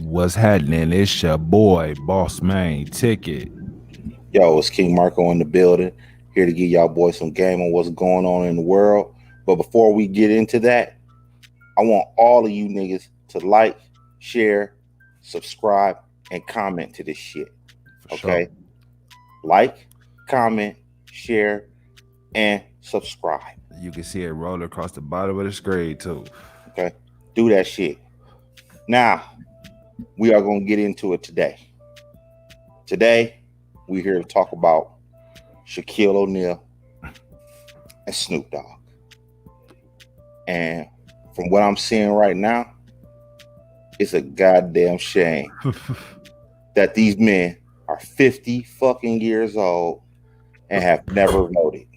What's happening? It's your boy, Boss Man Ticket. Yo, it's King Marco in the building, here to give y'all boys some game on what's going on in the world. But before we get into that, I want all of you niggas to like, share, subscribe, and comment to this shit. For sure. Okay? Like, comment, share, and subscribe. You can see it roll across the bottom of the screen too. Okay? Do that shit. Now, we are going to get into it today. Today, we're here to talk about Shaquille O'Neal and Snoop Dogg. And from what I'm seeing right now, it's a goddamn shame that these men are 50 fucking years old and have never voted.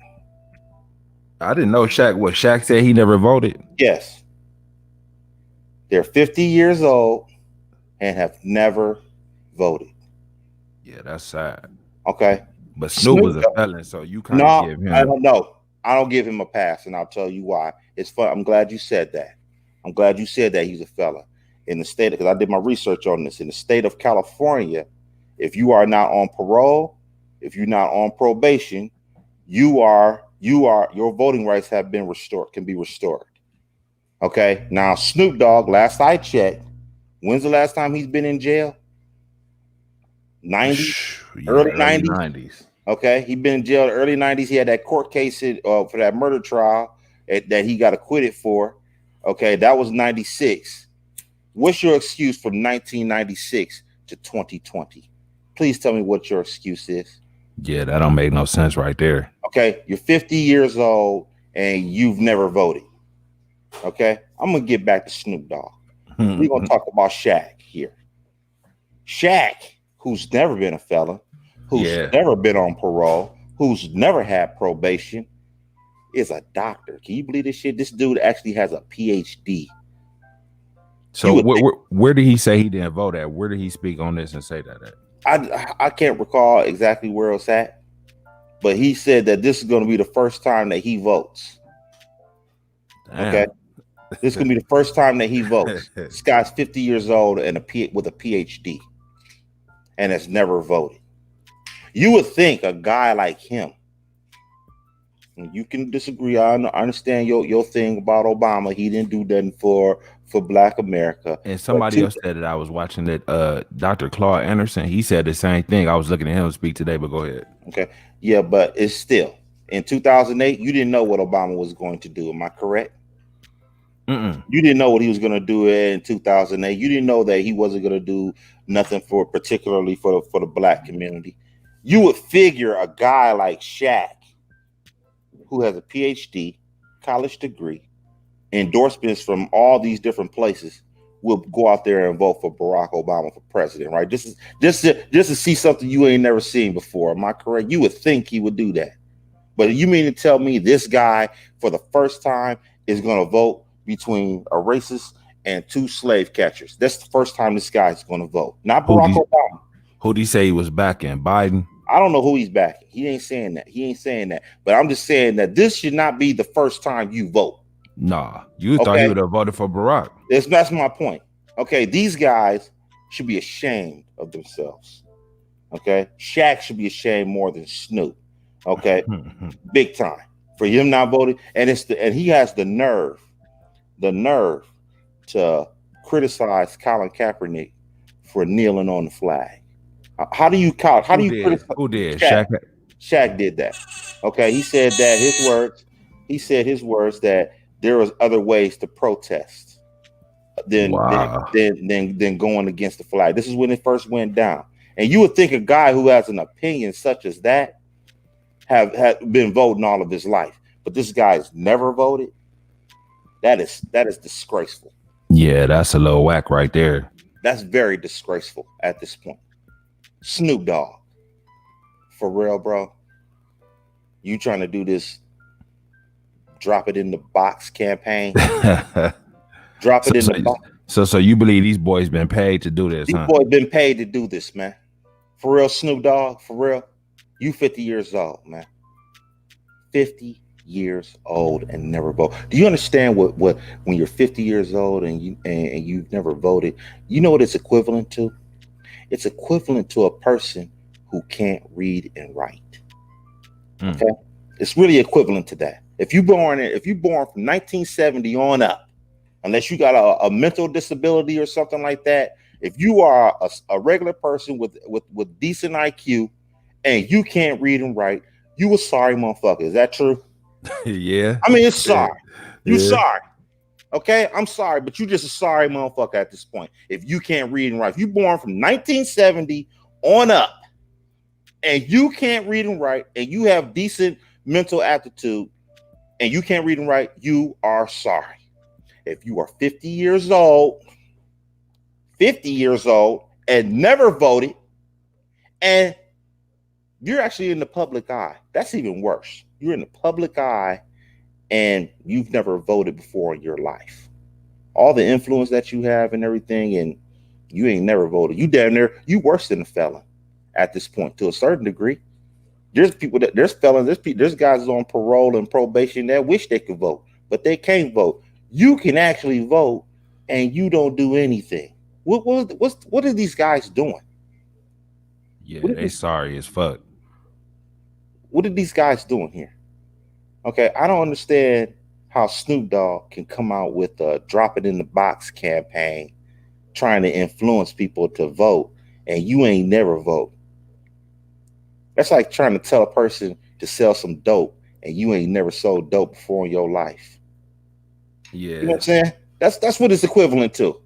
I didn't know Shaq. What Shaq said he never voted. Yes. They're 50 years old and have never voted. Yeah, that's sad. Okay. But Snoop was a Snoop- felon, so you kind of No, give him. I don't know. I don't give him a pass, and I'll tell you why. It's fun. I'm glad you said that. I'm glad you said that he's a fella. In the state, because I did my research on this. In the state of California, if you are not on parole, if you're not on probation, your voting rights have been restored, can be restored. Okay. Now, Snoop Dogg, last I checked, when's the last time he's been in jail? 90s, early 90s. Okay, he been in jail in the early 90s. He had that court case for that murder trial that he got acquitted for. Okay, that was 96. What's your excuse from 1996 to 2020? Please tell me what your excuse is. Yeah, that don't make no sense right there. Okay, you're 50 years old and you've never voted. Okay, I'm going to get back to Snoop Dogg. We're going to talk about Shaq here. Shaq, who's never been a felon, who's never been on parole, who's never had probation, is a doctor. Can you believe this shit? This dude actually has a PhD. So where did he say he didn't vote at? Where did he speak on this and say that at? I can't recall exactly where it's at, but he said that this is going to be the first time that he votes. Damn. Okay, this is going to be the first time that he votes. This guy's 50 years old and with a PhD, and has never voted. You would think a guy like him, and you can disagree. I understand your thing about Obama. He didn't do nothing for Black America. And somebody else said that I was watching that Dr. Claude Anderson. He said the same thing. I was looking at him speak today, but go ahead. Okay. Yeah, but it's still in 2008, you didn't know what Obama was going to do. Am I correct? You didn't know what he was going to do in 2008. You didn't know that he wasn't going to do nothing particularly for the Black community. You would figure a guy like Shaq, who has a PhD, college degree, endorsements from all these different places, will go out there and vote for Barack Obama for president, right? This is just to see something you ain't never seen before. Am I correct? You would think he would do that. But you mean to tell me this guy, for the first time, is going to vote between a racist and two slave catchers? That's the first time this guy is going to vote. Not Barack Obama. Who'd he say he was backing? Biden? I don't know who he's backing. He ain't saying that. But I'm just saying that this should not be the first time you vote. Nah, you thought he would have voted for Barack. That's my point. Okay, these guys should be ashamed of themselves. Okay, Shaq should be ashamed more than Snoop. Okay, big time for him not voting, and he has the nerve to criticize Colin Kaepernick for kneeling on the flag. How do you criticize? Who did? Shaq did that. Okay, he said that his words that there was other ways to protest than going against the flag. This is when it first went down. And you would think a guy who has an opinion such as that have been voting all of his life, but this guy's never voted. That is disgraceful. Yeah, that's a little whack right there. That's very disgraceful at this point. Snoop Dogg, for real, bro. You trying to do this drop it in the box campaign? Drop it in the box. So you believe these boys been paid to do this? These boys been paid to do this, man. For real, Snoop Dogg, for real. You 50 years old, man. 50 years old and never vote. Do you understand what when you're 50 years old and you've never voted? You know what it's equivalent to? It's equivalent to a person who can't read and write. Mm. Okay, it's really equivalent to that. If you born from 1970 on up, unless you got a mental disability or something like that, if you are a regular person with decent IQ and you can't read and write, you a sorry motherfucker. Is that true? Yeah. I mean, it's Yeah. sorry. You Yeah. sorry. Okay, I'm sorry, but you just a sorry motherfucker at this point. If you can't read and write, if you born from 1970 on up, and you can't read and write, and you have decent mental aptitude, and you can't read and write, you are sorry. If you are 50 years old, and never voted, and you're actually in the public eye, that's even worse. You're in the public eye, and you've never voted before in your life. All the influence that you have and everything, and you ain't never voted. You damn near you worse than a felon at this point to a certain degree. There's felons, there's guys on parole and probation that wish they could vote, but they can't vote. You can actually vote, and you don't do anything. What are these guys doing? Yeah, What are they these sorry as fuck. what are these guys doing here? Okay, I don't understand how Snoop Dogg can come out with a drop it in the box campaign trying to influence people to vote, and you ain't never vote. That's like trying to tell a person to sell some dope, and you ain't never sold dope before in your life. You know what Yeah. I'm saying? That's what it's equivalent to.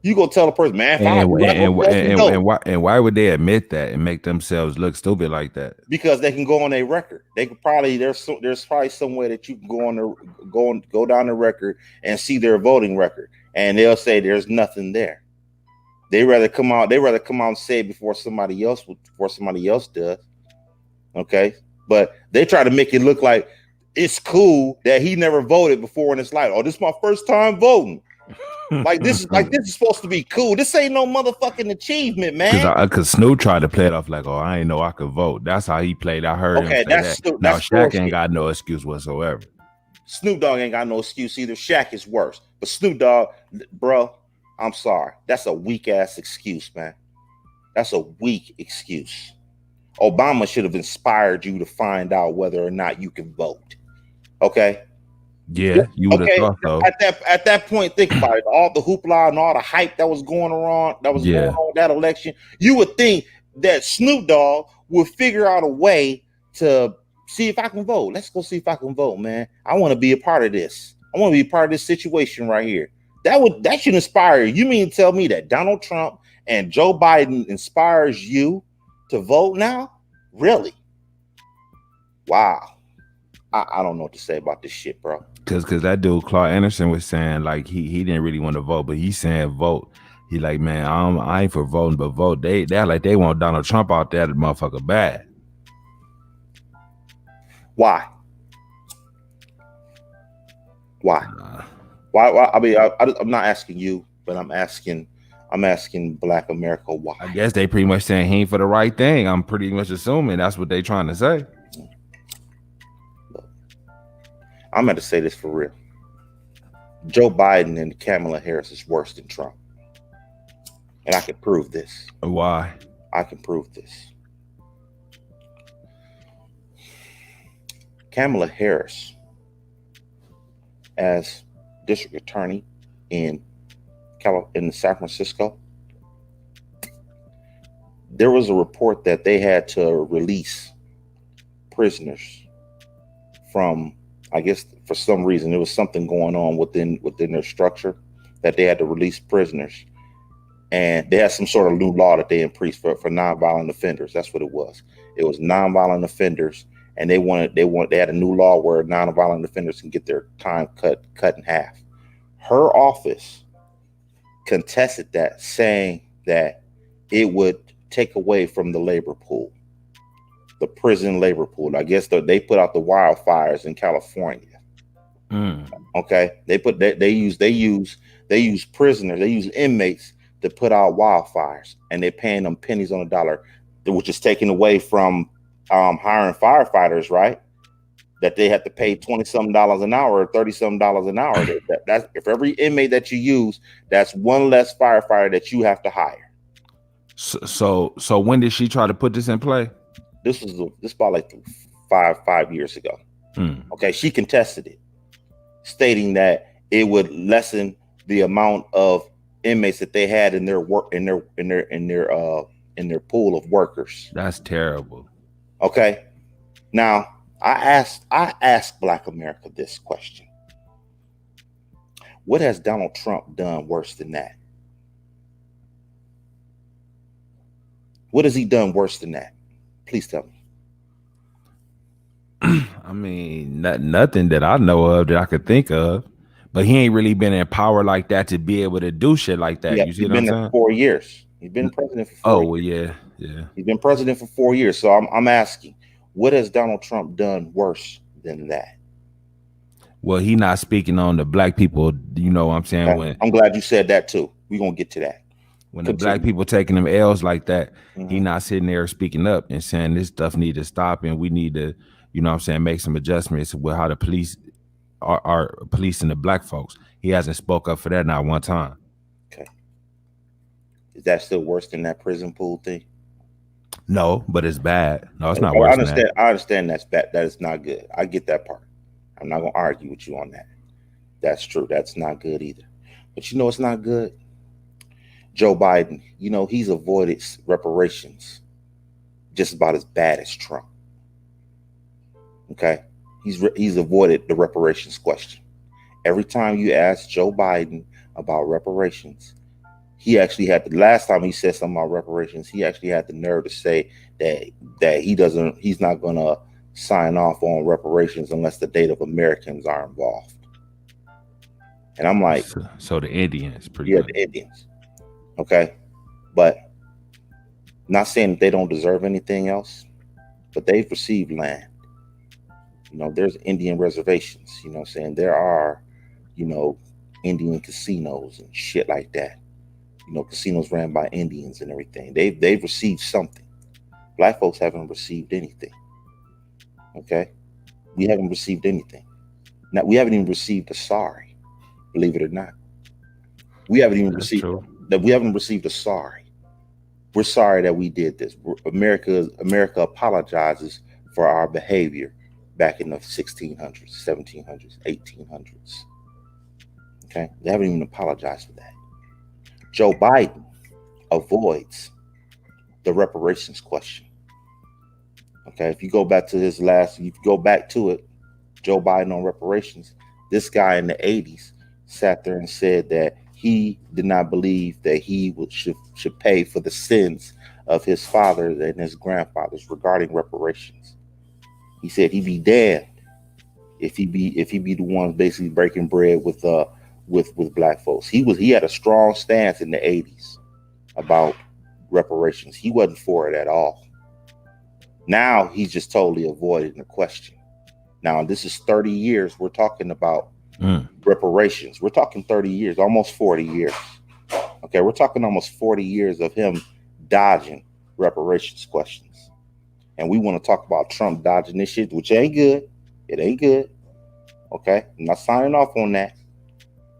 You go tell a person, man, if I And do, I go sell some dope. why would they admit that and make themselves look stupid like that? Because they can go on a record. They could probably there's probably some way that you can go down the record and see their voting record, and they'll say there's nothing there. They rather come out and say it before somebody else does. Okay, but they try to make it look like it's cool that he never voted before in his life. Oh, this is my first time voting. Like this is supposed to be cool. This ain't no motherfucking achievement, man. Cause Snoop tried to play it off like, oh, I ain't know I could vote. That's how he played. I heard him Okay, say that. Now that's Shaq ain't bullshit. got no excuse whatsoever. Snoop Dogg ain't got no excuse either. Shaq is worse, but Snoop Dogg, bro, I'm sorry. That's a weak ass excuse, man. That's a weak excuse. Obama should have inspired you to find out whether or not you can vote. Okay. Yeah, you would have Okay. thought so. At that point, think about it. All the hoopla and all the hype that was going Yeah. on with that election. You would think that Snoop Dogg would figure out a way to see if I can vote. Let's go see if I can vote, man. I want to be a part of this. I want to be a part of this situation right here. That should inspire you. You mean to tell me that Donald Trump and Joe Biden inspires you to vote now? Really? Wow. I don't know what to say about this shit, bro. Cause that dude Claude Anderson was saying like he didn't really want to vote, but he's saying vote. He like, man, I ain't for voting, but vote. They're like they want Donald Trump out there, the motherfucker bad. Why? Why? Why? I mean, I'm not asking you, but I'm asking Black America why. I guess they pretty much saying he ain't for the right thing. I'm pretty much assuming that's what they trying to say. Look, I'm going to say this for real. Joe Biden and Kamala Harris is worse than Trump, and I can prove this. Why? I can prove this. Kamala Harris, as district attorney in San Francisco, there was a report that they had to release prisoners from, I guess for some reason there was something going on within their structure that they had to release prisoners, and they had some sort of new law that they increased for nonviolent offenders. That's what it was. It was nonviolent offenders, and they had a new law where nonviolent offenders can get their time cut in half. Her office contested that, saying that it would take away from the labor pool, the prison labor pool. I guess they put out the wildfires in California. Okay, they use prisoners, they use inmates to put out wildfires, and they're paying them pennies on the dollar, which is taken away from hiring firefighters, right? that they have to pay $20-something an hour or $30-something an hour. That's if every inmate that you use, that's one less firefighter that you have to hire. So when did she try to put this in play? This about like 5 years ago. Okay, she contested it, stating that it would lessen the amount of inmates that they had in their work in their pool of workers. That's terrible. Okay, now I asked Black America this question: what has Donald Trump done worse than that? What has he done worse than that? Please tell me. I mean, nothing that I know of that I could think of, but he ain't really been in power like that to be able to do shit like that. Yeah, You see he's what I'm been there saying? for 4 years. He's been president for 4 years. Well, yeah. He's been president for 4 years. So I'm asking, what has Donald Trump done worse than that? Well, he not speaking on the black people. You know what I'm saying? Okay. I'm glad you said that too. We're gonna get to that. When the black people taking them L's like that, he not sitting there speaking up and saying this stuff need to stop and we need to, you know what I'm saying, make some adjustments with how the police are policing the black folks. He hasn't spoke up for that not one time. Okay. Is that still worse than that prison pool thing? No, but it's bad. No, it's not worse than that. I understand that's bad. That is not good. I get that part. I'm not gonna argue with you on that. That's true. That's not good either. But you know it's not good? Joe Biden, you know, he's avoided reparations just about as bad as Trump. Okay? He's avoided the reparations question. Every time you ask Joe Biden about reparations, he actually had the last time he said something about reparations, he actually had the nerve to say that he's not gonna sign off on reparations unless the Native Americans are involved. And I'm like, so the Indians, pretty much. The Indians. Okay, but not saying that they don't deserve anything else, but they've received land. You know, there's Indian reservations. You know what I'm saying? There are, you know, Indian casinos and shit like that. You know, casinos ran by Indians and everything. They've received something. Black folks haven't received anything. Okay, we haven't received anything. Now we haven't even received a sorry, believe it or not. We haven't even received that. We haven't received a sorry. We're sorry that we did this. America apologizes for our behavior back in the 1600s, 1700s, 1800s. Okay, they haven't even apologized for that. Joe Biden avoids the reparations question. Okay, if you go back to if you go back to it, Joe Biden on reparations, this guy in the 80s sat there and said that he did not believe that he should pay for the sins of his fathers and his grandfathers regarding reparations. He said he'd be damned if he be the one basically breaking bread with black folks. He had a strong stance in the 80s about reparations. He wasn't for it at all. Now he's just totally avoiding the question. Now this is 30 years we're talking about reparations. We're talking 30 years, almost 40 years. Okay, we're talking almost 40 years of him dodging reparations questions. And we want to talk about Trump dodging this shit, which ain't good. It ain't good. Okay, I'm not signing off on that.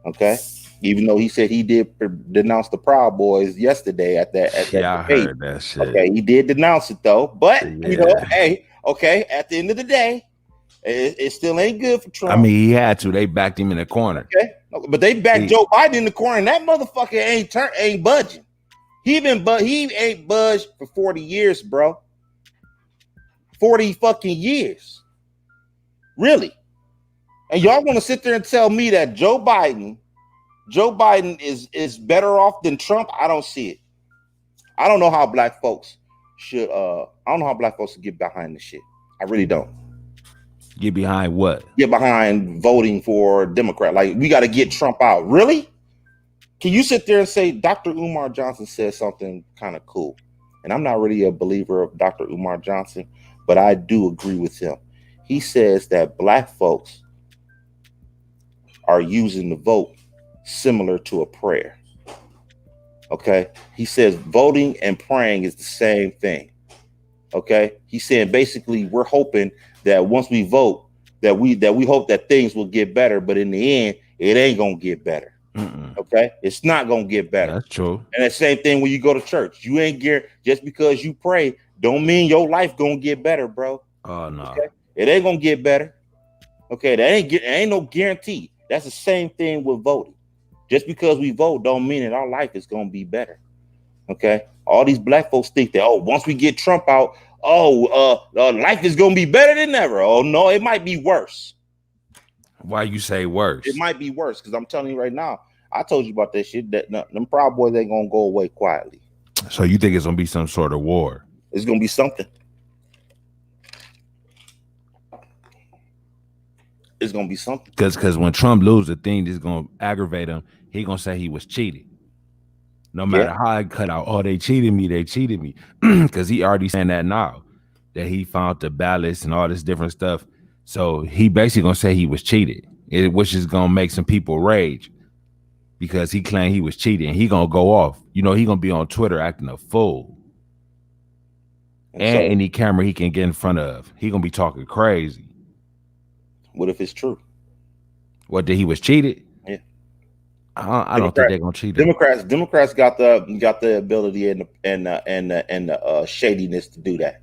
Okay, even though he said he did denounce the Proud Boys yesterday at that debate. I heard that shit. Okay, he did denounce it though. But you know, hey, okay, at the end of the day, it still ain't good for Trump. I mean, he had to. They backed him in the corner. Okay, but they backed Joe Biden in the corner, and that motherfucker ain't budging. He ain't budged for 40 years, bro. 40 fucking years, really. And y'all want to sit there and tell me that Joe Biden is better off than Trump? I don't see it. I don't know how black folks should. I don't know how black folks should get behind this shit. I really don't. Get behind what? Get behind voting for Democrat. Like, we got to get Trump out. Really? Can you sit there and say Dr. Umar Johnson said something kind of cool? And I'm not really a believer of Dr. Umar Johnson, but I do agree with him. He says that black folks are using the vote similar to a prayer. Okay? He says voting and praying is the same thing. Okay? He's saying basically we're hoping that once we vote, that we hope that things will get better, but in the end, it ain't gonna get better. Okay, it's not gonna get better. That's true. And the same thing when you go to church. You ain't just because you pray, don't mean your life gonna get better, bro. Oh no, okay? It ain't gonna get better. Okay, ain't no guarantee. That's the same thing with voting. Just because we vote, don't mean that our life is gonna be better. Okay, all these black folks think that once we get Trump out, life is gonna be better than ever. Oh no, it might be worse. Why you say worse? It might be worse because I'm telling you right now. I told you about that shit. That them Proud Boys ain't gonna go away quietly. So you think it's gonna be some sort of war? It's gonna be something. It's gonna be something. Because when Trump loses, the thing that's gonna aggravate him, he gonna say he was cheated. No matter how I cut out, they cheated me, because he already saying that now, that he found the ballots and all this different stuff. So he basically gonna say he was cheated, which is gonna make some people rage because he claimed he was cheating. He gonna go off. He gonna be on Twitter acting a fool. And any camera he can get in front of, he gonna be talking crazy. What if it's true? What, that he was cheated? Yeah. I don't think they're gonna cheat him. Democrats got the ability and the shadiness to do that.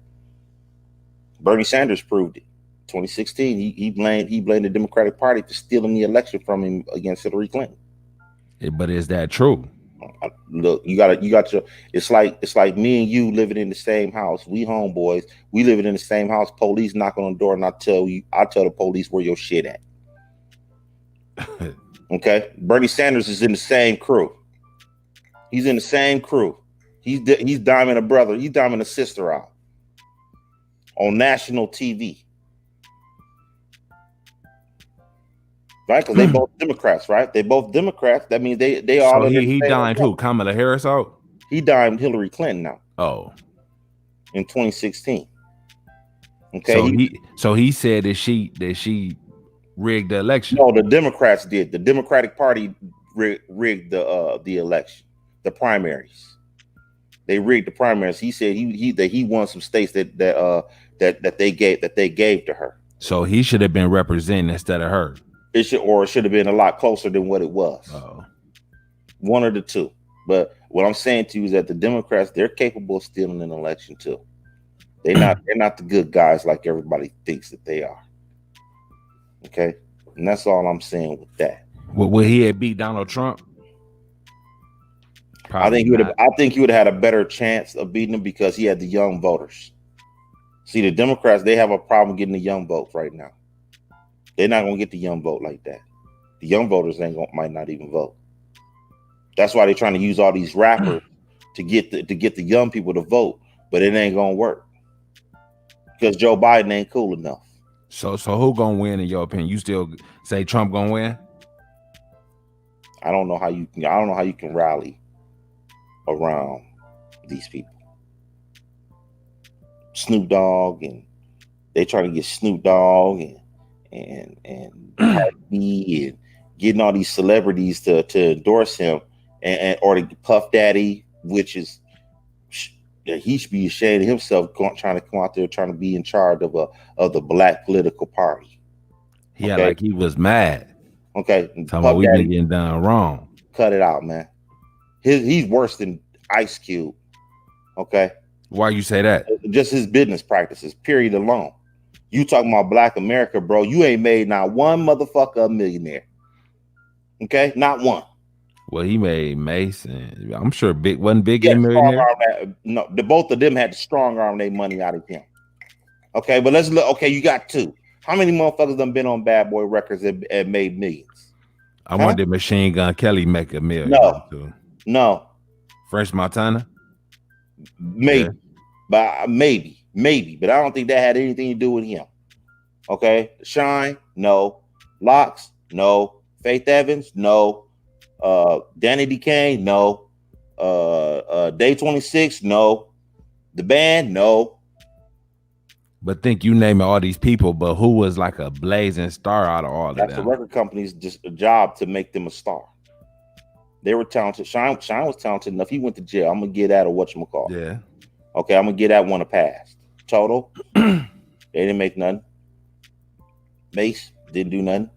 Bernie Sanders proved it. 2016, he blamed the Democratic Party for stealing the election from him against Hillary Clinton. But is that true? Look, you got your. It's like me and you living in the same house. We homeboys. We living in the same house. Police knock on the door, and I tell the police where your shit at. Okay, Bernie Sanders is in the same crew. He's in the same crew. He's diming a brother. He's diming a sister out on national TV. Right, because they both Democrats, right? They both Democrats. That means they all. So he dimed who? Kamala Harris out? He dimed Hillary Clinton out. Oh, in 2016. Okay. So he said that she rigged the election. No, the Democrats did. The Democratic Party rigged the election, the primaries. They rigged the primaries. He said he won some states that they gave to her. So he should have been representing instead of her. It should have been a lot closer than what it was. Oh. One of the two. But what I'm saying to you is that the Democrats, they're capable of stealing an election too. They're not the good guys like everybody thinks that they are. Okay, and that's all I'm saying with that. Will he have beat Donald Trump? Probably I think he would have had a better chance of beating him because he had the young voters. See, the Democrats, they have a problem getting the young votes right now. They're not gonna get the young vote like that. The young voters might not even vote. That's why they're trying to use all these rappers to get the young people to vote, but it ain't gonna work because Joe Biden ain't cool enough. So who gonna win in your opinion? You still say Trump gonna win? I don't know how you can rally around these people. Snoop Dogg, and they trying to get Snoop Dogg and Cardi B and getting all these celebrities to endorse him or to Puff Daddy, which is he should be ashamed of himself trying to come out there trying to be in charge of the black political party. Yeah, okay? Like he was mad. Okay, talking about we've been getting done wrong. Cut it out, man. He's worse than Ice Cube. Okay, why you say that? Just his business practices, period alone. You talking about Black America, bro? You ain't made not one motherfucker a millionaire. Okay, not one. Well, he made Mason. I'm sure wasn't Big a millionaire. No, both of them had to strong arm their money out of him. Okay, but let's look. Okay, you got two. How many motherfuckers done been on Bad Boy Records and made millions? I wanted Machine Gun Kelly make a million. No. French Montana? Maybe. Yeah. But maybe. But I don't think that had anything to do with him. Okay. Shine? No. Locks? No. Faith Evans? No. Danny DeCane? No. Day 26? No. The band? No. But think you naming all these people, but who was like a blazing star out of all of them? That's the record company's just a job to make them a star. They were talented. Shine was talented enough. He went to jail. I'm gonna get at a whatchamacallit. Yeah. Okay, I'm gonna get at one of past. Total. They didn't make nothing. Mace didn't do nothing.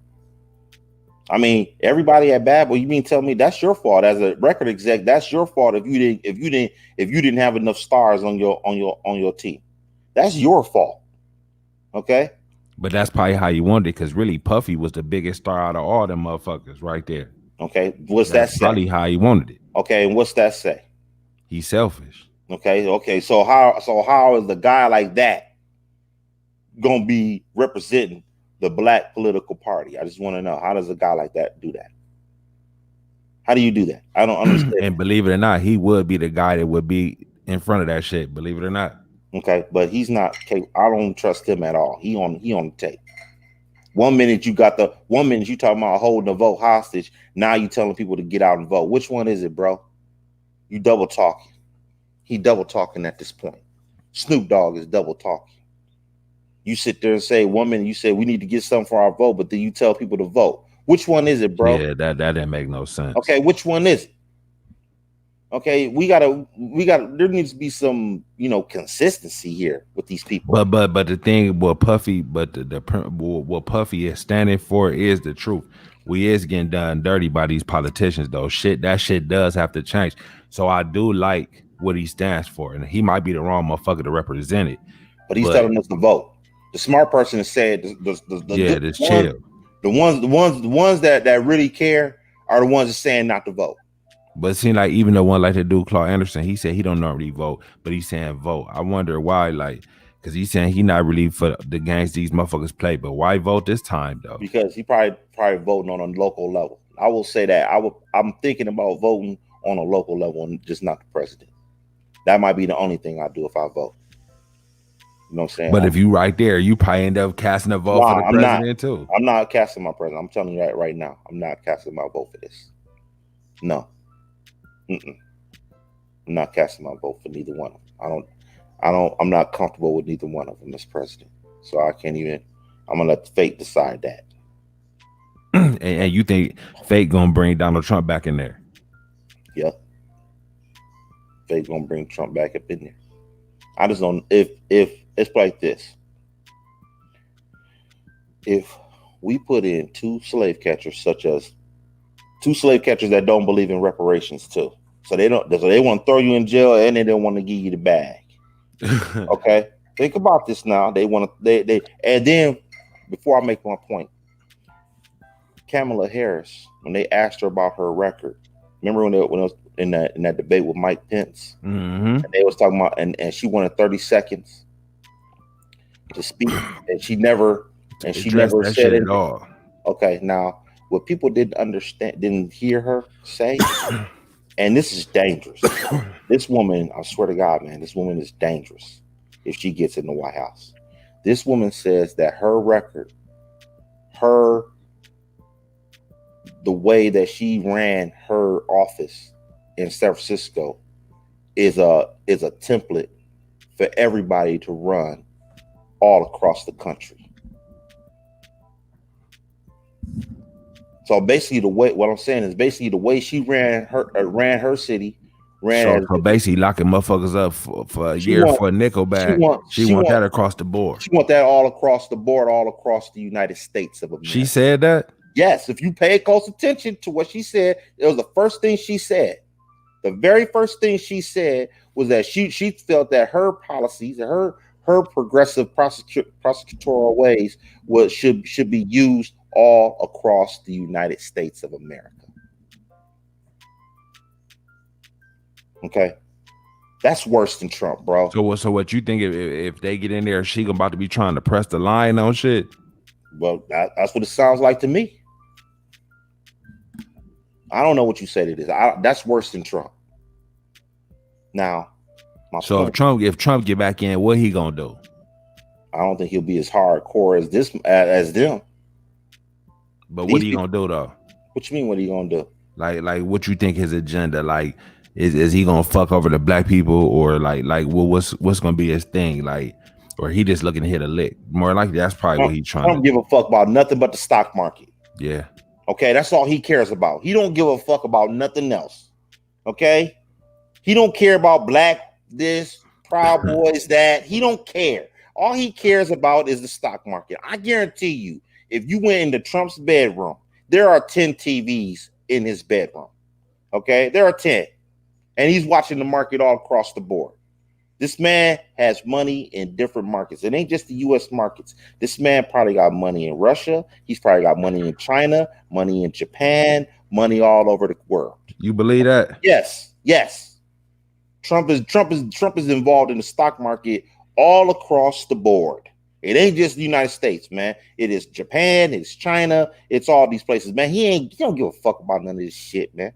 I mean, everybody at Bad Boy, you mean tell me that's your fault as a record exec? That's your fault if you didn't have enough stars on your team. That's your fault. Okay. But that's probably how you wanted it, because really Puffy was the biggest star out of all them motherfuckers right there. Okay. What's That's that say? probably how he wanted it. Okay. And what's that say? He's selfish. Okay. Okay. So how is the guy like that gonna be representing the black political party? I just want to know, how does a guy like that do that? How do you do that? I don't understand. And believe it or not, he would be the guy that would be in front of that shit. Believe it or not. Okay, but he's not. I don't trust him at all. He on the tape. 1 minute you talking about holding the vote hostage. Now you telling people to get out and vote. Which one is it, bro? You double talking. He double talking at this point. Snoop Dogg is double talking. You sit there and say 1 minute you say we need to get something for our vote, but then you tell people to vote. Which one is it, bro? Yeah, that didn't make no sense. Okay, which one is it? Okay, we gotta. There needs to be some, consistency here with these people. But the thing, what Puffy, what Puffy is standing for is the truth. We is getting done dirty by these politicians, though. That shit does have to change. So I do like what he stands for, and he might be the wrong motherfucker to represent it. But he's telling us to vote. The smart person is saying, chill. The ones that really care are the ones that's saying not to vote. But it seems like even the one like the dude Claude Anderson, he said he don't normally vote, but he's saying vote. I wonder why, because he's saying he not really for the games these motherfuckers play, but why vote this time though? Because he probably voting on a local level. I will say that I'm thinking about voting on a local level and just not the president. That might be the only thing I do if I vote. You know what I'm saying? But if you right there, you probably end up casting a vote for the president too. I'm not casting my president. I'm telling you that right now. I'm not casting my vote for this. No. I'm not casting my vote for neither one of them. I'm not comfortable with neither one of them as president. So I'm gonna let the fate decide that. And you think fate gonna bring Donald Trump back in there? Yeah. Fate gonna bring Trump back up in there. I just don't, if it's like this. If we put in two slave catchers that don't believe in reparations too. So they want to throw you in jail and they don't want to give you the bag. Okay, think about this now. They want to and then before I make my point, Kamala Harris, when they asked her about her record, remember when it was in that debate with Mike Pence, and they was talking about and she wanted 30 seconds to speak, and she never said it all. Okay, now what people didn't hear her say. And this is dangerous. This woman, I swear to God, man, this woman is dangerous if she gets in the White House. This woman says that her record, the way that she ran her office in San Francisco is a template for everybody to run all across the country. So basically, what I'm saying is basically the way she ran her city. So basically locking motherfuckers up for a year for a nickel bag. She want that across the board. She want that all across the board, all across the United States of America. She said that? Yes. If you pay close attention to what she said, it was the first thing she said. The very first thing she said was that she felt that her policies, her progressive prosecutorial ways should be used all across the United States of America. Okay, that's worse than Trump, bro. So what you think if they get in there, she about to be trying to press the line on shit? Well, that's what it sounds like to me. I don't know what you said it is. That's worse than Trump. Now, if Trump get back in, what he gonna do? I don't think he'll be as hardcore as them. But what are you gonna do though? What you mean? What are you gonna do? Like what you think his agenda? Like, is he gonna fuck over the black people, or what's gonna be his thing? Like, or he just looking to hit a lick? More likely, that's probably what he's trying. I don't give a fuck about nothing but the stock market. Yeah. Okay, that's all he cares about. He don't give a fuck about nothing else. Okay, he don't care about black this, Proud Boys that. He don't care. All he cares about is the stock market. I guarantee you. if you went into Trump's bedroom, there are 10 TVs in his bedroom. Okay, there are 10, and he's watching the market all across the board. This man has money in different markets. It ain't just the U.S. markets. This man probably got money in Russia. He's probably got money in China, money in Japan, money all over the world. You believe that? Yes, yes. Trump is involved in the stock market all across the board. It ain't just the United States, man. It is Japan, it's China, it's all these places, man. He don't give a fuck about none of this shit, man.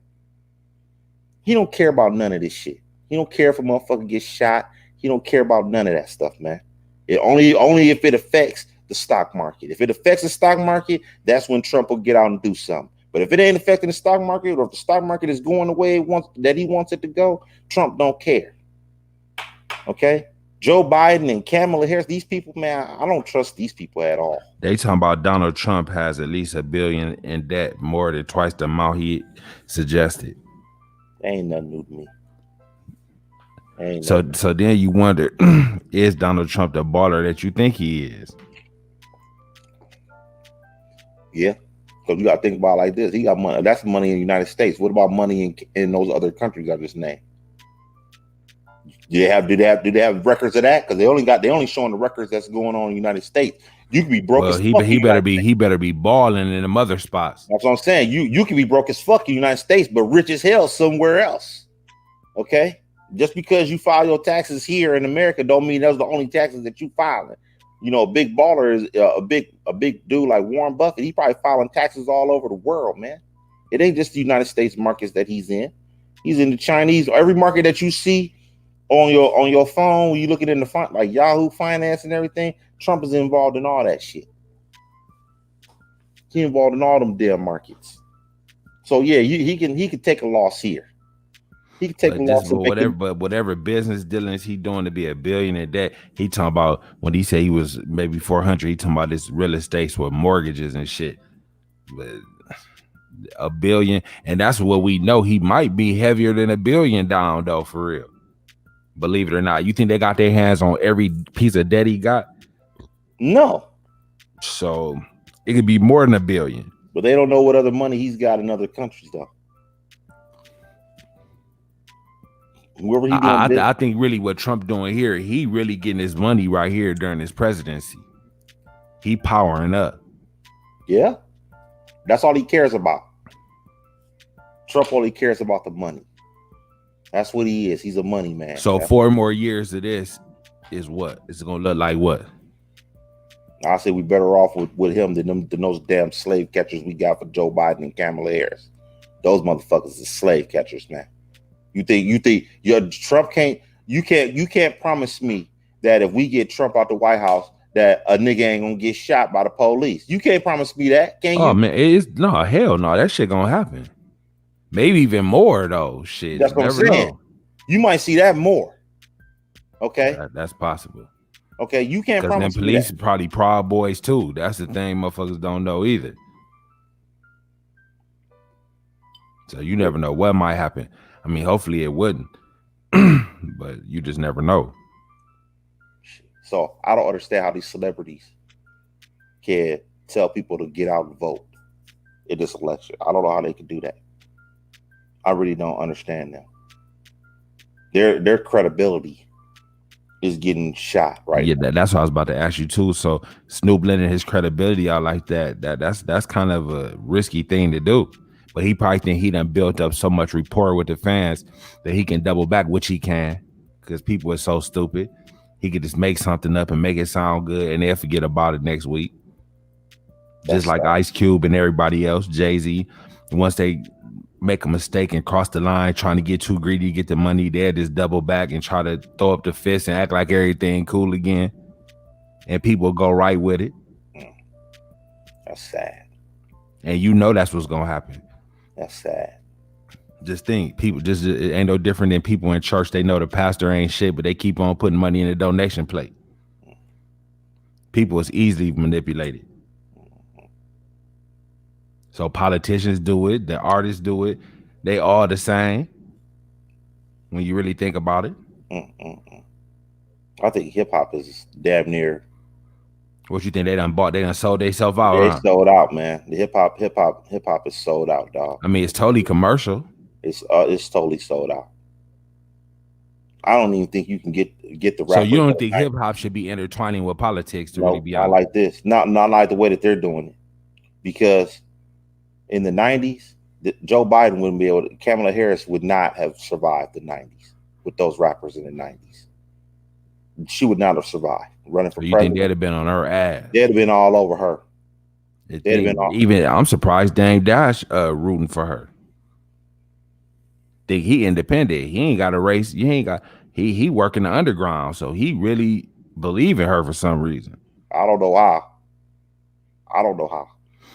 He don't care about none of this shit. He don't care if a motherfucker gets shot. He don't care about none of that stuff, man. It only if it affects the stock market. If it affects the stock market, that's when Trump will get out and do something. But if it ain't affecting the stock market, or if the stock market is going the way he wants it to go, Trump don't care. Okay? Joe Biden and Kamala Harris, these people, man, I don't trust these people at all. They talking about Donald Trump has at least $1 billion in debt, more than twice the amount he suggested. That ain't nothing new to me. So then you wonder, is Donald Trump the baller that you think he is? Yeah, because you got to think about it like this. He got money. That's money in the United States. What about money in those other countries I just named? Do they have records of that? Because they only showing the records that's going on in the United States. You could be broke. Well, he better be balling in the other spots. That's what I'm saying. You can be broke as fuck in the United States, but rich as hell somewhere else. Okay. Just because you file your taxes here in America don't mean those are the only taxes that you filing. You know, a big baller is a big dude like Warren Buffett. He probably filing taxes all over the world, man. It ain't just the United States markets that he's in. He's in the Chinese. Every market that you see on your phone, when you looking in the front, like Yahoo Finance and everything, Trump is involved in all that shit. He's involved in all them damn markets. So yeah, he can take a loss here. He can take a loss. But whatever business dealings he doing to be $1 billion in debt, he talking about when he said he was maybe 400, he talking about this real estate with mortgages and shit. But $1 billion, and that's what we know. He might be heavier than $1 billion down though, for real. Believe it or not. You think they got their hands on every piece of debt he got? No. So it could be more than $1 billion. But they don't know what other money he's got in other countries though. Wherever he doing I think really what Trump doing here, he really getting his money right here during his presidency. He powering up. Yeah. That's all he cares about. Trump only cares about the money. That's what he is. He's a money man. So 4 more years of this is what? It's going to look like what? I say we better off with him than those damn slave catchers we got for Joe Biden and Kamala Harris. Those motherfuckers are slave catchers, man. You think your Trump can't promise me that if we get Trump out the White House that a nigga ain't gonna get shot by the police. You can't promise me that, can you? Oh man, hell no, that shit gonna happen. Maybe even more though. Shit. That's what I'm saying. Know. You might see that more. Okay. That's possible. Okay, you can't promise me that. Police probably Proud Boys too. That's the thing motherfuckers don't know either. So you never know what might happen. I mean, hopefully it wouldn't, but you just never know. So I don't understand how these celebrities can tell people to get out and vote in this election. I don't know how they can do that. I really don't understand them. Their credibility is getting shot right now. That's what I was about to ask you too. So Snoop lending his credibility out like that's kind of a risky thing to do. But he probably think he done built up so much rapport with the fans that he can double back, which he can, because people are so stupid. He could just make something up and make it sound good, and they'll forget about it next week. Just like Ice Cube and everybody else, Jay-Z. Once they make a mistake and cross the line, trying to get too greedy to get the money, they'll just double back and try to throw up the fist and act like everything cool again. And people go right with it. That's sad. And you know that's what's going to happen. That's sad. Just think, people it ain't no different than people in church. They know the pastor ain't shit, but they keep on putting money in the donation plate. People is easily manipulated. So politicians do it, the artists do it. They all the same when you really think about it. I think hip hop is damn near What you think they done bought? They done sold themselves out, They huh? sold out, man. The hip hop is sold out, dog. I mean, it's totally commercial. It's totally sold out. I don't even think you can get the So you rappers don't that think are hip hop should be intertwining with politics to really no, be not honest? like this. Not like the way that they're doing it. Because in the '90s, Joe Biden wouldn't be able to. Kamala Harris would not have survived the '90s with those rappers in the '90s. She would not have survived running for So you think they'd president. have been on her ass? They'd have been all over her. They'd have been all. Even I'm surprised Dame Dash rooting for her. Think he independent. He ain't got a race. He ain't got he working the underground. So he really believe in her for some reason. I don't know how. I don't know how.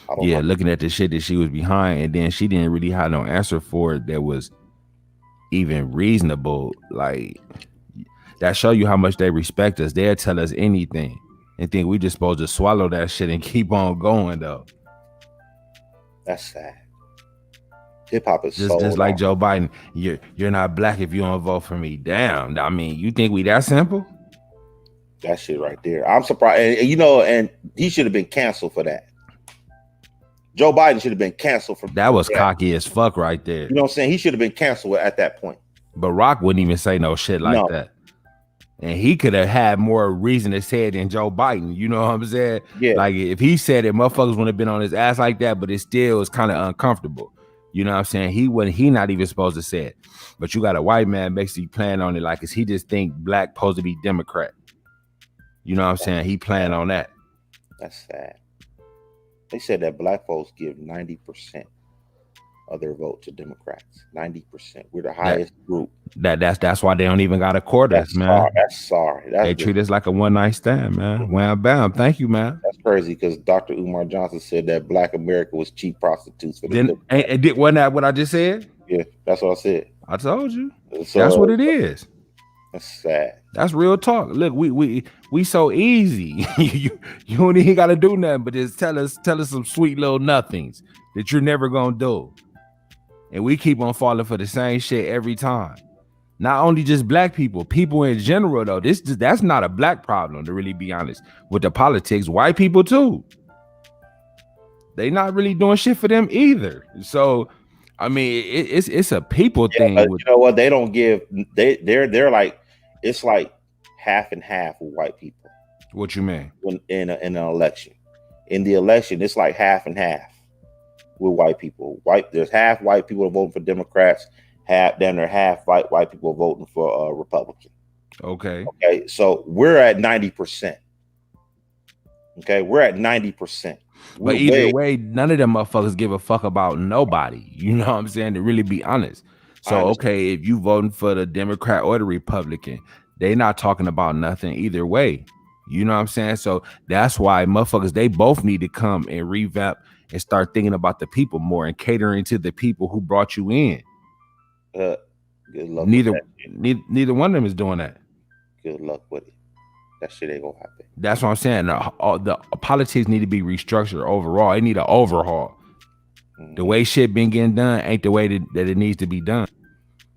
I don't know. Looking at the shit that she was behind, and then she didn't really have no answer for it that was even reasonable. Like that show you how much they respect us. They'll tell us anything and think we just supposed to swallow that shit and keep on going though. That's sad. Hip hop is just like Joe Biden. You're not black if you don't vote for me. Damn. I mean, you think we that simple? That shit right there. I'm surprised. And and he should have been canceled for that. Joe Biden should have been canceled for that. Was cocky as fuck right there. You know what I'm saying? He should have been canceled at that point. But Rock wouldn't even say no shit like that. And he could have had more reason to say it than Joe Biden. You know what I'm saying? Yeah. Like if he said it, motherfuckers wouldn't have been on his ass like that, but it still was kind of uncomfortable. You know what I'm saying? He not even supposed to say it. But you got a white man basically playing on it like he just think black supposed to be Democrat. You know what I'm saying? He playing on that. That's sad. They said that black folks give 90% of their vote to Democrats. 90%. We're the highest group. That's why they don't even got a quarters, man. That's sorry. They treat us like a one night stand, man. Wham bam. Thank you, man. That's crazy because Dr. Umar Johnson said that Black America was cheap prostitutes for the wasn't that what I just said? Yeah, that's what I said. I told you. So, that's what it is. That's sad. That's real talk. Look, we so easy. you don't even gotta do nothing, but just tell us some sweet little nothings that you're never gonna do. And we keep on falling for the same shit every time. Not only just black people in general though. That's not a black problem, to really be honest. With the politics, white people too. They not really doing shit for them either. So I mean, it's a people thing. You know what? They don't give. They're like, it's like half and half with white people. What you mean? When in an election, in the election, it's like half and half with white people. There's half white people voting for Democrats, half white people voting for Republican. Okay. So we're at 90%. Okay, we're at 90%. But either way, none of them motherfuckers give a fuck about nobody. You know what I'm saying? To really be honest. So, okay, if you voting for the Democrat or the Republican, they not talking about nothing either way. You know what I'm saying? So that's why motherfuckers, they both need to come and revamp and start thinking about the people more and catering to the people who brought you in. Good luck. Neither one of them is doing that. Good luck with it. That shit ain't gonna happen. That's what I'm saying. The politics need to be restructured overall. It need an overhaul. Mm-hmm. The way shit been getting done ain't the way that it needs to be done.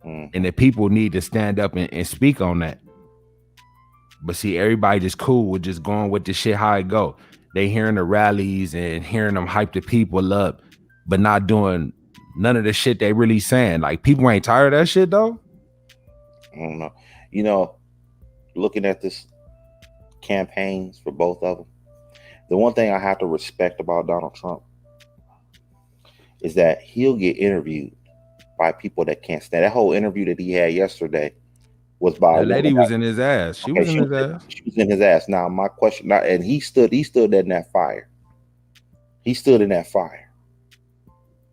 Mm-hmm. And the people need to stand up and speak on that. But see, everybody just cool with just going with the shit how it go. They hearing the rallies and hearing them hype the people up, but not doing none of the shit they really saying. Like, people ain't tired of that shit though. I don't know. You know, looking at this campaigns for both of them, the one thing I have to respect about Donald Trump is that he'll get interviewed by people that can't stand. That whole interview that he had yesterday was by the lady was in his ass. She was in his ass. She was in his ass. Now my question, and he stood in that fire. He stood in that fire.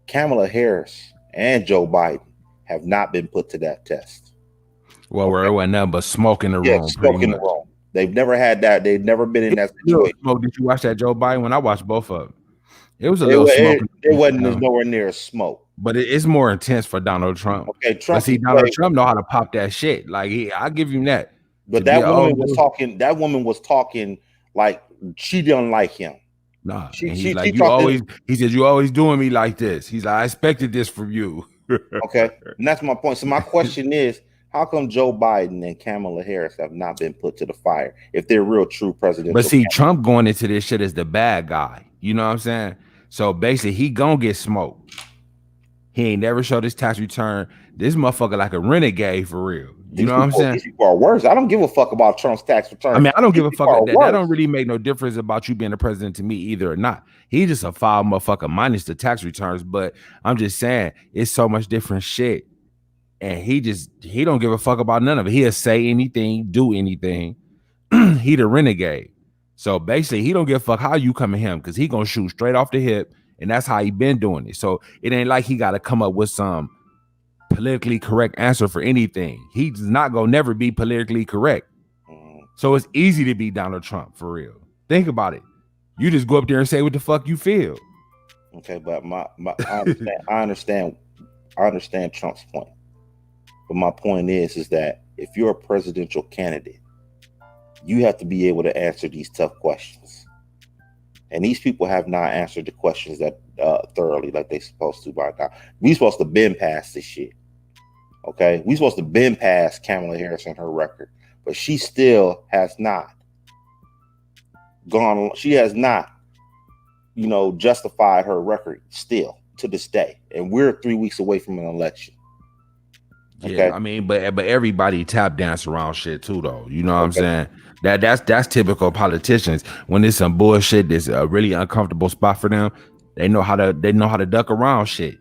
Kamala Harris and Joe Biden have not been put to that test. Well, it wasn't nothing but smoke in the room. Smoke in the room. They've never had that. They've never been in that situation. Smoke. Did you watch that Joe Biden? When I watched both of them, it was a little smoke. It wasn't nowhere near smoke. But it's more intense for Donald Trump. Okay, Trump. But see, Donald Trump know how to pop that shit. Like I'll give him that. But that woman was talking. That woman was talking like she didn't like him. Nah, he's like, you always. He said, you always doing me like this. He's like, I expected this from you. Okay, and that's my point. So my question is, How come Joe Biden and Kamala Harris have not been put to the fire if they're real true But presidential see, candidates? Trump going into this shit as the bad guy. You know what I'm saying? So basically, he gonna get smoked. He ain't never showed his tax return. This motherfucker like a renegade for real. You know what I'm saying? These people are worse. I don't give a fuck about Trump's tax return. I mean, I don't These give a people fuck. are That worse. don't really make no difference about you being the president to me either or not. He just a foul motherfucker minus the tax returns. But I'm just saying, it's so much different shit. And he don't give a fuck about none of it. He'll say anything, do anything. He the renegade. So basically, he don't give a fuck how you come at him because he gonna shoot straight off the hip, and that's how he been doing it. So it ain't like he got to come up with some politically correct answer for anything. He's not gonna never be politically correct. So it's easy to be Donald Trump for real. Think about it. You just go up there and say what the fuck you feel. Okay, but I understand Trump's point. But my point is that if you're a presidential candidate, you have to be able to answer these tough questions. And these people have not answered the questions that thoroughly like they're supposed to by now. We supposed to been past this shit. Okay? We supposed to been past Kamala Harris and her record. But she still has not gone. She has not, justified her record still to this day. And we're 3 weeks away from an election. Okay? Yeah, I mean, but everybody tap dance around shit too, though. You know what I'm saying? That's typical politicians. When there's some bullshit that's a really uncomfortable spot for them, they know how to duck around shit.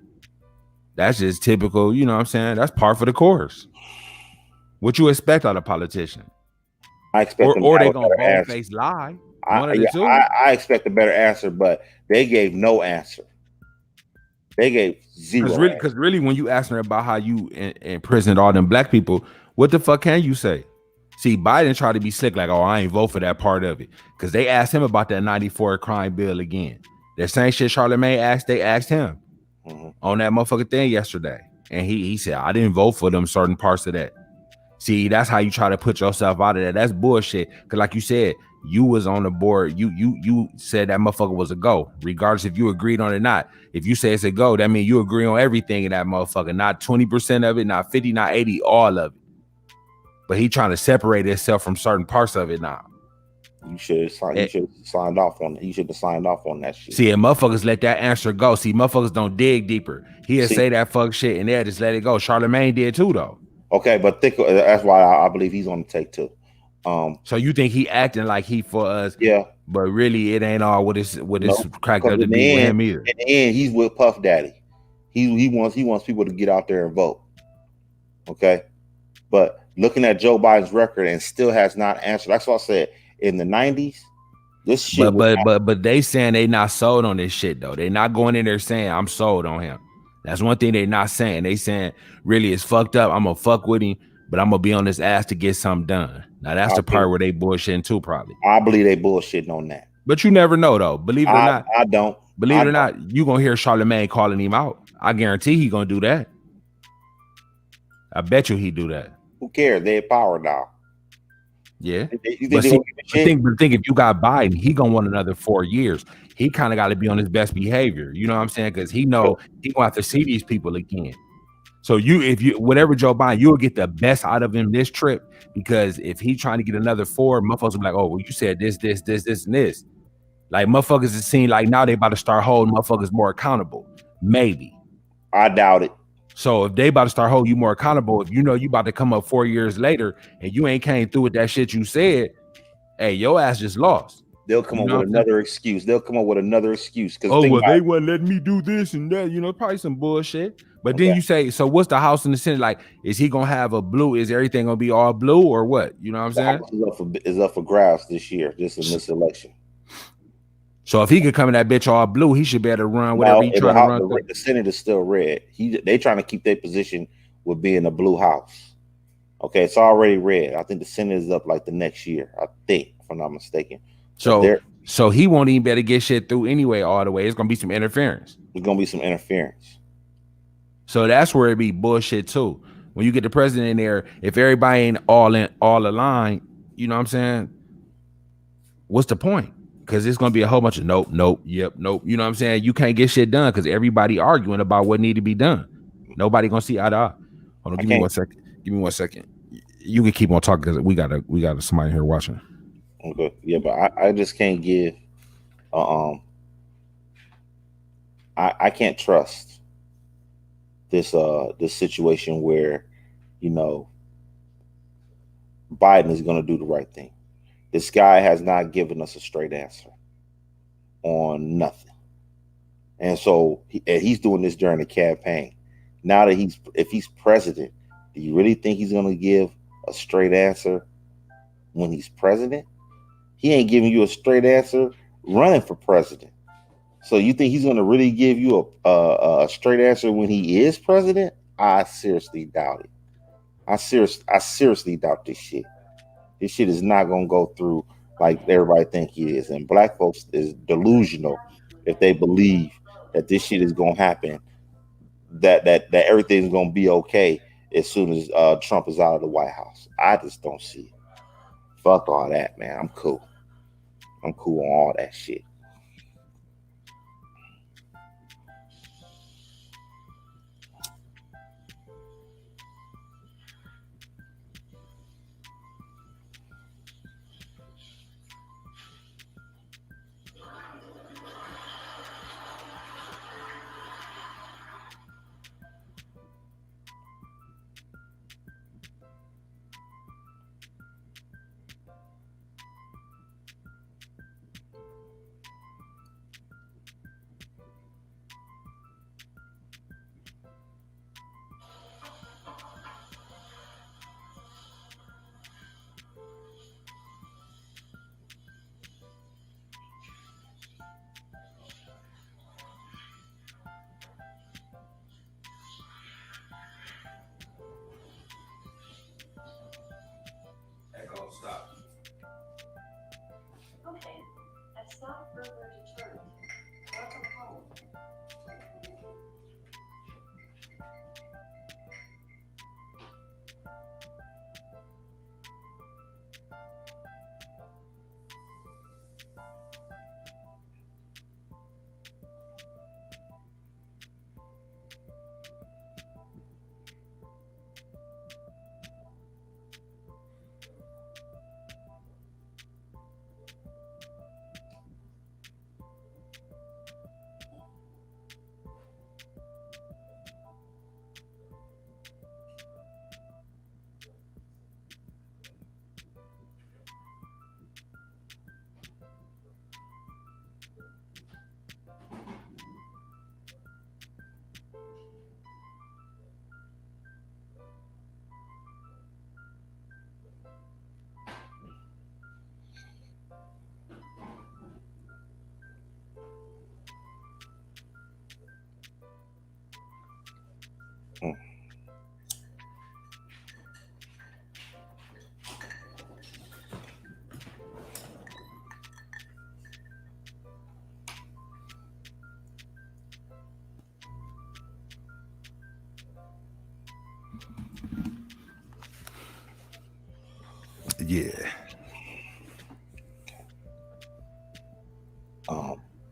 That's just typical. You know what I'm saying? That's par for the course. What you expect out of a politician? I expect or they gonna bold-faced lie. I expect a better answer, but they gave no answer. They gave zero. Because really, when you ask her about how you imprisoned all them black people, what the fuck can you say? See, Biden tried to be slick, like, oh, I ain't vote for that part of it. Because they asked him about that 94 crime bill again. That same shit Charlemagne asked, they asked him on that motherfucking thing yesterday. And he said, I didn't vote for them certain parts of that. See, that's how you try to put yourself out of that. That's bullshit. Because like you said, you was on the board. You said that motherfucker was a go, regardless if you agreed on it or not. If you say it's a go, that means you agree on everything in that motherfucker. Not 20% of it, not 50, not 80, all of it. But he trying to separate himself from certain parts of it now. You should have signed off on it. You should have signed off on that shit. See, and motherfuckers let that answer go. See, motherfuckers don't dig deeper. He'll say that fuck shit and they'll just let it go. Charlemagne did too, though. Okay, but that's why I believe he's on the take too. So you think he acting like he for us? Yeah, but really it ain't all what it's cracked up to be with him either. In the end, he's with Puff Daddy. He wants people to get out there and vote. Okay, but looking at Joe Biden's record and still has not answered. That's what I said in the 90s. This shit. But they saying they not sold on this shit though. They not going in there saying I'm sold on him. That's one thing they not saying. They saying really it's fucked up. I'm gonna fuck with him, but I'm gonna be on his ass to get something done. Now that's the part where they bullshitting too, probably. I believe they bullshitting on that. But you never know though. Believe it or not. I don't. Believe it or not, you gonna hear Charlemagne calling him out. I guarantee he gonna do that. I bet you he do that. Who cares? They have power now. Yeah. But think if you got Biden, he gonna want another 4 years. He kind of got to be on his best behavior. You know what I'm saying? Because he know he gonna have to see these people again. So if you whatever Joe Biden, you'll get the best out of him this trip. Because if he trying to get another 4, motherfuckers will be like, oh, well, you said this, and this. Like motherfuckers is seen like now they about to start holding motherfuckers more accountable. Maybe. I doubt it. So if they about to start holding you more accountable, if you know you about to come up 4 years later and you ain't came through with that shit you said, hey, your ass just lost. They'll come up with another excuse. They wouldn't let me do this and that. Probably some bullshit. But then you say, so what's the House and the Senate like? Is he gonna have a blue? Is everything gonna be all blue or what? You know what I'm saying? Is up for grabs this year, just in this election. So if he could come in that bitch all blue, he should be able to run whatever he trying to run. The Senate is still red. They trying to keep their position with being a blue house. Okay, it's already red. I think the Senate is up like the next year. I think, if I'm not mistaken. So he won't even be able to get shit through anyway all the way. It's gonna be some interference. It's gonna be some interference. So that's where it be bullshit too. When you get the president in there, if everybody ain't all aligned, you know what I'm saying? What's the point? Because it's gonna be a whole bunch of nope, yep, nope. You know what I'm saying? You can't get shit done because everybody arguing about what need to be done. Nobody gonna see eye to eye. Hold on, give me 1 second. Give me 1 second. You can keep on talking because we got somebody here watching. Okay. Yeah, but I just can't give. I can't trust this situation where, you know, Biden is going to do the right thing. This guy has not given us a straight answer on nothing, and so and he's doing this during the campaign. Now that if he's president, do you really think he's going to give a straight answer when he's president? He ain't giving you a straight answer running for president. So you think he's going to really give you a straight answer when he is president? I seriously doubt it. I seriously doubt this shit. This shit is not going to go through like everybody think he is. And black folks is delusional if they believe that this shit is going to happen, that everything's going to be okay as soon as Trump is out of the White House. I just don't see it. Fuck all that, man. I'm cool. I'm cool on all that shit. Yeah.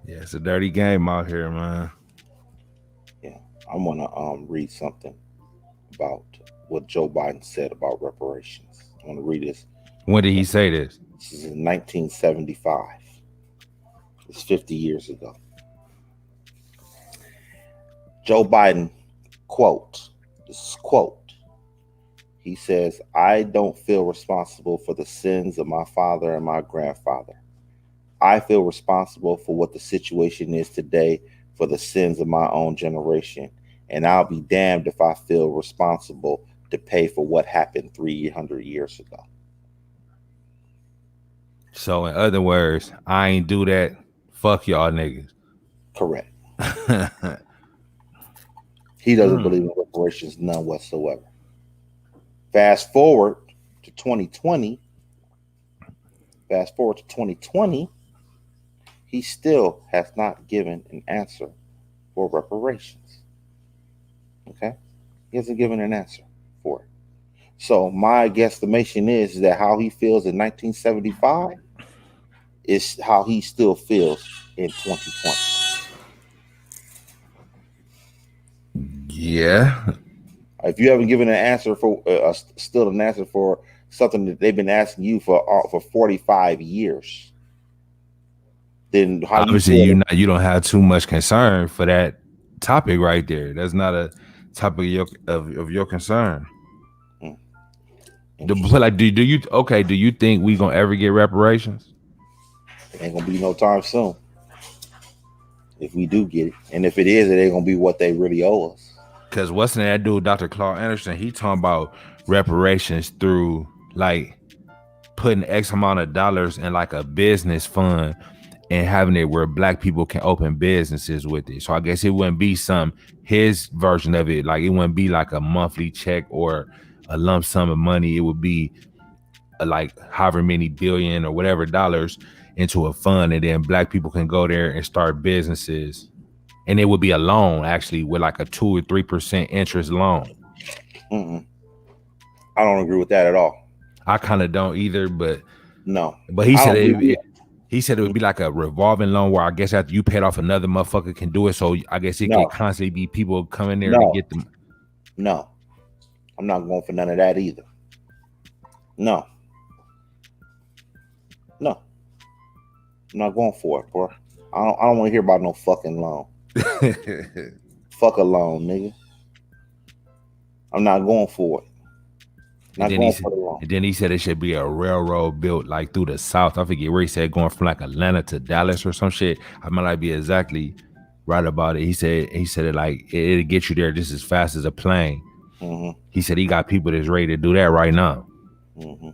Yeah, it's a dirty game out here, man. Yeah, I'm gonna read something about what Joe Biden said about reparations. I'm gonna read this. When did he say this? This is in 1975. It's 50 years ago. Joe Biden, quote, this is quote, he says, "I don't feel responsible for the sins of my father and my grandfather. I feel responsible for what the situation is today for the sins of my own generation. And I'll be damned if I feel responsible to pay for what happened 300 years ago." So in other words, I ain't do that. Fuck y'all niggas. Correct. He doesn't believe in reparations, none whatsoever. Fast forward to 2020. He still has not given an answer for reparations. Okay? He hasn't given an answer for it. So my guesstimation is that how he feels in 1975 is how he still feels in 2020. Yeah. If you haven't given an answer for still an answer for something that they've been asking you for 45 years, then how you Obviously, feel? you don't have too much concern for that topic right there. That's not a topic of your concern. Interesting. Like, do you okay? Do you think we gonna ever get reparations? It ain't gonna be no time soon if we do get it, and if it is, it ain't gonna be what they really owe us. Because what's in that dude, Dr. Claude Anderson? He talking about reparations through like putting X amount of dollars in like a business fund and having it where black people can open businesses with it. So I guess it wouldn't be his version of it. Like it wouldn't be like a monthly check or a lump sum of money. It would be like however many billion or whatever dollars into a fund, and then black people can go there and start businesses. And it would be a loan actually with like a 2 or 3% interest loan. Mm-mm. I don't agree with that at all. I kind of don't either, but no. But he said it would be like a revolving loan where I guess after you paid off, another motherfucker can do it. So I guess it could constantly be people coming there to get them. No, I'm not going for none of that either. No, I'm not going for it, bro. I don't want to hear about no fucking loan. Fuck a loan, nigga. I'm not going for it. And then he said it should be a railroad built like through the South. I forget where he said going from like Atlanta to Dallas or some shit. I might not be exactly right about it. He said it like it'll get you there just as fast as a plane. Mm-hmm. He said he got people that's ready to do that right now. Mm-hmm.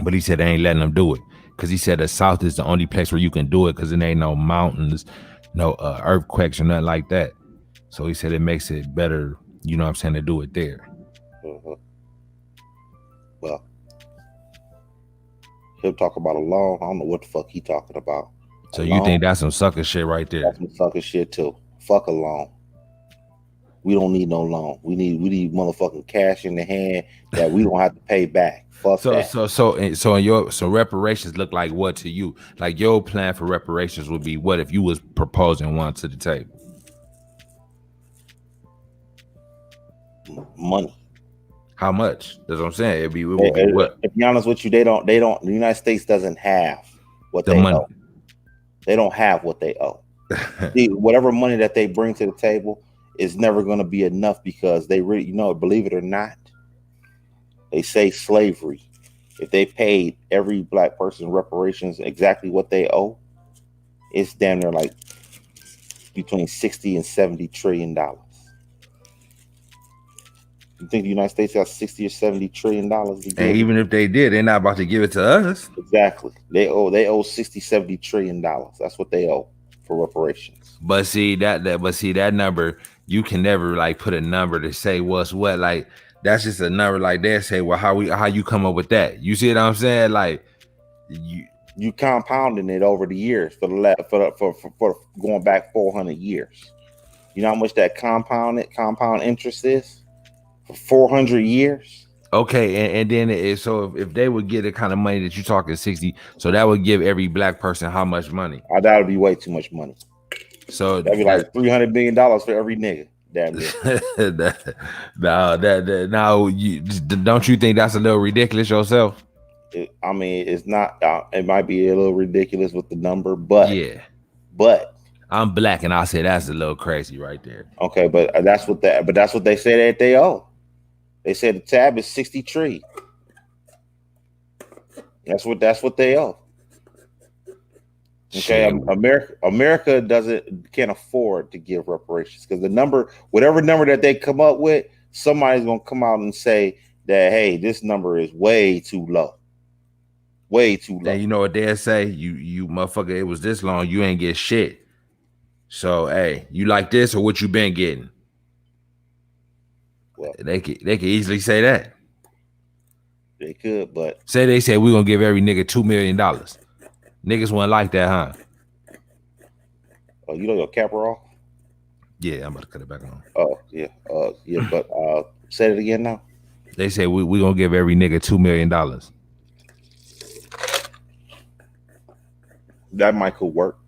But he said they ain't letting them do it because he said the South is the only place where you can do it because there ain't no mountains, no earthquakes or nothing like that. So he said it makes it better, you know what I'm saying, to do it there. Mm-hmm. Well, he'll talk about a loan. I don't know what the fuck he talking about. So you think that's some sucker shit right there? That's some sucker shit too. Fuck a loan. We don't need no loan. We need motherfucking cash in the hand that we don't have to pay back. Fuck that. So reparations look like what to you? Like your plan for reparations would be what if you was proposing one to the table? Money. How much? That's what I'm saying. It would be what? To be honest with you, they don't. The United States doesn't have what they owe. They don't have what they owe. See, whatever money that they bring to the table is never going to be enough because they really, believe it or not, they say slavery. If they paid every black person reparations exactly what they owe, it's damn near like between 60 and 70 trillion dollars. You think the United States has 60 or 70 trillion dollars to give? And even if they did, they're not about to give it to us. Exactly. They owe 60, 70 trillion dollars. That's what they owe for reparations. But see that number, you can never like put a number to say what's what. Like that's just a number. Like they say, well, how you come up with that? You see what I'm saying? Like you compounding it over the years for going back 400 years. You know how much that compound interest is for 400 years. Okay, and then so if they would get the kind of money that you're talking 60, so that would give every black person how much money? That would be way too much money. So that'd be like $300 million for every nigga. Damn it. Now, don't you think that's a little ridiculous yourself? It's not. It might be a little ridiculous with the number, but yeah. But I'm black, and I say that's a little crazy right there. Okay, but that's what they say that they owe. They said the tab is 63. That's what they owe. Okay, America can't afford to give reparations because whatever number that they come up with, somebody's gonna come out and say that, hey, this number is way too low. Way too low. And you know what they'll say? You motherfucker, it was this long, you ain't get shit. So hey, you like this or what you been getting? Well, they could easily say that. They could, but they said we're gonna give every nigga $2 million. Niggas wouldn't like that, huh? Oh, you know your capper off? Yeah, I'm about to cut it back on. Oh, yeah. Yeah, but say it again now. They say we gonna give every nigga $2 million. That might could work.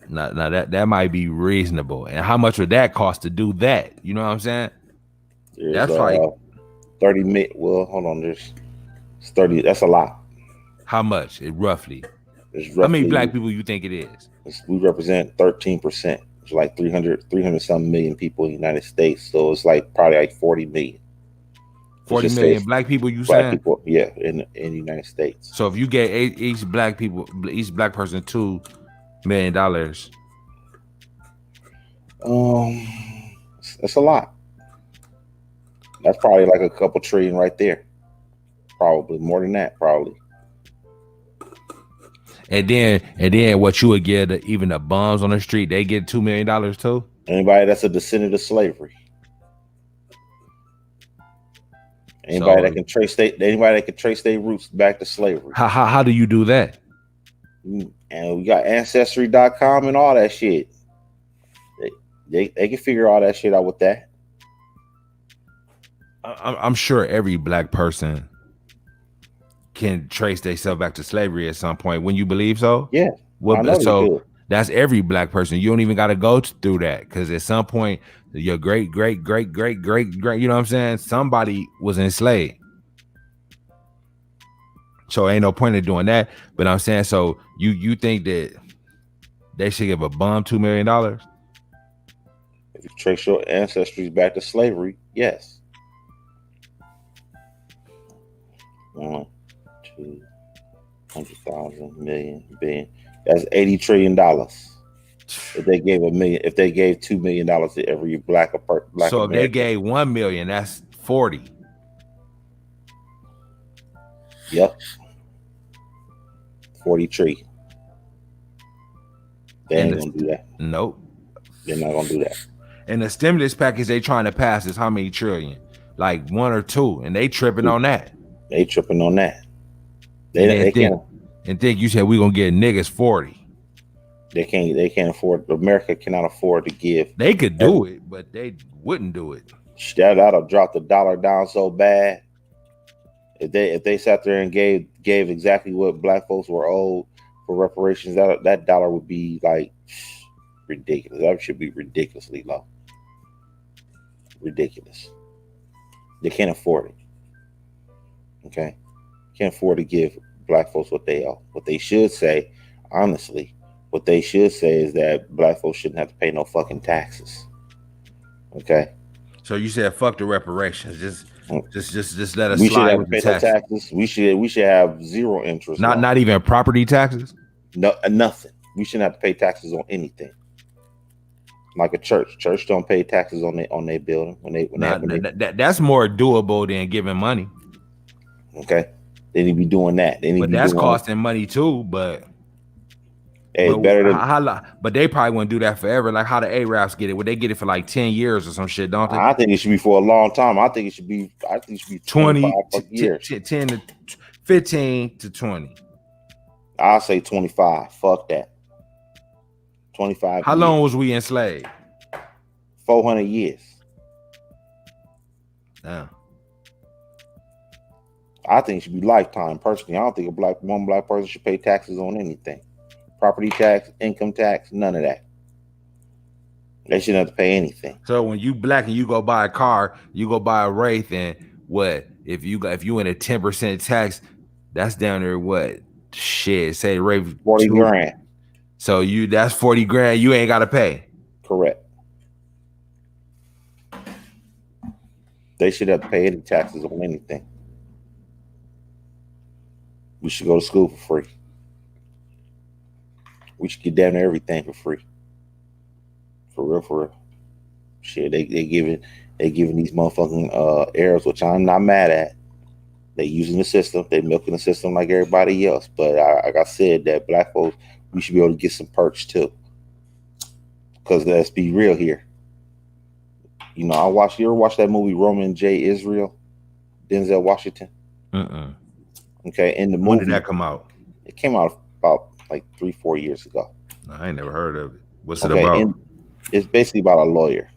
Now that might be reasonable. And how much would that cost to do that? You know what I'm saying? There's That's like 30 million. Well, hold on. There's 30. That's a lot. how much? Roughly. There's How many roughly, black people you think it is? we represent 13%. It's like 300 some million people in the United States. So it's like probably like 40 million. Let's 40 just say million it's black people, you black saying? people, yeah, in the United States. So if you get each black person $2 million. That's a lot. That's probably like a couple trillion right there. Probably more than that, probably. And then what you would get, even the bums on the street, they get $2 million too. Anybody that's a descendant of slavery. Anybody So that can trace their roots back to slavery. how do you do that? And we got ancestry.com and all that shit. They can figure all that shit out with that. I'm sure every black person can trace themselves back to slavery at some point. When you believe so? Yeah. Well, I know so they could. that's every black person. You don't even got to go through that, because at some point your great, you know what I'm saying? Somebody was enslaved. So ain't no point in doing that. But I'm saying, so you think that they should give a bum $2 million? If you trace your ancestries back to slavery, yes. 1, 2, 100,000 million billion. That's $80 trillion. If they gave $2 million to every black So if they American. gave 1 million, that's 40. Yep. 40 trillion. They ain't gonna do that. Nope. They're not gonna do that. And the stimulus package they trying to pass is how many trillion? Like 1 or 2, and they tripping on that. They tripping on that. They think you said we gonna get niggas 40. They can't afford. America cannot afford to give. They could do it, but they wouldn't do it. That'll drop the dollar down so bad. If they sat there and gave exactly what black folks were owed for reparations, that dollar would be like ridiculous. That should be ridiculously low. Ridiculous. They can't afford it. Okay, can't afford to give black folks what they owe. What they should say, honestly, what they should say is that black folks shouldn't have to pay no fucking taxes. Okay. So you said fuck the reparations. Just let us We slide should have with to the pay no taxes. taxes. We should have zero interest. Not even property taxes. No, nothing. We shouldn't have to pay taxes on anything. Like a church. Church don't pay taxes on their building that's more doable than giving money. Okay, they need to be doing that. But that's costing money too. But hey, better than. But they probably wouldn't do that forever. Like how the Arabs get it? Would they get it for like 10 years or some shit? Don't they? I think it should be for a long time. I think it should be 20 years. 10 to 15 to 20. I'll say 25. Fuck that. 25. How long was we enslaved? 400 years. Yeah. I think it should be lifetime. Personally, I don't think one black person should pay taxes on anything. Property tax, income tax, none of that. They shouldn't have to pay anything. So when you black and you go buy a car, you go buy a Wraith, and what if you in a 10% tax? That's down there. What shit? Say Wraith 40 grand. So that's 40 grand. You ain't got to pay. Correct. They should have to pay any taxes on anything. We should go to school for free. We should get down to everything for free. For real. Shit, they giving these motherfucking Arabs, which I'm not mad at. They using the system. They milking the system like everybody else. But like I said, that black folks, we should be able to get some perks too. Because let's be real here. You know, you ever watch that movie Roman J. Israel? Denzel Washington? Okay, in the movie. When did that come out? It came out about like 3-4 years ago. I ain't never heard of it. What's it about? It's basically about a lawyer.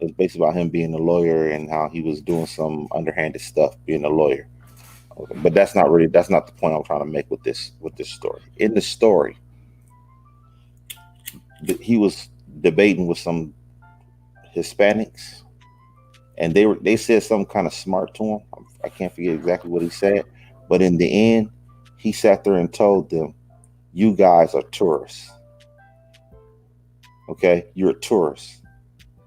It's basically about him being a lawyer and how he was doing some underhanded stuff being a lawyer. Okay, but that's not the point I'm trying to make with this story. In the story, he was debating with some Hispanics, and they said something kind of smart to him. I can't forget exactly what he said, but in the end, he sat there and told them, "You guys are tourists. Okay, you're a tourist.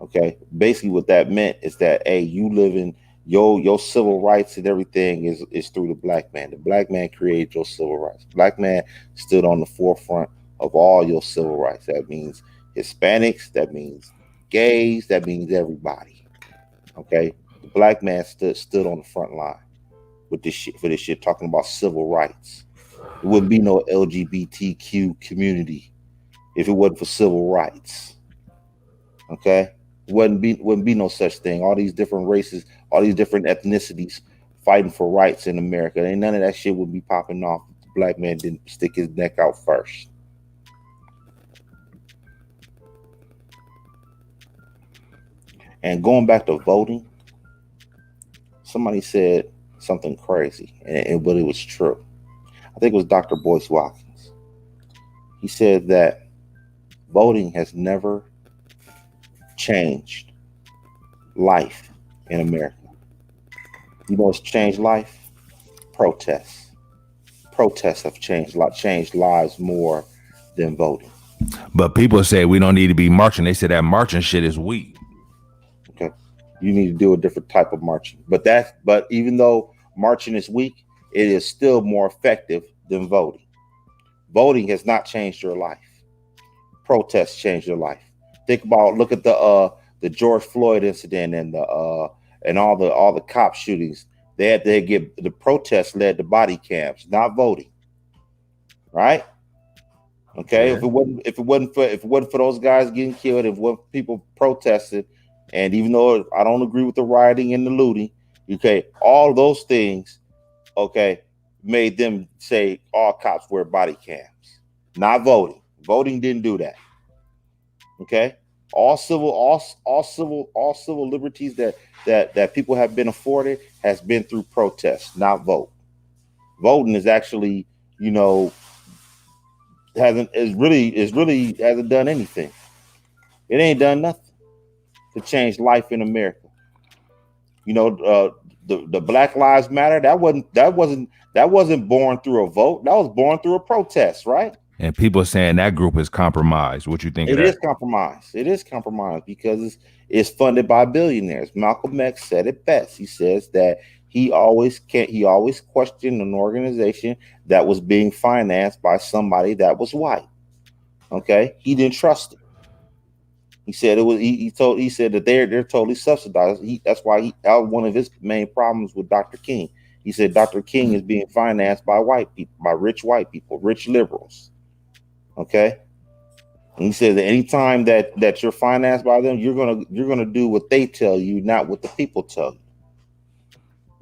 Okay." Basically, what that meant is that, hey, you live in your civil rights and everything is through the black man. The black man created your civil rights. Black man stood on the forefront of all your civil rights. That means Hispanics. That means gays. That means everybody. Okay, the black man stood on the front line with this shit for this shit, talking about civil rights. There wouldn't be no LGBTQ community if it wasn't for civil rights. Okay, wouldn't be no such thing. All these different races, all these different ethnicities fighting for rights in America. Ain't none of that shit would be popping off if the black man didn't stick his neck out first. And going back to voting, somebody said something crazy, but it was true. I think it was Dr. Boyce Watkins. He said that voting has never changed life in America. You know what's changed life? Protests. Protests have changed lives more than voting. But people say we don't need to be marching. They say that marching shit is weak. Okay. You need to do a different type of marching. But even though marching is weak, it is still more effective than voting. Voting has not changed your life. Protests changed your life. Look at the George Floyd incident and all the cop shootings. They had to get the protests led to body cams, not voting. Right? Okay. Yeah. If it wasn't for those guys getting killed, if what people protested, and even though I don't agree with the rioting and the looting, okay, all those things, okay, made them say all cops wear body cams, not voting. Voting didn't do that. Okay, all civil liberties that people have been afforded has been through protest, not vote. Voting is actually, you know, is really hasn't done anything. It ain't done nothing to change life in America. You know, the Black Lives Matter, that wasn't born through a vote. That was born through a protest, right? And people saying that group is compromised. What you think of It that? is compromised. It is compromised because it's funded by billionaires. Malcolm X said it best. He says that he always questioned an organization that was being financed by somebody that was white. Okay, he didn't trust it. He said it was. He said that they're totally subsidized. That's why that was one of his main problems with Dr. King. He said Dr. King is being financed by white people, by rich white people, rich liberals. Okay, and he said that anytime that you're financed by them, you're gonna do what they tell you, not what the people tell you.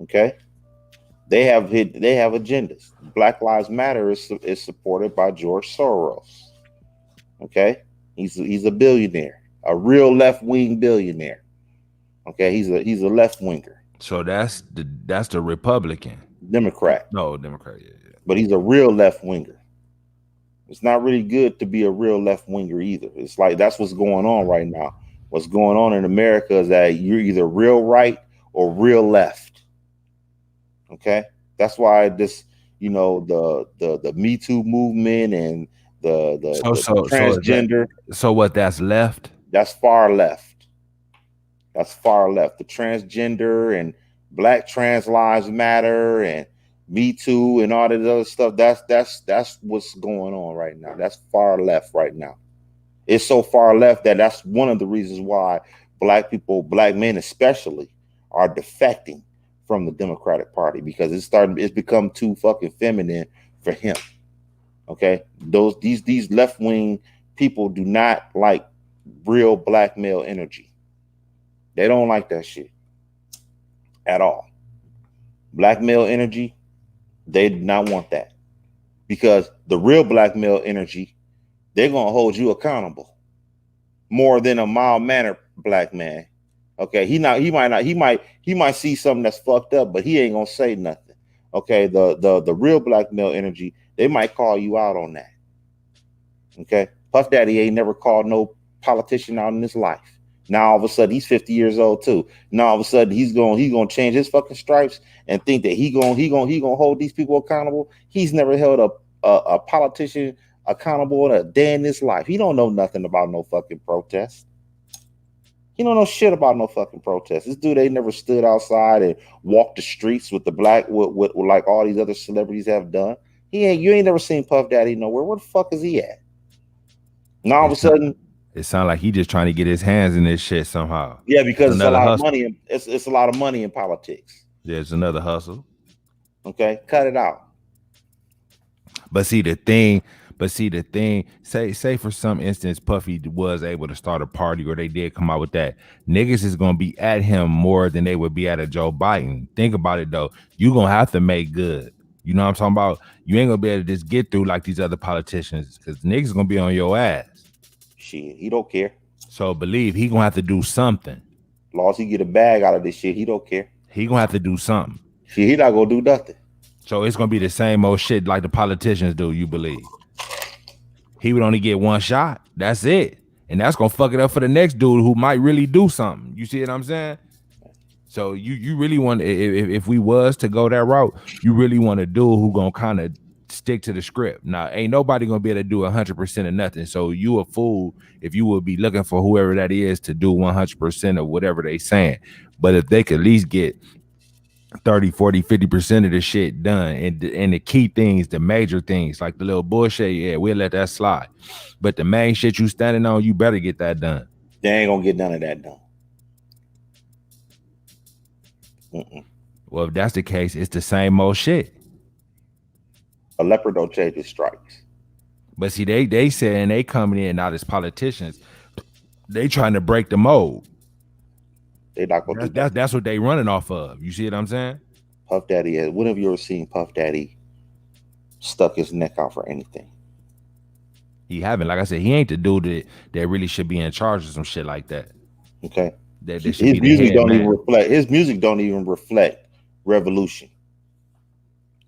Okay, they have agendas. Black Lives Matter is supported by George Soros. Okay, he's a billionaire, a real left wing billionaire. Okay, he's a left winger, So that's the Republican. Democrat, No, Democrat. Yeah, yeah. but he's a real left winger. It's not really good to be a real left winger either. It's like that's what's going on right now. What's going on in America is that you're either real right or real left. Okay, that's why the Me Too movement and the transgender. So what? That's left. That's far left. That's far left. The transgender and Black Trans Lives Matter and Me Too and all that other stuff. That's what's going on right now. That's far left right now. It's so far left that that's one of the reasons why black people, black men especially, are defecting from the Democratic Party because it's become too fucking feminine for him. Okay, these left wing people do not like real black male energy. They don't like that shit at all. Black male energy, they do not want that because the real black male energy, they're gonna hold you accountable more than a mild mannered black man. Okay, he might see something that's fucked up, but he ain't gonna say nothing. Okay, the real black male energy, they might call you out on that. Okay, Puff Daddy ain't never called no politician out in his life. Now all of a sudden he's 50 years old too. Now all of a sudden he's gonna change his fucking stripes and think that he gonna hold these people accountable. He's never held a politician accountable in a day in his life. He don't know nothing about no fucking protest. He don't know shit about no fucking protest. This dude ain't never stood outside and walked the streets with the black with like all these other celebrities have done. You ain't never seen Puff Daddy nowhere. Where the fuck is he at? Now all of a sudden, it sounds like he just trying to get his hands in this shit somehow. yeah, because it's a lot of hustle. money. It's a lot of money in politics. There's another hustle. Okay, cut it out. But see the thing, say for some instance, Puffy was able to start a party or they did come out with that. Niggas is gonna be at him more than they would be at a Joe Biden. Think about it though. You gonna have to make good. You know what I'm talking about? You ain't gonna be able to just get through like these other politicians because niggas gonna be on your ass. Shit, he don't care. So believe he gonna have to do something. As long as he get a bag out of this shit, he don't care. He gonna have to do something. Shit, he not gonna do nothing. So it's gonna be the same old shit like the politicians do, you believe? He would only get one shot. That's it. And that's gonna fuck it up for the next dude who might really do something. You see what I'm saying? So you really want, if we was to go that route, you really want a dude who gonna kind of stick to the script. Now, ain't nobody gonna be able to do 100% of nothing. So you a fool if you would be looking for whoever that is to do 100% of whatever they saying. But if they could at least get 30, 40, 50% of the shit done, and the key things, the major things, like the little bullshit, yeah, we'll let that slide. But the main shit you standing on, you better get that done. They ain't gonna get none of that done. Well, if that's the case, it's the same old shit. A leopard don't change his stripes. But see, they saying they coming in not as politicians, they trying to break the mold. They not gonna do that. That's what they running off of. You see what I'm saying? Puff Daddy has. When have you ever seen Puff Daddy stuck his neck out for anything? He haven't. Like I said, he ain't the dude that really should be in charge of some shit like that. Okay. His music don't even reflect. His music don't even reflect revolution.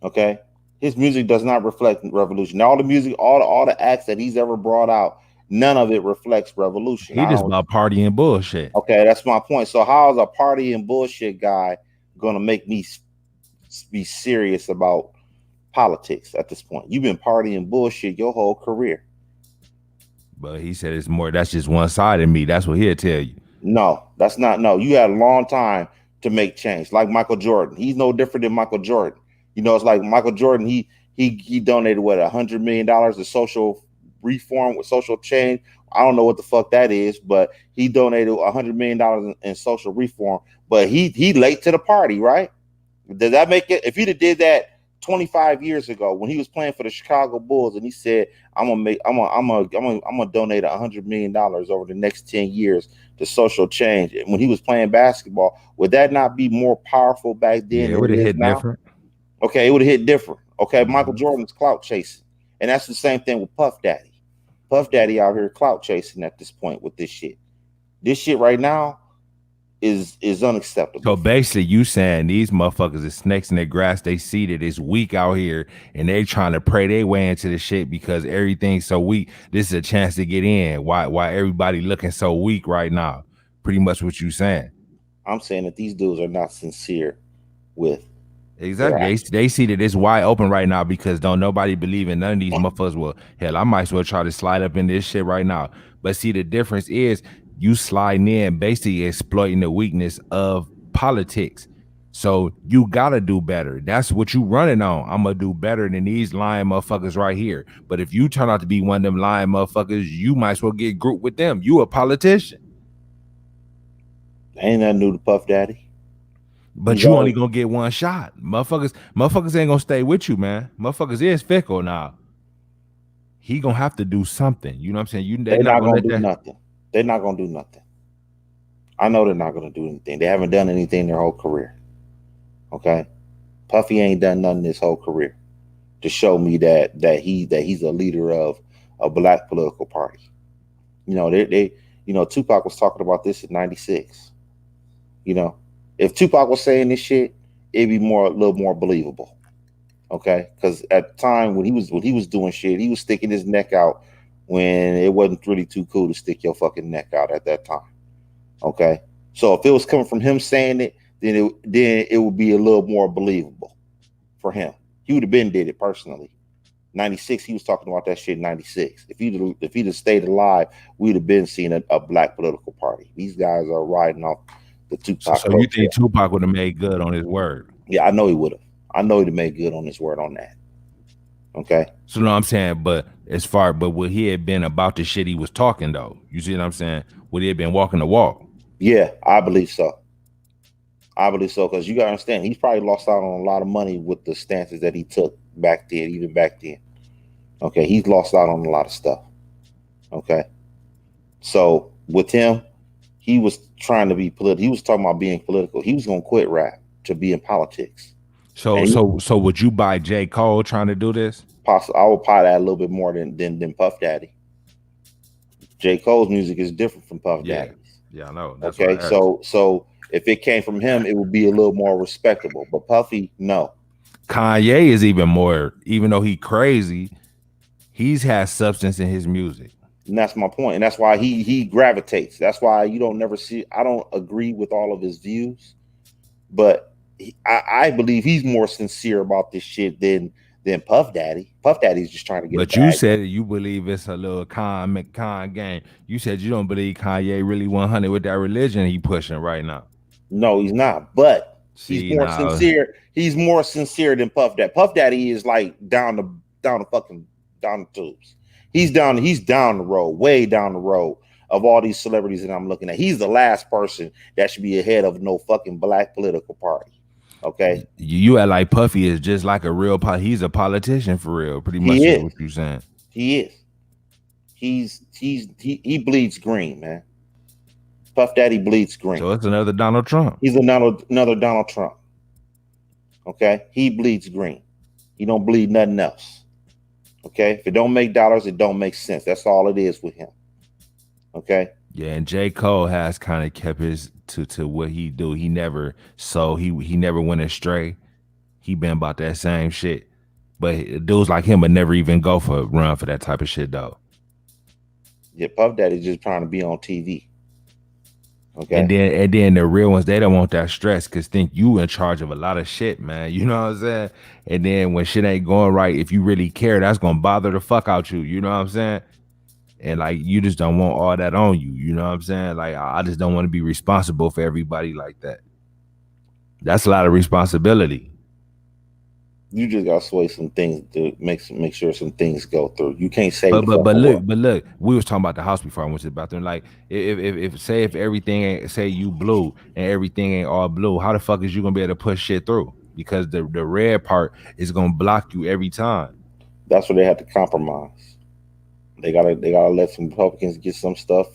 Okay. His music does not reflect revolution. All the music, all the acts that he's ever brought out, none of it reflects revolution. He just about party and bullshit. Okay, that's my point. So how is a party and bullshit guy gonna make me be serious about politics at this point? You've been partying bullshit your whole career. But he said it's more. That's just one side of me. That's what he'll tell you. No, that's not. No, you had a long time to make change. Like Michael Jordan, he's no different than Michael Jordan. You know, it's like Michael Jordan. He donated what $100 million to social reform with social change. I don't know what the fuck that is, but he donated $100 million in social reform. But he late to the party, right? Does that make it? If he'd have did that 25 years ago when he was playing for the Chicago Bulls and he said, I'm gonna donate $100 million over the next 10 years to social change. And when he was playing basketball, would that not be more powerful back then? Yeah, it would have hit different. Okay, it would have hit different. Okay, Michael Jordan's clout chasing. And that's the same thing with Puff Daddy. Puff Daddy out here clout chasing at this point with this shit. This shit right now is unacceptable. So basically you saying these motherfuckers is snakes in their grass. They see that it's weak out here and they trying to pray their way into the shit because everything's so weak. This is a chance to get in. Why everybody looking so weak right now? Pretty much what you saying. I'm saying that these dudes are not sincere with. Exactly. They see that it's wide open right now because don't nobody believe in none of these motherfuckers. Well, hell, I might as well try to slide up in this shit right now. But see, the difference is you sliding in, basically exploiting the weakness of politics. So you gotta do better. That's what you running on. I'm gonna do better than these lying motherfuckers right here. But if you turn out to be one of them lying motherfuckers, you might as well get grouped with them. You a politician. Ain't nothing new to Puff Daddy. But you only gonna get one shot. Motherfuckers ain't gonna stay with you, man. Motherfuckers is fickle now. He gonna have to do something. You know what I'm saying? They're not gonna do nothing. They're not gonna do nothing. I know they're not gonna do anything. They haven't done anything their whole career. Okay, Puffy ain't done nothing his whole career to show me that he's a leader of a black political party. You know, Tupac was talking about this in '96. You know, if Tupac was saying this shit, it'd be a little more believable. Okay, because at the time when he was doing shit, he was sticking his neck out when it wasn't really too cool to stick your fucking neck out at that time. Okay, so if it was coming from him saying it, then it would be a little more believable for him. He would have been did it personally. 96, he was talking about that shit in 96. If he'd have stayed alive, we'd have been seeing a black political party. These guys are riding off the Tupac So you think coattail. Tupac would have made good on his word? Yeah, I know he would have. I know he'd have made good on his word on that. Okay. So no, I'm saying, but would he have been about the shit he was talking though? You see what I'm saying? Would he have been walking the walk? Yeah, I believe so. I believe so because you got to understand, he's probably lost out on a lot of money with the stances that he took back then, even back then. Okay, he's lost out on a lot of stuff. Okay, so with him, he was trying to be political. He was talking about being political. He was going to quit rap to be in politics. So And so would you buy J. Cole trying to do this? I would probably add a little bit more than Puff Daddy. J. Cole's music is different from Puff Yeah, Daddy's. yeah, I know. That's why Okay, I asked. so if it came from him, it would be a little more respectable. But Puffy, no. Kanye is even more, even though he crazy, he's has substance in his music. And that's my point. And that's why he gravitates. That's why you don't never see. I don't agree with all of his views, but I believe he's more sincere about this shit than Puff Daddy. Puff Daddy's just trying to get a But you bag. said you believe it's a little con game. You said you don't believe Kanye really 100 with that religion he pushing right now. No, he's not. But he's See more now, sincere. He's more sincere than Puff Daddy. Puff Daddy is like down the fucking down the tubes. He's down the road, way down the road of all these celebrities that I'm looking at. He's the last person that should be ahead of no fucking black political party. Okay, you act like Puffy is just like a real he's a politician for real. Pretty much he is is. what you saying. He is. He bleeds green, man. Puff Daddy bleeds green. So it's another Donald Trump. He's another Donald Trump. Okay, he bleeds green. He don't bleed nothing else. Okay, if it don't make dollars, it don't make sense. That's all it is with him. Okay. Yeah, and J. Cole has kind of kept his to what he do. He never he never went astray. He been about that same shit. But dudes like him would never even go for run for that type of shit though. Yeah, Puff Daddy's just trying to be on TV. Okay. And then the real ones, they don't want that stress because think you in charge of a lot of shit, man. You know what I'm saying? And then when shit ain't going right, if you really care, that's gonna bother the fuck out you. You know what I'm saying? And like you just don't want all that on you. You know what I'm saying? Like I just don't want to be responsible for everybody like that. That's a lot of responsibility. You just gotta sway some things to make sure some things go through. You can't save the But fucking world. look, we was talking about the house before I went to the bathroom. Like if say if everything ain't say you blue and everything ain't all blue, how the fuck is you gonna be able to push shit through? Because the red part is gonna block you every time. That's where they have to compromise. They gotta let some Republicans get some stuff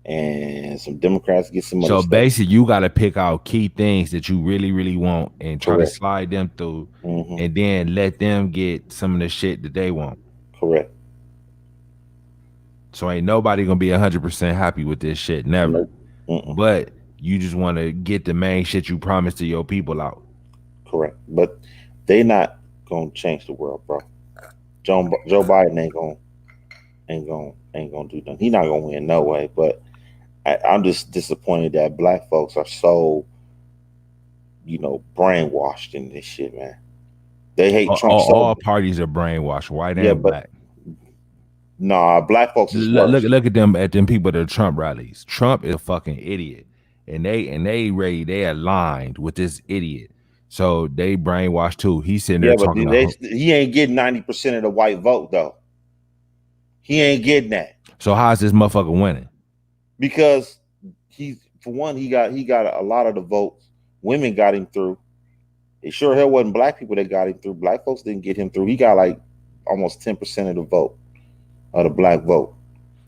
and some Democrats get some other So stuff. basically, you got to pick out key things that you really, really want and try Correct. to slide them through, Mm-hmm. and then let them get some of the shit that they want. Correct. So ain't nobody gonna be 100% happy with this shit, never. Nope. But you just want to get the main shit you promised to your people out. Correct. But they not gonna change the world, bro. Joe Biden ain't gonna do nothing. He not gonna win no way. But I'm just disappointed that black folks are so, brainwashed in this shit, man. They hate Trump so. All parties are brainwashed, white Yeah, and but black. nah, black folks is worse. Look at them people at the Trump rallies. Trump is a fucking idiot, and they aligned with this idiot. So they brainwashed too. He's sitting there Yeah, but talking. he ain't getting 90% of the white vote though. He ain't getting that. So how's this motherfucker winning? Because for one, he got a lot of the votes. Women got him through. It sure hell wasn't black people that got him through. Black folks didn't get him through. He got like almost 10% of the vote, of the black vote.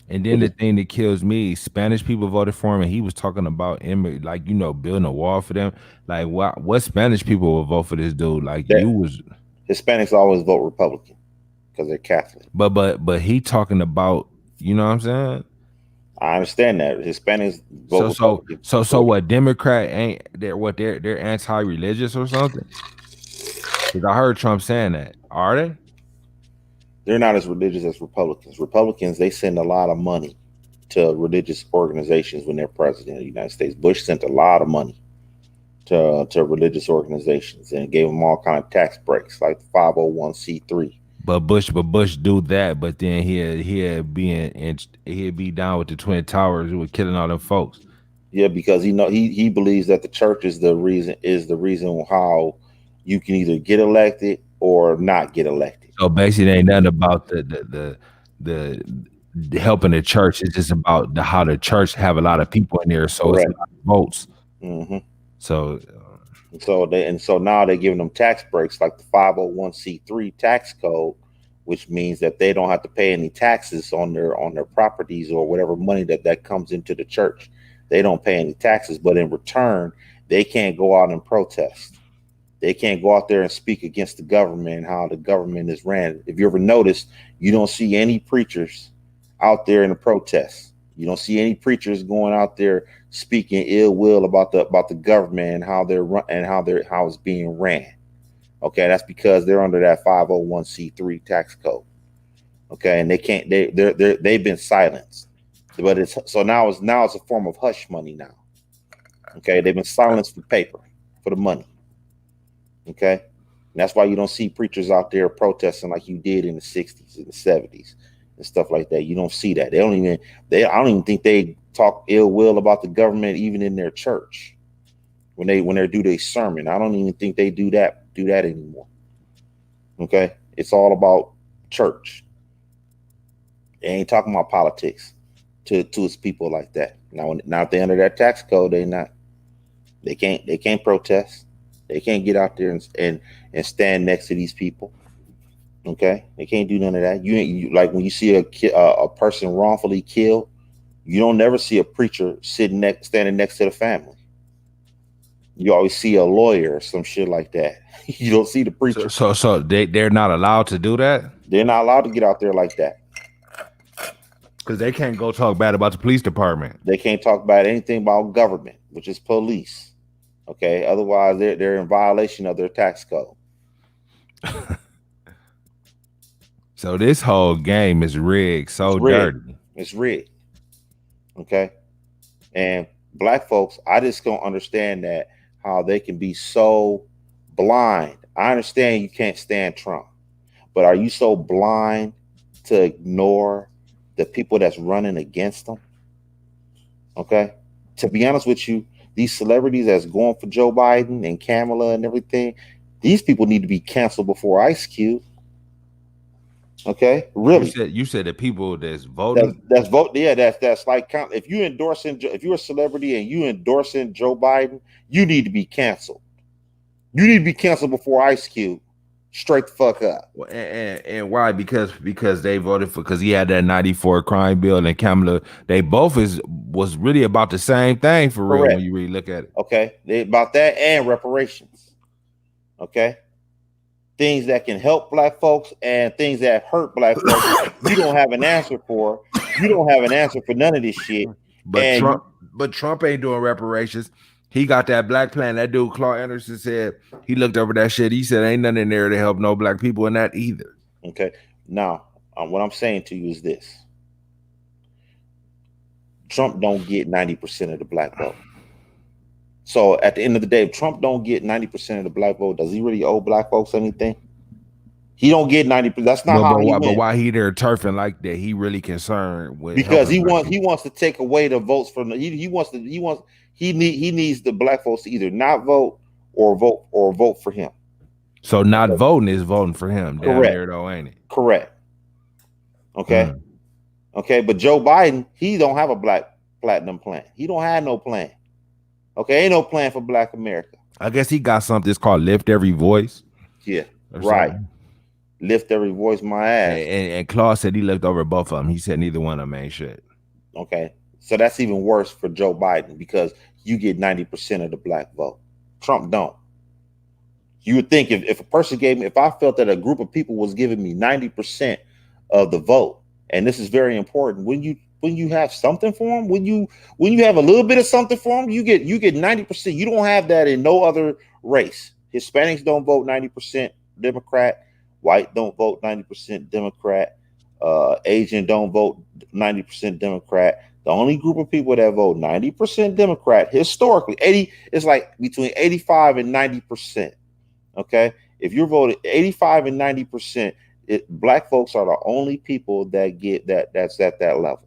And then the thing that kills me, Spanish people voted for him, and he was talking about building a wall for them. Like what Spanish people will vote for this dude? Like That you was Hispanics always vote Republican because they're Catholic. But he talking about, you know what I'm saying? I understand that Hispanics vote Republican. So what? Democrat ain't they're anti-religious or something? Because I heard Trump saying that. Are they? They're not as religious as Republicans. Republicans, they send a lot of money to religious organizations when they're president of the United States. Bush sent a lot of money to religious organizations and gave them all kind of tax breaks, like the 501c3. But Bush do that, but then he'd be down with the Twin Towers who were killing all them folks. Yeah, because he believes that the church is the reason how you can either get elected or not get elected. So basically, it ain't nothing about the helping the church. It's just about how the church have a lot of people in there, so it's a Correct. lot of votes. Hmm. So So now they're giving them tax breaks like the 501c3 tax code, which means that they don't have to pay any taxes on their properties or whatever money that comes into the church. They don't pay any taxes, but in return, they can't go out and protest. They can't go out there and speak against the government and how the government is ran. If you ever noticed, you don't see any preachers out there in the protests. You don't see any preachers going out there speaking ill will about the government and how they're run and how it's being ran. Okay, that's because they're under that 501c3 tax code. Okay, and they can't they've been silenced. But it's so now it's a form of hush money now. Okay, they've been silenced for paper, for the money. Okay, and that's why you don't see preachers out there protesting like you did in the 60s and the 70s and stuff like that. You don't see that. I don't even think they talk ill will about the government even in their church when they do their sermon. I don't even think they do that anymore. Okay, it's all about church. They ain't talking about politics to its people like that. Now if they're under that tax code, they can't protest. They can't get out there and stand next to these people. Okay, they can't do none of that. You like when you see a person wrongfully killed, you don't never see a preacher standing next to the family. You always see a lawyer or some shit like that. You don't see the preacher. so they're not allowed to do that. They're not allowed to get out there like that Because they can't go talk bad about the police department. They can't talk about anything about government, which is police. Okay, otherwise they're in violation of their tax code. So this whole game is rigged, so dirty. It's rigged. Okay, and black folks, I just don't understand that how they can be so blind. I understand you can't stand Trump, but are you so blind to ignore the people that's running against them? Okay, to be honest with you, these celebrities that's going for Joe Biden and Kamala and everything, these people need to be canceled before Ice Cube. Okay, really. You said the people that's voting. That's vote. Yeah, that's like if you're a celebrity and you endorsing Joe Biden, you need to be canceled. You need to be canceled before Ice Cube. Straight the fuck up. And why? Because they voted because he had that 94 crime bill and Kamala. They both was really about the same thing for real. Correct. When you really look at it. Okay, about that and reparations. Okay, things that can help black folks and things that hurt black folks. You don't have an answer for. You don't have an answer for none of this shit. But Trump ain't doing reparations. He got that black plan. That dude, Claude Anderson, said he looked over that shit. He said ain't nothing in there to help no black people in that either. Okay. Now, what I'm saying to you is this. Trump don't get 90% of the black vote. So at the end of the day, if Trump don't get 90% of the black vote, does he really owe black folks anything? He don't get 90%. That's not how he wins. But why he there turfing like that? He really concerned with because he wants to take away the votes from he needs the black folks to either not vote or vote for him. So not voting is voting for him. Correct. Down there though, ain't it? Correct. Okay. Okay, but Joe Biden, he don't have a black platinum plan. He don't have no plan. Okay, ain't no plan for Black America. I guess he got something that's called Lift Every Voice. Yeah, right. Something. Lift Every Voice, my ass. And Claude said he looked over both of them. He said neither one of them ain't shit. Okay, so that's even worse for Joe Biden because you get 90% of the black vote. Trump don't. You would think if a person if I felt that a group of people was giving me 90% of the vote, and this is very important, when you have something for them, when you have a little bit of something for them, you get 90%. You don't have that in no other race. Hispanics don't vote 90% Democrat. White don't vote 90% Democrat. Asian don't vote 90% Democrat. The only group of people that vote 90% Democrat historically, 80, it's like between 85 and 90%. Okay. If you're voted 85 and 90%, black folks are the only people that get that's at that level.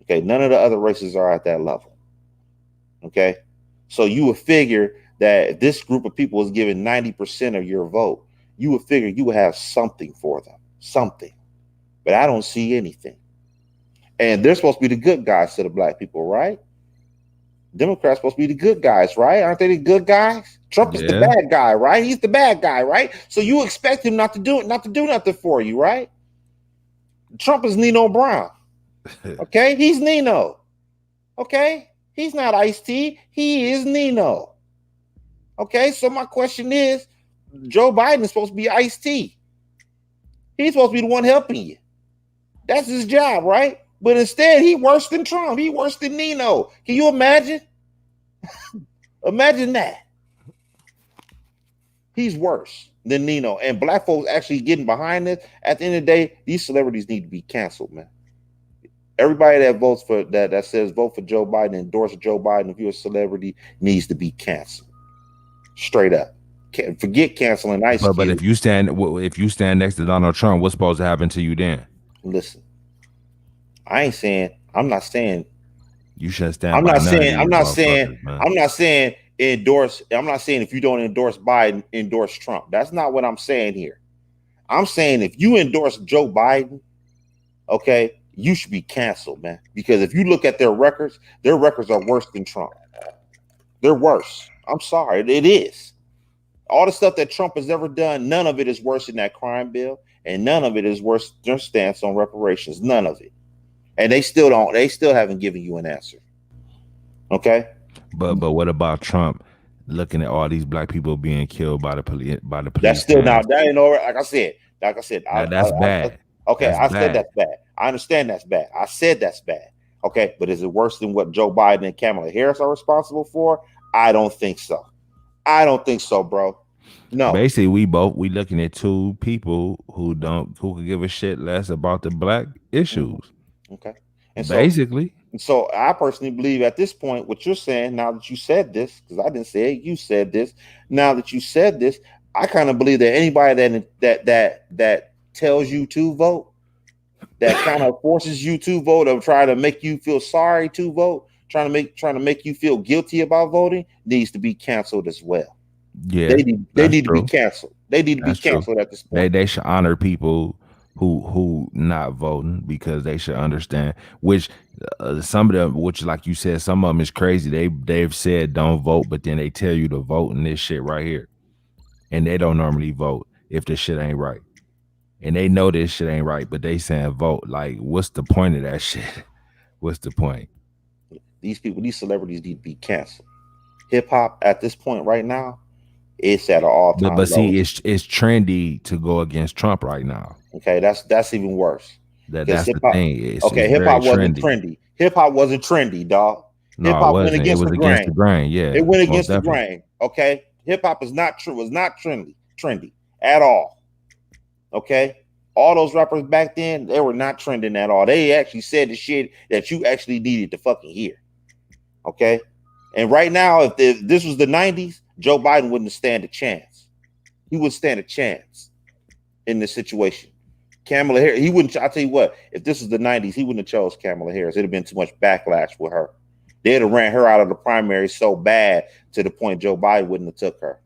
Okay. None of the other races are at that level. Okay. So you would figure that if this group of people is given 90% of your vote, you would figure you would have something for them. Something. But I don't see anything. And they're supposed to be the good guys to the black people, right? Democrats supposed to be the good guys, right? Aren't they the good guys? Trump is the Yeah. bad guy, right? He's the bad guy, right? So you expect him not to do nothing for you, right? Trump is Nino Brown. Okay, he's Nino. Okay, he's not Ice-T. He is Nino. Okay, so my question is, Joe Biden is supposed to be Ice-T. He's supposed to be the one helping you. That's his job, right? But instead, he worse than Trump. He worse than Nino. Can you imagine? Imagine that. He's worse than Nino. And black folks actually getting behind this. At the end of the day, these celebrities need to be canceled, man. Everybody that votes for that says vote for Joe Biden, endorse Joe Biden, if you're a celebrity, needs to be canceled. Straight up. Forget canceling Ice But Cube. if you stand next to Donald Trump, what's supposed to happen to you then? Listen, I'm not saying you shouldn't stand. I'm not saying endorse. I'm not saying if you don't endorse Biden, endorse Trump. That's not what I'm saying here. I'm saying if you endorse Joe Biden, okay, you should be canceled, man. Because if you look at their records are worse than Trump. They're worse. I'm sorry, it is. All the stuff that Trump has ever done, none of it is worse than that crime bill, and none of it is worse than their stance on reparations. None of it. And they still haven't given you an answer. Okay? But what about Trump looking at all these black people being killed by the police? That's still now that ain't all right. Like I said, that's bad. I said that's bad. I understand that's bad. I said that's bad. Okay, but is it worse than what Joe Biden and Kamala Harris are responsible for? I don't think so. I don't think so, bro. No. Basically, we looking at two people who could give a shit less about the black issues. Okay. And basically. So I personally believe at this point, what you're saying, now that you said this, because I didn't say it, you said this. Now that you said this, I kind of believe that anybody that tells you to vote, that kind of forces you to vote, or try to make you feel sorry to vote, trying to make you feel guilty about voting, needs to be canceled as well. Yeah, they need to be canceled. They need to be canceled at this point. They should honor people who not voting, because they should understand. Which some of them, which like you said, some of them is crazy. They've said don't vote, but then they tell you to vote in this shit right here, and they don't normally vote if this shit ain't right. And they know this shit ain't right, but they saying vote. Like, what's the point of that shit? What's the point? These celebrities need to be canceled. Hip hop at this point right now, it's at an all-time but see, it's trendy to go against Trump right now. Okay, that's even worse. That's the thing. Hip hop wasn't trendy. Hip hop wasn't trendy, dog. Hip hop went against the grain. Yeah, it went against the grain. Okay, hip hop was not trendy at all. Okay, all those rappers back then, they were not trending at all. They actually said the shit that you actually needed to fucking hear. Okay, and right now, if this was the 90s, Joe Biden wouldn't stand a chance. He wouldn't stand a chance in this situation. Kamala Harris, he wouldn't. I'll tell you what, if this was the 90s, he wouldn't have chose Kamala Harris. It'd have been too much backlash with her. They'd have ran her out of the primary so bad to the point Joe Biden wouldn't have took her.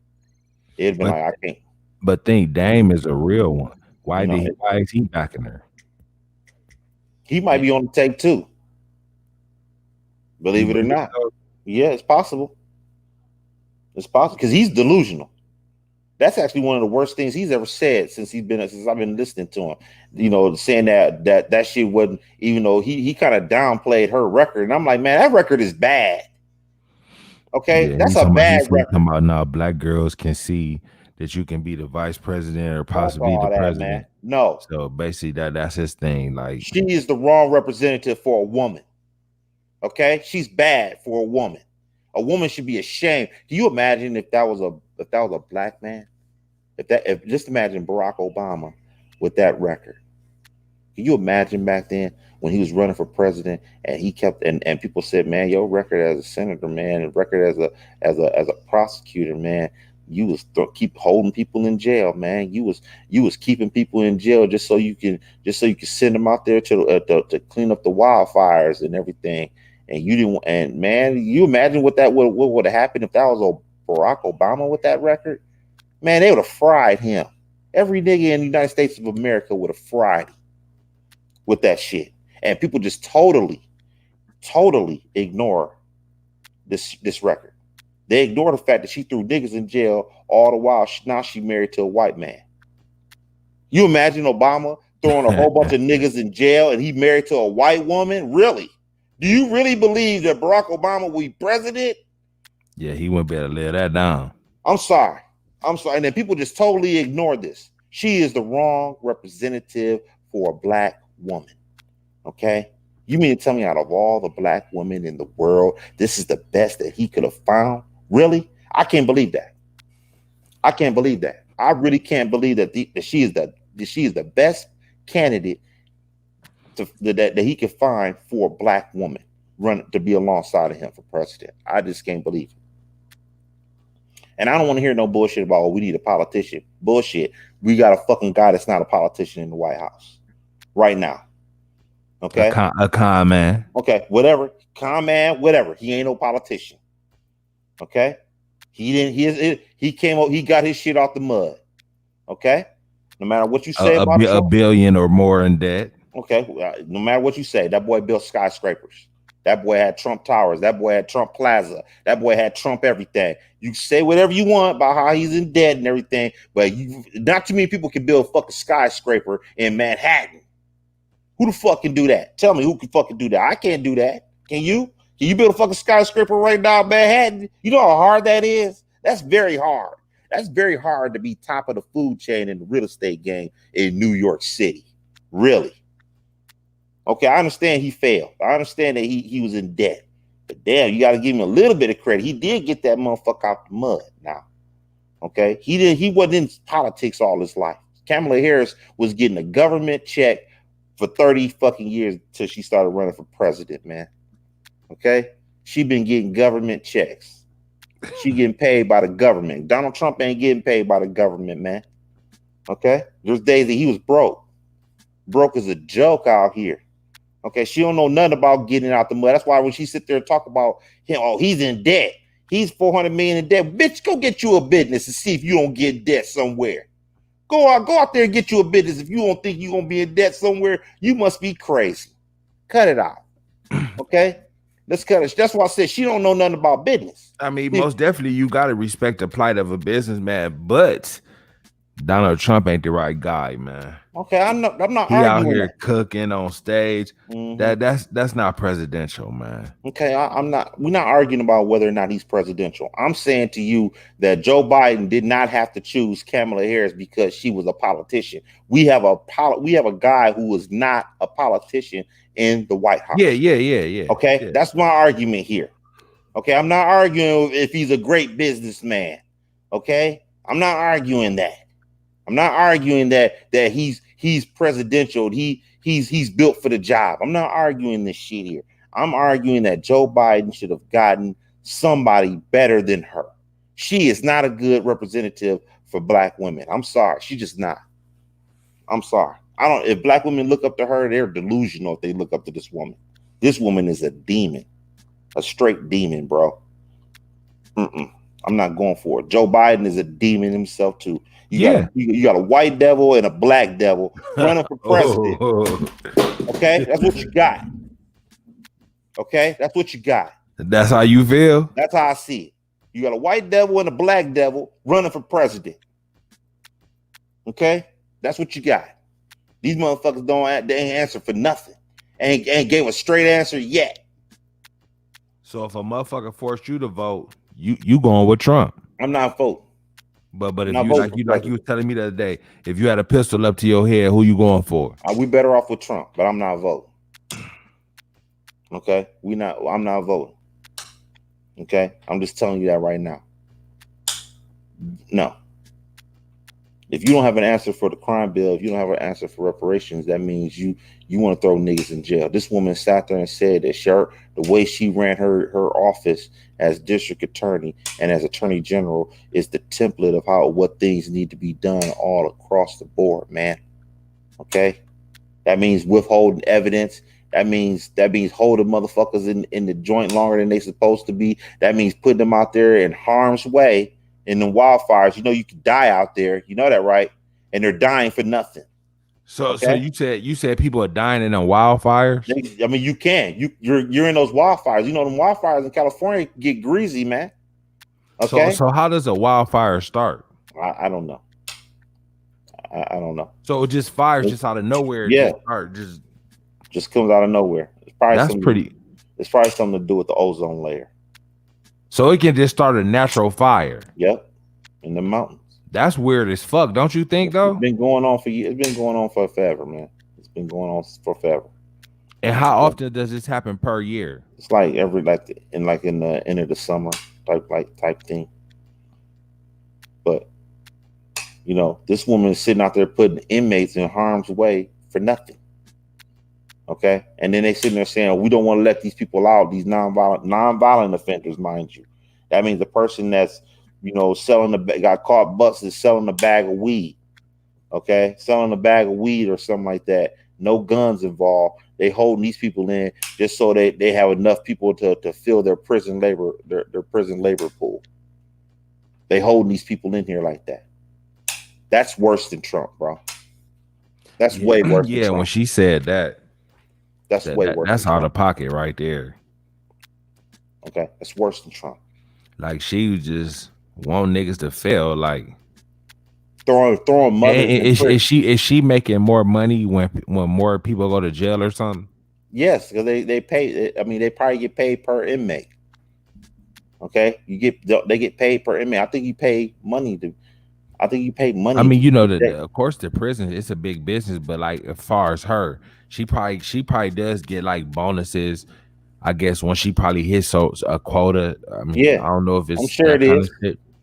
It'd have been like, I can't. But think Dame is a real one. Why is he backing her? He might be on the tape too. Believe it or not. Yeah, it's possible. It's possible because he's delusional. That's actually one of the worst things he's ever said since I've been listening to him. You know, saying that shit wasn't, even though he kind of downplayed her record. And I'm like, man, that record is bad. Okay, that's a bad record. Talking about now, black girls can see that you can be the vice president or possibly the president. Man. No. So basically that's his thing. Like, she is the wrong representative for a woman. Okay, she's bad for a woman. A woman should be ashamed. Can you imagine if that was a black man? Just imagine Barack Obama with that record. Can you imagine back then when he was running for president, and he kept and people said, man, your record as a senator, man, and record as a prosecutor, man, you was keep holding people in jail, man. You was keeping people in jail just so you can send them out there to clean up the wildfires and everything. And you didn't. And man, you imagine what would have happened if that was Barack Obama with that record? Man, they would have fried him. Every nigga in the United States of America would have fried him with that shit. And people just totally ignore this record. They ignore the fact that she threw niggas in jail all the while. Now she married to a white man. You imagine Obama throwing a whole bunch of niggas in jail and he married to a white woman? Really? Do you really believe that Barack Obama will be president? Yeah, he wouldn't be able to lay that down. I'm sorry. And then people just totally ignore this. She is the wrong representative for a black woman. Okay? You mean to tell me out of all the black women in the world, this is the best that he could have found? Really? I can't believe that. I can't believe that. I really can't believe that she is the best candidate that he could find for a black woman to be alongside of him for president. I just can't believe it. And I don't want to hear no bullshit about, oh, we need a politician. Bullshit. We got a fucking guy that's not a politician in the White House right now. Okay? A con man. Okay, whatever. Con man, whatever. He ain't no politician. Okay? He got his shit out the mud. Okay? No matter what you say about a billion or more in debt. Okay, no matter what you say, that boy built skyscrapers. That boy had Trump Towers. That boy had Trump Plaza. That boy had Trump everything. You say whatever you want about how he's in debt and everything, but not too many people can build a fucking skyscraper in Manhattan. Who the fuck can do that? Tell me who can fucking do that. I can't do that. Can you? Can you build a fucking skyscraper right now in Manhattan? You know how hard that is? That's very hard. That's very hard to be top of the food chain in the real estate game in New York City. Really? Okay, I understand he failed. I understand that he was in debt. But damn, you got to give him a little bit of credit. He did get that motherfucker out the mud now. Okay? He wasn't in politics all his life. Kamala Harris was getting a government check for 30 fucking years until she started running for president, man. Okay? She been getting government checks. She getting paid by the government. Donald Trump ain't getting paid by the government, man. Okay? There's days that he was broke. Broke is a joke out here. Okay, she don't know nothing about getting out the mud. That's why when she sit there and talk about him, oh, he's in debt. He's $400 million in debt. Bitch, go get you a business and see if you don't get debt somewhere. Go out there and get you a business. If you don't think you're gonna be in debt somewhere, you must be crazy. Cut it out. Okay? Let's cut it. That's why I said she don't know nothing about business. I mean, most definitely you gotta respect the plight of a businessman, but Donald Trump ain't the right guy, man. Okay, I'm not he arguing out here that. cooking on stage. Mm-hmm. That's not presidential, man. Okay, we're not arguing about whether or not he's presidential. I'm saying to you that Joe Biden did not have to choose Kamala Harris because she was a politician. We have a guy who was not a politician in the White House. Yeah. Okay, that's my argument here. Okay, I'm not arguing if he's a great businessman. Okay, I'm not arguing that. I'm not arguing that he's presidential. He's built for the job. I'm not arguing this shit here. I'm arguing that Joe Biden should have gotten somebody better than her. She is not a good representative for black women. I'm sorry. She's just not. I'm sorry. If black women look up to her, they're delusional if they look up to this woman. This woman is a demon. A straight demon, bro. I'm not going for it. Joe Biden is a demon himself too. You got a white devil and a black devil running for president. Okay, that's what you got. Okay, that's what you got. That's how you feel? That's how I see it. You got a white devil and a black devil running for president. Okay, that's what you got. These motherfuckers they ain't answer for nothing. Ain't gave a straight answer yet. So if a motherfucker forced you to vote, you going with Trump? I'm not voting. But if you like you was telling me the other day, if you had a pistol up to your head, who you going for? We better off with Trump, but I'm not voting. Okay, I'm not voting. Okay, I'm just telling you that right now. No. If you don't have an answer for the crime bill, if you don't have an answer for reparations, that means you want to throw niggas in jail. This woman sat there and said that the way she ran her office as district attorney and as attorney general is the template of what things need to be done all across the board, man. Okay, that means withholding evidence. That means holding motherfuckers in the joint longer than they supposed to be. That means putting them out there in harm's way in the wildfires. You know you could die out there. You know that, right? And they're dying for nothing. So Okay. you said people are dying in the wildfires. I mean, you can. You're in those wildfires. You know them wildfires in California get greasy, man. Okay. So how does a wildfire start? I don't know. I don't know. So it just fires just out of nowhere. Yeah. Just comes out of nowhere. It's probably It's probably something to do with the ozone layer. So it can just start a natural fire. Yep. In the mountains. That's weird as fuck, don't you think? Though it's been going on for years. It's been going on for forever, man. It's been going on for forever. And how often does this happen per year? It's like in the end of the summer type thing. But you know, this woman is sitting out there putting inmates in harm's way for nothing. Okay, and then they sitting there saying we don't want to let these people out, these non-violent offenders, mind you. That means the person that's got caught busted selling a bag of weed. Okay, selling a bag of weed or something like that. No guns involved. They holding these people in just so they have enough people to fill their prison labor pool. They holding these people in here like that. That's worse than Trump, bro. That's way worse. Yeah, than Trump. When she said that, that's way worse. That's out of pocket right there. Okay, that's worse than Trump. Like she just want niggas to fail, like throwing money. Is she making more money when more people go to jail or something? Yes, because they pay. I mean, they probably get paid per inmate. Okay, they get paid per inmate. I think you pay money. I mean, you know, of course, the prison it's a big business, but like as far as her, she probably does get like bonuses. I guess when she probably hits a quota. I mean, yeah. I don't know if it's. I'm sure it is.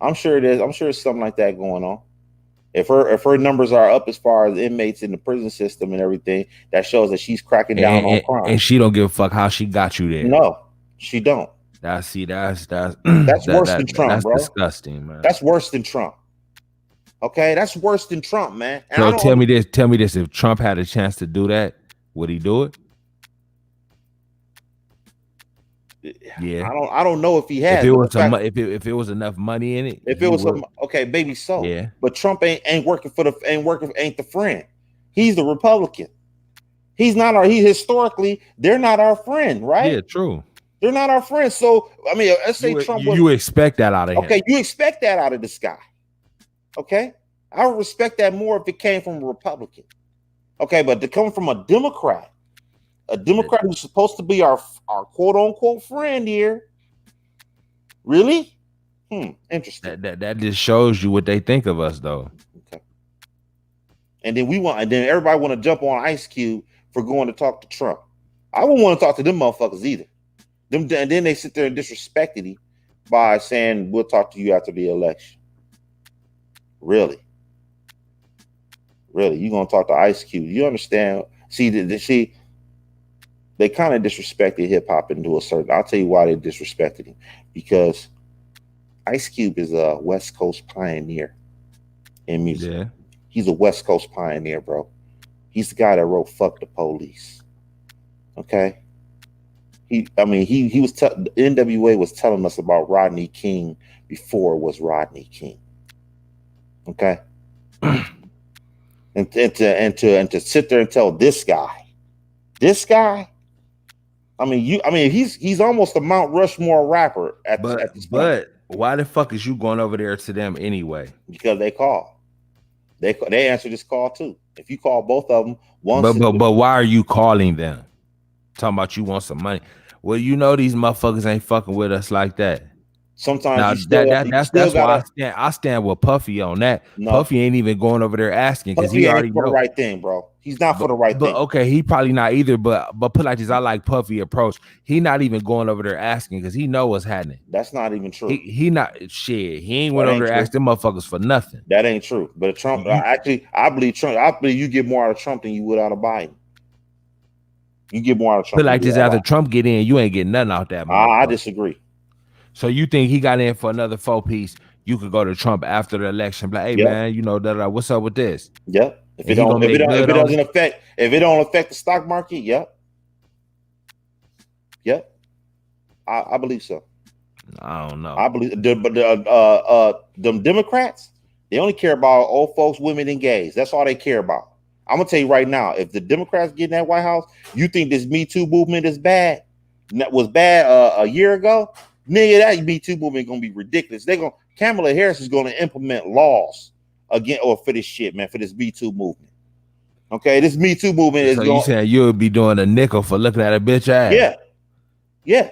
I'm sure it is. I'm sure it's something like that going on. If her numbers are up as far as inmates in the prison system and everything, that shows that she's cracking down on crime. And she don't give a fuck how she got you there. No, she don't. That's worse than Trump, that's bro. That's disgusting, man. That's worse than Trump. Okay, that's worse than Trump, man. And so tell me this: if Trump had a chance to do that, would he do it? Yeah, I don't know if he has. If it was enough money in it, if it was okay, maybe so. Yeah, but Trump ain't the friend. He's the Republican. He's not our. Historically, they're not our friend, right? Yeah, true. They're not our friend. So I mean, let's say Trump. You expect that out of him. Okay, you expect that out of this guy. Okay, I would respect that more if it came from a Republican. Okay, but to come from a Democrat who's supposed to be our quote unquote friend here, really? Interesting. That just shows you what they think of us, though. Okay. And then everybody want to jump on Ice Cube for going to talk to Trump. I wouldn't want to talk to them motherfuckers either. And then they sit there and disrespect him by saying we'll talk to you after the election. Really? You gonna talk to Ice Cube? You understand? See, they kind of disrespected hip hop into a certain. I'll tell you why they disrespected him, because Ice Cube is a West Coast pioneer in music. Yeah. He's a West Coast pioneer, bro. He's the guy that wrote "Fuck the Police." Okay. He was NWA was telling us about Rodney King before it was Rodney King. Okay. and to sit there and tell this guy, he's almost a Mount Rushmore rapper at this point. But why the fuck is you going over there to them anyway? Because they call. They answer this call too. If you call both of them, but why are you calling them? Talking about you want some money. Well, you know these motherfuckers ain't fucking with us like that. Sometimes Now you that's still why gotta. I stand with Puffy on that. No, Puffy ain't even going over there asking because he Puffy ain't already for the know. right thing, bro. He's not for the right But thing. okay, he probably not either. But put like this, I like Puffy approach. He not even going over there asking because he know what's happening. That's not even true. He not shit. He ain't That went over ain't there true. asking them motherfuckers for nothing. That ain't true. But Trump, You actually, I believe Trump. I believe you get more out of Trump than you would out of Biden. You get more out of Trump feel than like you this would out of after Biden. Trump get in, you ain't getting nothing out that I motherfucker. disagree. So you think he got in for another 4-piece? You could go to Trump after the election, be like, hey Yep. man, you know what's up with this? Yep. And he gonna make good on it. If it don't affect the stock market, yep. Yep. I believe so. I don't know. I believe them Democrats, they only care about old folks, women, and gays. That's all they care about. I'm gonna tell you right now, if the Democrats get in that White House, you think this Me Too movement is bad? That was bad a year ago? Nigga, that Me Too movement gonna be ridiculous. Kamala Harris is gonna implement laws again or for this shit, man, for this Me Too movement. Okay, this Me Too movement is So you going. saying you'll be doing a nickel for looking at a bitch ass? Yeah.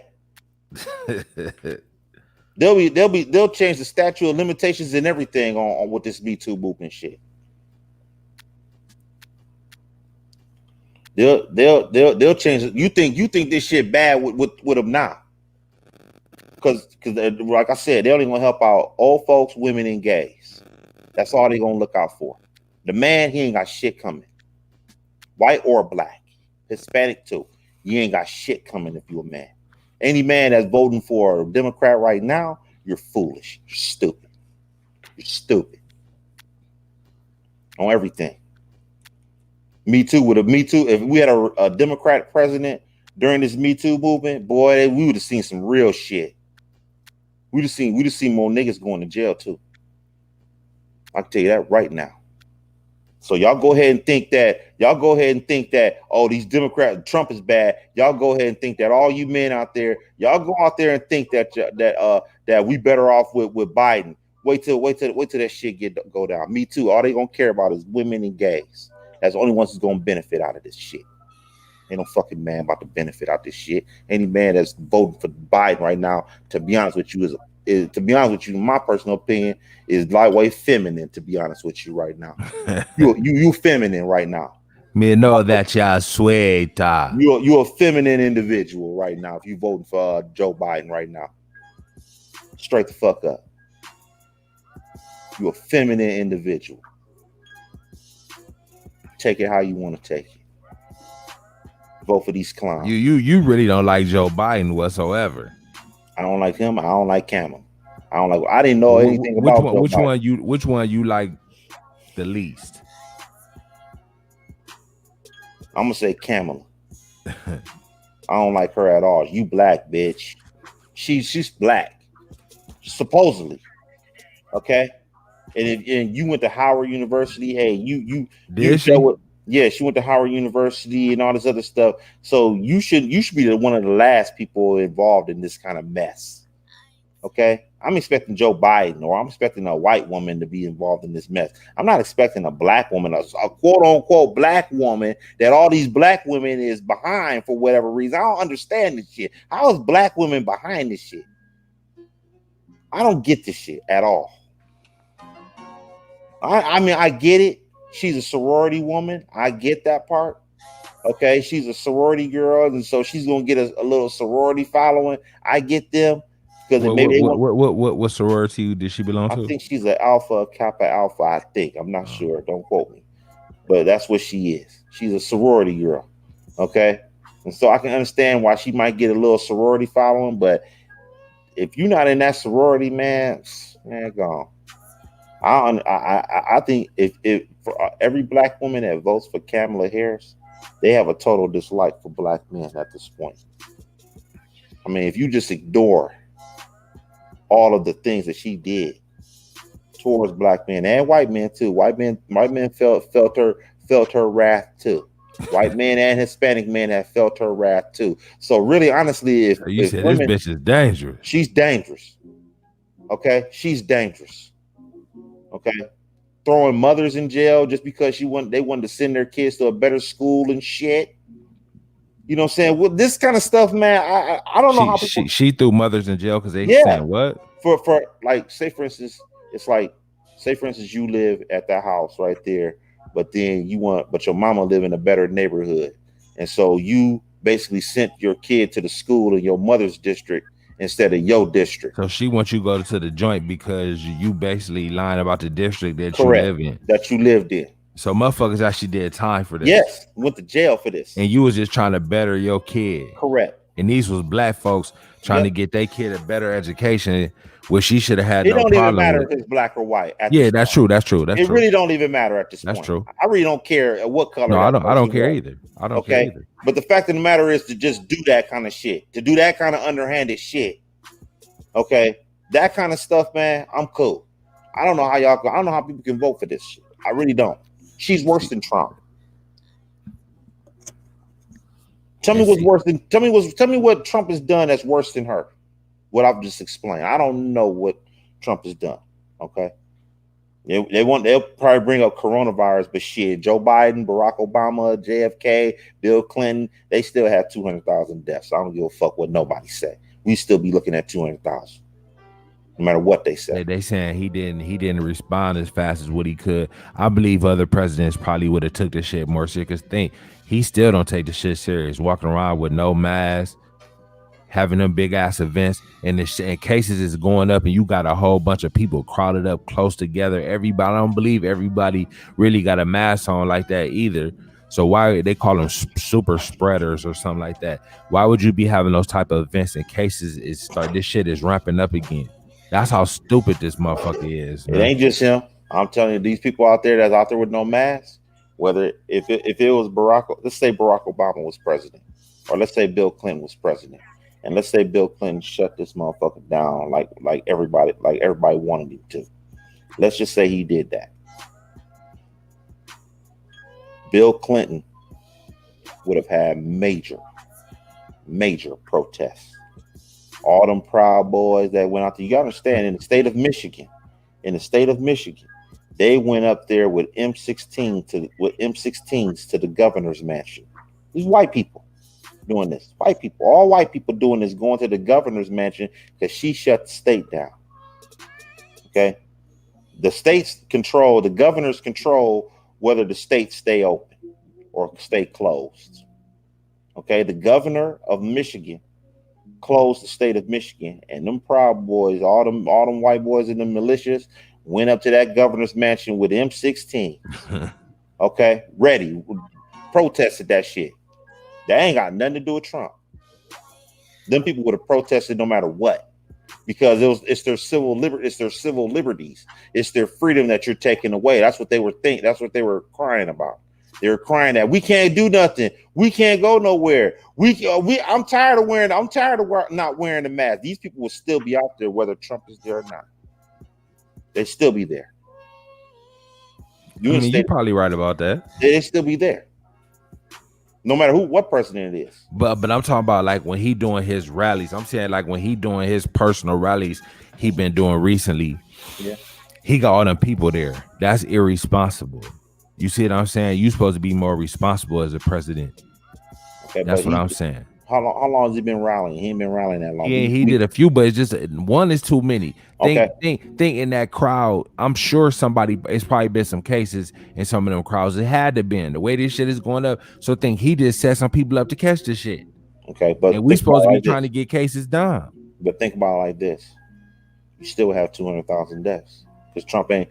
They'll change the statute of limitations and everything on with this Me Too movement shit. They'll change it. You think this shit bad with them now? Because like I said, they're only gonna help out old folks, women, and gays. That's all they're gonna look out for. The man, he ain't got shit coming. White or black, Hispanic too. You ain't got shit coming if you're a man. Any man that's voting for a Democrat right now, you're foolish. You're stupid. You're stupid. On everything. Me Too. If we had a Democratic president during this Me Too movement, boy, we would have seen some real shit. We'd have seen more niggas going to jail too. I can tell you that right now. So y'all go ahead and think that oh, these Democrats, Trump is bad. Y'all go ahead and think that all you men out there, y'all go out there and think that we better off with Biden. Wait till that shit go down. Me Too. All they gonna care about is women and gays. That's the only ones who's gonna benefit out of this shit. Ain't no fucking man about to benefit out this shit. Any man that's voting for Biden right now, to be honest with you, in my personal opinion, is lightweight feminine. To be honest with you, right now, you feminine right now. Me know that y'all sweet. You're a feminine individual right now. If you voting for Joe Biden right now, straight the fuck up. You're a feminine individual. Take it how you want to take it. Vote for these clowns. You really don't like Joe Biden whatsoever. I don't like him. I don't like Kamala. I didn't know anything about Joe Biden. Which one you like the least? I'm gonna say Kamala. I don't like her at all. You black bitch. She's black, supposedly. Okay, and you went to Howard University. Hey, you did she? Yeah, she went to Howard University and all this other stuff. So you should be one of the last people involved in this kind of mess. Okay, I'm expecting Joe Biden or I'm expecting a white woman to be involved in this mess. I'm not expecting a black woman, a quote unquote black woman that all these black women is behind for whatever reason. I don't understand this shit. How is black women behind this shit? I don't get this shit at all. I mean, I get it. She's a sorority woman. I get that part. Okay, she's a sorority girl, and so she's gonna get a little sorority following. I get them because what sorority did she belong to? I think she's an Alpha Kappa Alpha. I think I'm not sure. Don't quote me, but that's what she is. She's a sorority girl. Okay, and so I can understand why she might get a little sorority following, but if you're not in that sorority, man, gone. I think if for every black woman that votes for Kamala Harris, they have a total dislike for black men at this point. I mean, if you just ignore all of the things that she did towards black men and white men too, white men felt her wrath too. White men and Hispanic men have felt her wrath too. So really, honestly, if said women, this bitch is dangerous, she's dangerous. Okay, she's dangerous. Okay, throwing mothers in jail just because they wanted to send their kids to a better school and shit. You know what I'm saying? Well, this kind of stuff, man. I don't know how people... she threw mothers in jail because they saying what for like, say for instance, it's like, say for instance, you live at that house right there, but then but your mama live in a better neighborhood, and so you basically sent your kid to the school in your mother's district instead of your district. So she wants you to go to the joint because you basically lying about the district that you Correct. live in. That you lived in. So motherfuckers actually did time for this. Yes, went to jail for this. And you was just trying to better your kid. Correct. And these was black folks trying to get their kid a better education, which she should have had it no don't even problem matter with. if it's black or white. Yeah, that's true. That's true. That's it true. really don't even matter at this That's point. true. I really don't care what color. No, that I don't care was. either. I don't care either. But the fact of the matter is to just do that kind of shit, to do that kind of underhanded shit. Okay, that kind of stuff, man. I'm cool. I don't know how y'all. I don't know how people can vote for this shit. I really don't. She's worse than Trump. Tell me what's worse than. Tell me what Trump has done that's worse than her. What I've just explained. I don't know what Trump has done. Okay. They'll probably bring up coronavirus, but shit, Joe Biden, Barack Obama, JFK, Bill Clinton, they still have 200,000 deaths. I don't give a fuck what nobody say. We still be looking at 200,000, no matter what they say. They saying he didn't respond as fast as what he could. I believe other presidents probably would have took the shit more serious. Think he still don't take the shit serious, walking around with no mask, having them big ass events, and and cases is going up, and you got a whole bunch of people crowded up close together. Everybody, I don't believe everybody really got a mask on like that either. So why they call them super spreaders or something like that? Why would you be having those type of events and cases this shit is ramping up again? That's how stupid this motherfucker is. Man. It ain't just him. I'm telling you, these people out there that's out there with no mask, whether if it was let's say Barack Obama was president, or let's say Bill Clinton was president. And let's say Bill Clinton shut this motherfucker down like everybody wanted him to. Let's just say he did that. Bill Clinton would have had major protests. All them Proud Boys that went out there. You gotta understand, in the state of Michigan, they went up there with M16s to the governor's mansion. These white people doing this. All white people doing this, going to the governor's mansion because she shut the state down. Okay. The governors control whether the states stay open or stay closed. Okay. The governor of Michigan closed the state of Michigan, and them Proud Boys, all them white boys and the militias went up to that governor's mansion with M16. Okay. Ready. Protested that shit. That ain't got nothing to do with Trump. Them people would have protested no matter what, because it's their civil liberties, it's their freedom that you're taking away. That's what they were thinking. That's what they were crying about. They were crying that we can't do nothing, we can't go nowhere. I'm tired of not wearing the mask. These people will still be out there whether Trump is there or not. They still be there. You're probably right about that. They still be there. No matter what president it is. But I'm talking about like when he doing his rallies. I'm saying like when he doing his personal rallies he been doing recently. Yeah. He got all them people there. That's irresponsible. You see what I'm saying? You supposed to be more responsible as a president. Okay, that's what I'm saying. How long has he been rallying? He ain't been rallying that long. Yeah, he did a few, but it's just one is too many. Think in that crowd. I'm sure it's probably been some cases in some of them crowds. It had to been the way this shit is going up. So think he just set some people up to catch this shit. Okay, but we supposed to be trying to get cases done. But think about it like this: you still have 200,000 deaths. Because Trump ain't.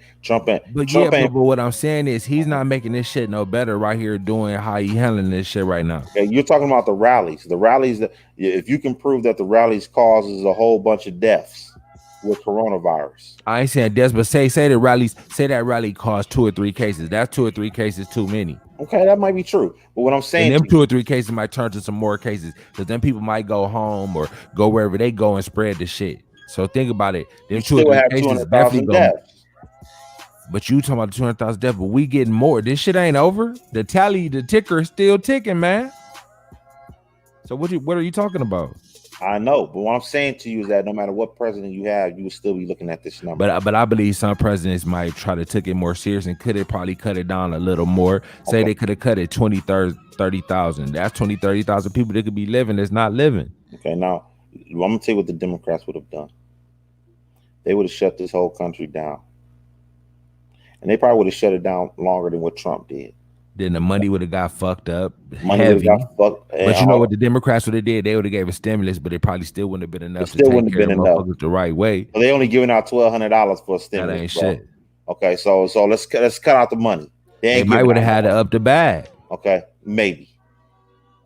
But what I'm saying is he's not making this shit no better right here doing how he handling this shit right now. Okay, you're talking about the rallies. The rallies that if you can prove that the rallies causes a whole bunch of deaths with coronavirus. I ain't saying deaths, but say that rally caused 2 or 3 cases. That's 2 or 3 cases too many. Okay, that might be true. But what I'm saying, and them 2 or 3 cases might turn to some more cases because then people might go home or go wherever they go and spread the shit. So think about it. Them 2 or 3 cases definitely go. But you talking about 200,000 deaths, but we getting more. This shit ain't over. The ticker is still ticking, man. So what are you talking about? I know, but what I'm saying to you is that no matter what president you have, you will still be looking at this number. But I believe some presidents might try to take it more serious and could have probably cut it down a little more. Say they could have cut it 20, 30,000. That's 20, 30,000 people that could be living that's not living. Okay, now I'm gonna tell you what the Democrats would have done. they would have shut this whole country down, and they probably would have shut it down longer than what Trump did. Then the money would have got fucked up Money would have got heavy. fucked, and But you know what the Democrats would have did? They would have gave a stimulus, but it probably still wouldn't have been it enough to still take wouldn't have care been of enough. motherfuckers the right way. So they only giving out $1,200 for a That stimulus, ain't bro. shit. Okay, so let's cut out the money. They might would have had to up the bag. Okay, maybe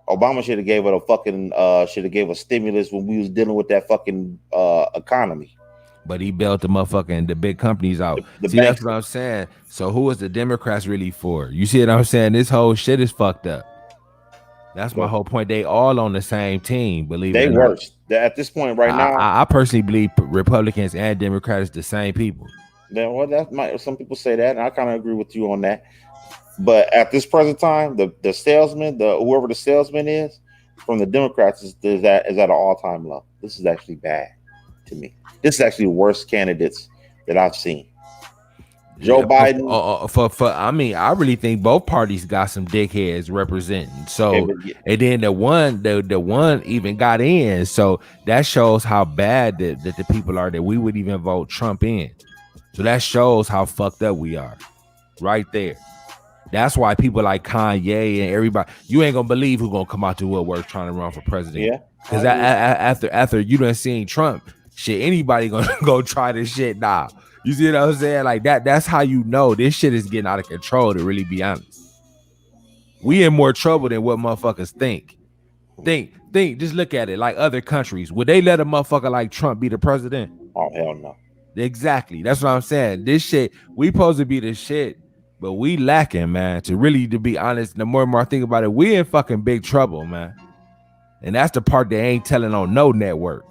Obama should have gave it a fucking should have gave a stimulus when we was dealing with that fucking economy. But he bailed the motherfucking the big companies out. The See, that's what I'm saying. So who is the Democrats really for? You see what I'm saying? This whole shit is fucked up. That's my whole point. They all on the same team, believe it or not. They worse. At this point right now. I personally believe Republicans and Democrats the same people. Then well, that might some people say that, and I kind of agree with you on that. But at this present time, the salesman, whoever the salesman is from the Democrats is at an all-time low. This is actually bad to me. This is actually the worst candidates that I've seen. Joe Biden. I mean, I really think both parties got some dickheads representing. So, and then the one even got in. So that shows how bad that the people are that we would even vote Trump in. So that shows how fucked up we are, right there. That's why people like Kanye and everybody, you ain't gonna believe who's gonna come out to woodwork trying to run for president. Yeah, because after you done seen Trump, shit, anybody gonna go try this shit now. You see what I'm saying? Like that's how you know this shit is getting out of control, to really be honest. We in more trouble than what motherfuckers think. Just look at it. Like other countries, would they let a motherfucker like Trump be the president? Oh, hell no. Exactly. That's what I'm saying. This shit, we supposed to be the shit, but we lacking, man. To be honest, the more and more I think about it, we in fucking big trouble, man. And that's the part they ain't telling on no network,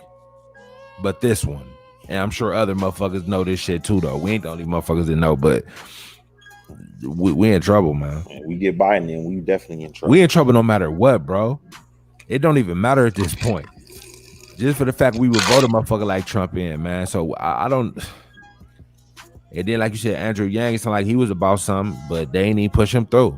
but this one. And I'm sure other motherfuckers know this shit too, though. We ain't the only motherfuckers that know, but we in trouble, man. We get Biden in, we definitely in trouble. We in trouble no matter what, bro. It don't even matter at this point. Just for the fact we would vote a motherfucker like Trump in, man. So I don't. And then, like you said, Andrew Yang, it's like he was about something, but they ain't even push him through.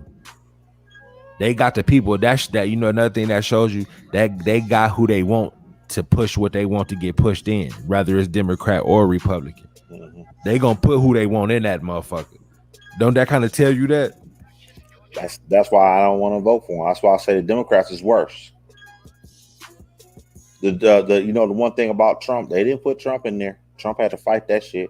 They got the people that you know, another thing that shows you that they got who they want to push what they want to get pushed in, whether it's Democrat or Republican. Mm-hmm. They gonna put who they want in that motherfucker. Don't that kind of tell you that? That's why I don't want to vote for them. That's why I say the Democrats is worse. The you know, the one thing about Trump, they didn't put Trump in there. Trump had to fight that shit.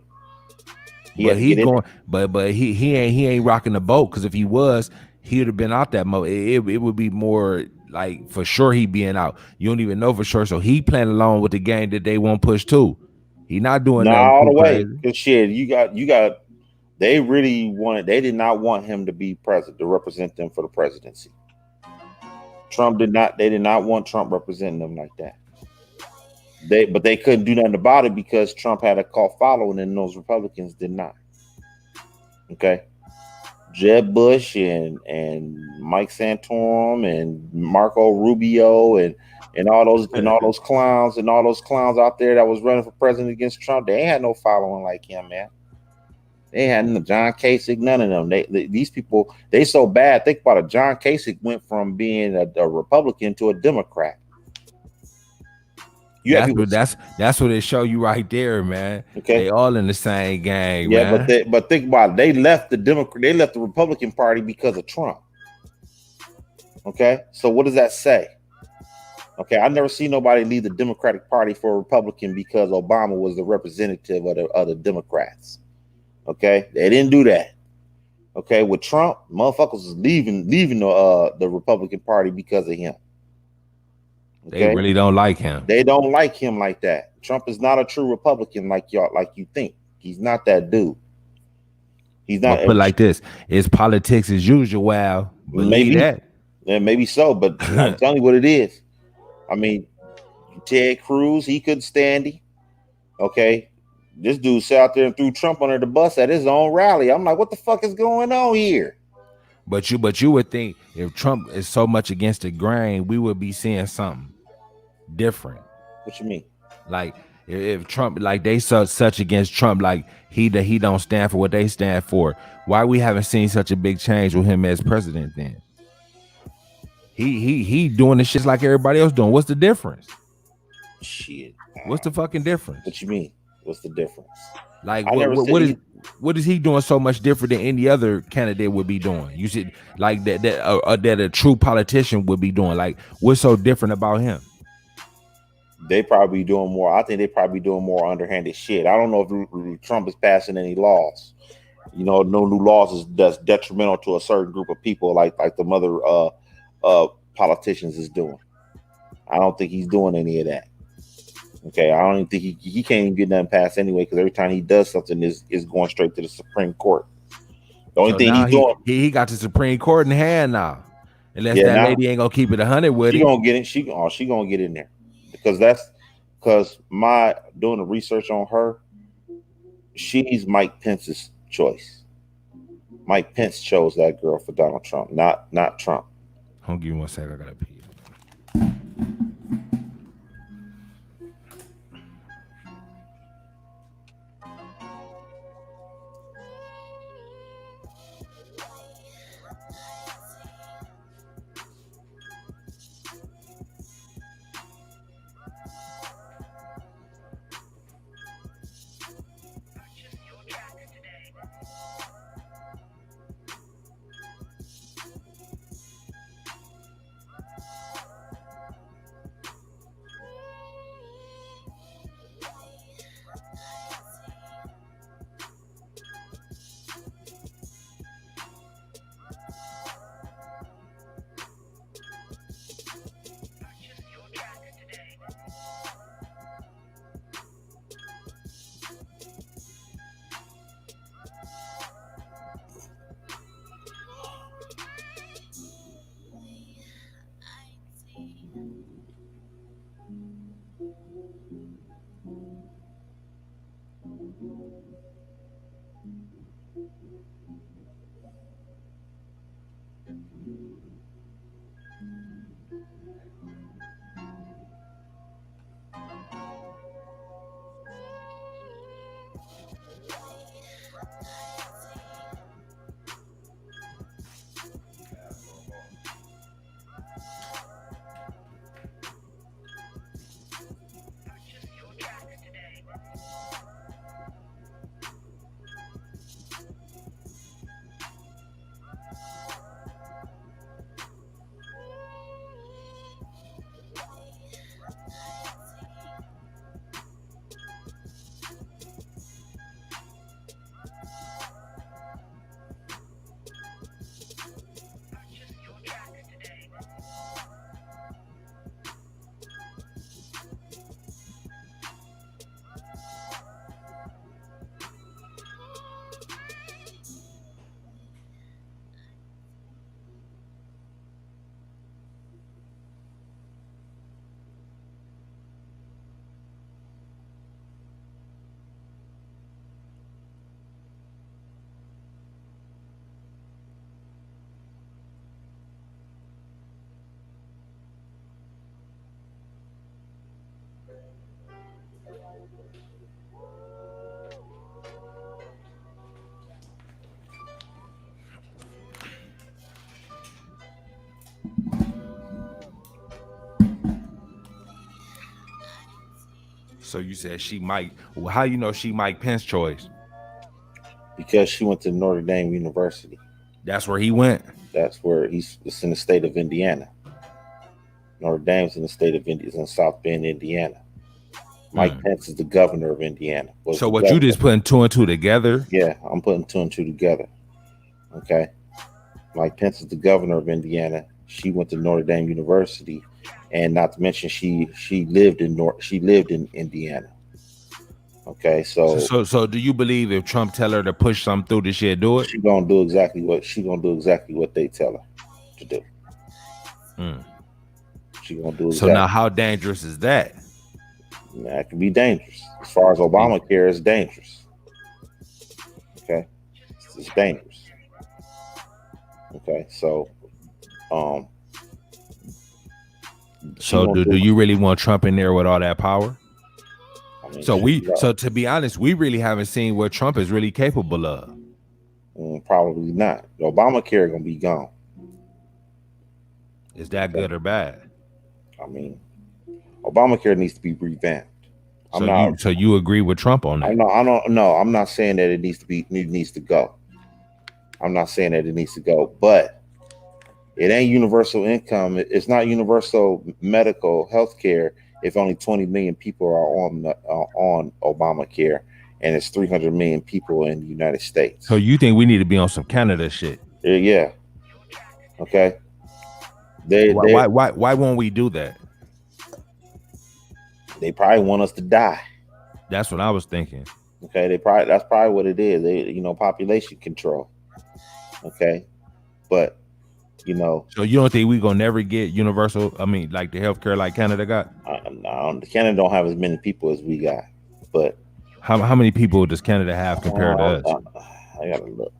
But he ain't rocking the boat, because if he was, he would have been out that mode. It would be more like for sure he being out. You don't even know for sure. So he playing along with the game that they won't push too. He not doing that all the way. Cause shit, you got. They really wanted. They did not want him to be president, to represent them for the presidency. Trump did not. They did not want Trump representing them like that. But they couldn't do nothing about it because Trump had a cult following and those Republicans did not. Okay. Jeb Bush and Mike Santorum and Marco Rubio and all those clowns out there that was running for president against Trump, they ain't had no following like him, man. They had no John Kasich, none of them. These people, they so bad. Think about it. John Kasich went from being a Republican to a Democrat. That's what it show you right there, man. Okay, they all in the same game. Yeah, man. But think about it. They left the Republican Party because of Trump. Okay, so what does that say? Okay, I never seen nobody leave the Democratic Party for a Republican because Obama was the representative of the Democrats. Okay, they didn't do that. Okay, with Trump, motherfuckers was leaving the Republican Party because of him. Okay? They really don't like him. They don't like him like that. Trump is not a true Republican like you think. He's not that dude. He's not. But like this, it's politics as usual. Wow, maybe that. Yeah, maybe so. But I'm telling you what it is. I mean, Ted Cruz, he couldn't stand him. Okay, this dude sat out there and threw Trump under the bus at his own rally. I'm like, what the fuck is going on here? But you would think if Trump is so much against the grain, we would be seeing something different. What you mean? Like if Trump, like they such against Trump, like he don't stand for what they stand for. Why we haven't seen such a big change with him as president then? He doing the shit like everybody else doing. What's the difference? Shit. What's the fucking difference? What you mean? What's the difference? Like I never said he. what is he doing so much different than any other candidate would be doing? You should like that a true politician would be doing. Like what's so different about him? They probably doing more. I think they probably doing more underhanded shit. I don't know if Trump is passing any laws. No new laws that's detrimental to a certain group of people, like the mother politicians is doing. I don't think he's doing any of that. Okay, I don't even think he can't even get nothing passed anyway because every time he does something is going straight to the Supreme Court. The only So thing now he's doing, he got the Supreme Court in hand now. Unless yeah, that now lady ain't gonna keep it 100 with she him. gonna get it. She gonna get in there because my doing the research on her, she's Mike Pence's choice. Mike Pence chose that girl for Donald Trump, not Trump. Hold on, give me 1 second. I gotta pee. So you said she might. Well, how you know she Mike Pence choice? Because she went to Notre Dame University. That's where he went. That's where it's in the state of Indiana. Notre Dame's in the state of Indiana, in South Bend, Indiana. Mike Pence is the governor of Indiana. So what you just putting two and two together? Yeah, I'm putting two and two together. Okay. Mike Pence is the governor of Indiana. She went to Notre Dame University, and not to mention she lived in Indiana. Okay, so do you believe if Trump tell her to push something through, she'll do it? She gonna do exactly what they tell her to do. She gonna do exactly. So now, how dangerous is that? That can be dangerous. As far as Obamacare, it's dangerous. Okay, it's dangerous. Okay, so do you really want Trump in there with all that power? I mean, so to be honest, we really haven't seen what Trump is really capable of. Probably not. The Obamacare gonna be gone. Is that good or bad? I mean, Obamacare needs to be revamped. I'm not. So you agree with Trump on that? I don't. No, I'm not saying that it needs to go. I'm not saying that it needs to go, but it ain't universal income. It's not universal medical health care if only 20 million people are on Obamacare, and it's 300 million people in the United States. So you think we need to be on some Canada shit? Yeah. Okay. Why won't we do that? They probably want us to die. That's what I was thinking. Okay. That's probably what it is. Population control. Okay. But so you don't think we gonna never get universal? I mean, like the healthcare like Canada got? No, Canada don't have as many people as we got. But how many people does Canada have compared to us? I gotta look.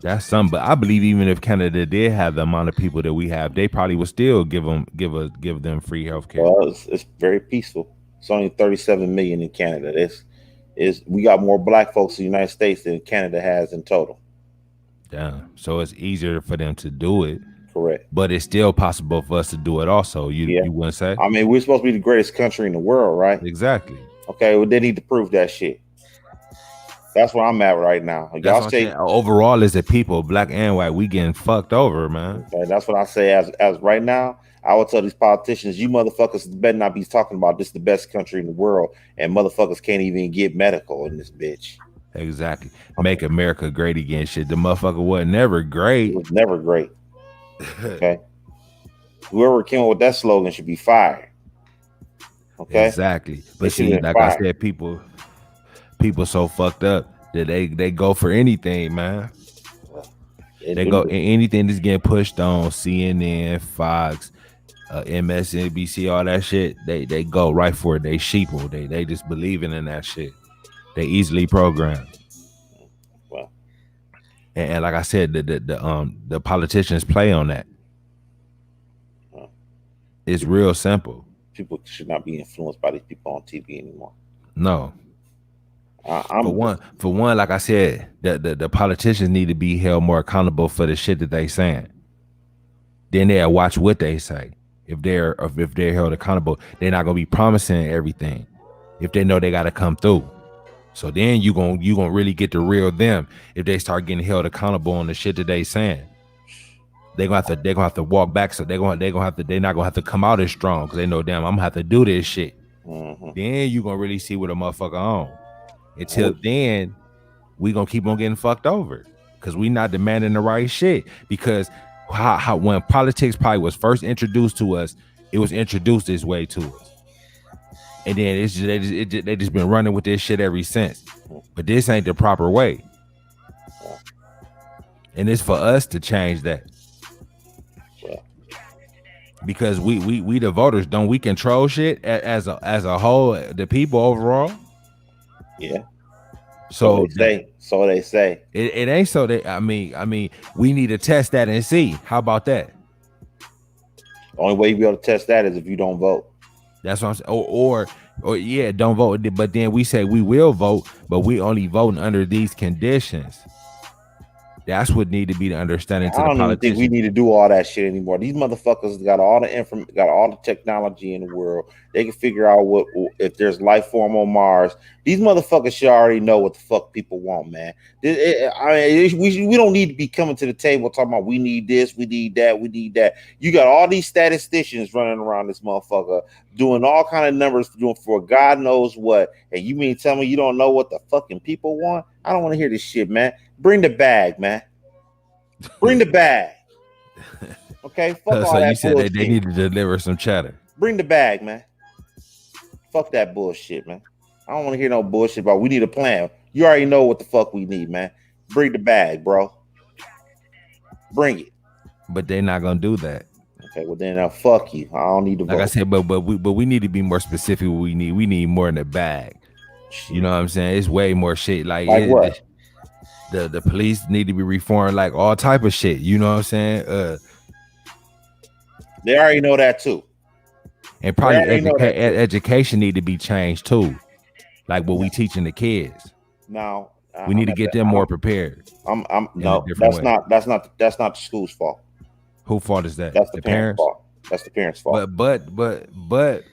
That's some, but I believe even if Canada did have the amount of people that we have, they probably would still give them free healthcare. Well, it's very peaceful. It's only 37 million in Canada. We got more black folks in the United States than Canada has in total. Yeah, so it's easier for them to do it. Correct. But it's still possible for us to do it also. You wouldn't say? I mean, we're supposed to be the greatest country in the world, right? Exactly. Okay, well, they need to prove that shit. That's where I'm at right now. Y'all say overall as a people, black and white, we getting fucked over, man. Okay, that's what I say as right now. I would tell these politicians, you motherfuckers better not be talking about this the best country in the world, and motherfuckers can't even get medical in this bitch. Exactly. Make America great again. Shit, the motherfucker wasn't never great. It was never great. Okay. Whoever came up with that slogan should be fired. Okay. Exactly. But see, like I said, people so fucked up that they go for anything, man. They go anything that's getting pushed on CNN, Fox, MSNBC, all that shit. They go right for it. They sheeple. They just believing in that shit. They easily programmed. Well, and like I said, the politicians play on that. It's real simple. People should not be influenced by these people on TV anymore. No. For one, like I said, the politicians need to be held more accountable for the shit that they saying. Then they'll watch what they say. If they're held accountable, they're not gonna be promising everything. If they know they gotta come through. So then you gonna really get the real them if they start getting held accountable on the shit that they saying. They're gonna have to walk back. So they're not gonna have to come out as strong because they know, damn, I'm gonna have to do this shit. Mm-hmm. Then you gonna really see what a motherfucker on. Until then, we gonna keep on getting fucked over because we not demanding the right shit. Because how when politics probably was first introduced to us, it was introduced this way to us, and then they just been running with this shit ever since. But this ain't the proper way, and it's for us to change that. Because we the voters, don't we control shit as a whole, the people overall? Yeah. So they say. It ain't so that I mean we need to test that and see. How about that? The only way you be able to test that is if you don't vote. That's what I'm saying. Or yeah, don't vote. But then we say we will vote, but we only voting under these conditions. That's what need to be the understanding to the politicians. I don't even think we need to do all that shit anymore. These motherfuckers got all the information, got all the technology in the world. They can figure out what if there's life form on Mars. These motherfuckers should already know what the fuck people want, man. We don't need to be coming to the table talking about we need this, we need that, we need that. You got all these statisticians running around this motherfucker doing all kind of numbers, doing for God knows what. And you mean tell me you don't know what the fucking people want? I don't want to hear this shit, man. Bring the bag, man. Bring the bag. Okay, fuck all so that you said bullshit. They need to deliver some cheddar. Bring the bag, man. Fuck that bullshit, man. I don't want to hear no bullshit about we need a plan. You already know what the fuck we need, man. Bring the bag, bro. Bring it. But they're not gonna do that. Okay, well then fuck you. I don't need to vote. Like I said, but we need to be more specific. What we need. We need more in the bag. Shit. You know what I'm saying? It's way more shit. Like what? The police need to be reformed, like all type of shit. You know what I'm saying? They already know that too. And probably education need to be changed too, like what we teaching the kids. Now we need to get them more prepared. No, that's not the school's fault. Who fault is that? That's the The parents' parents? fault. That's the parents' fault. But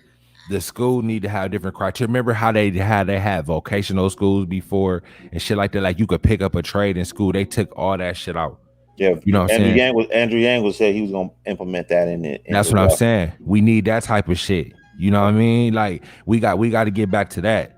the school need to have different criteria. Remember how they had vocational schools before and shit like that? Like you could pick up a trade in school. They took all that shit out. Yeah, You know what I'm saying? Andrew Yang was said he was gonna implement that That's into what I'm law. saying. We need that type of shit. You know what I mean? Like we got to get back to that.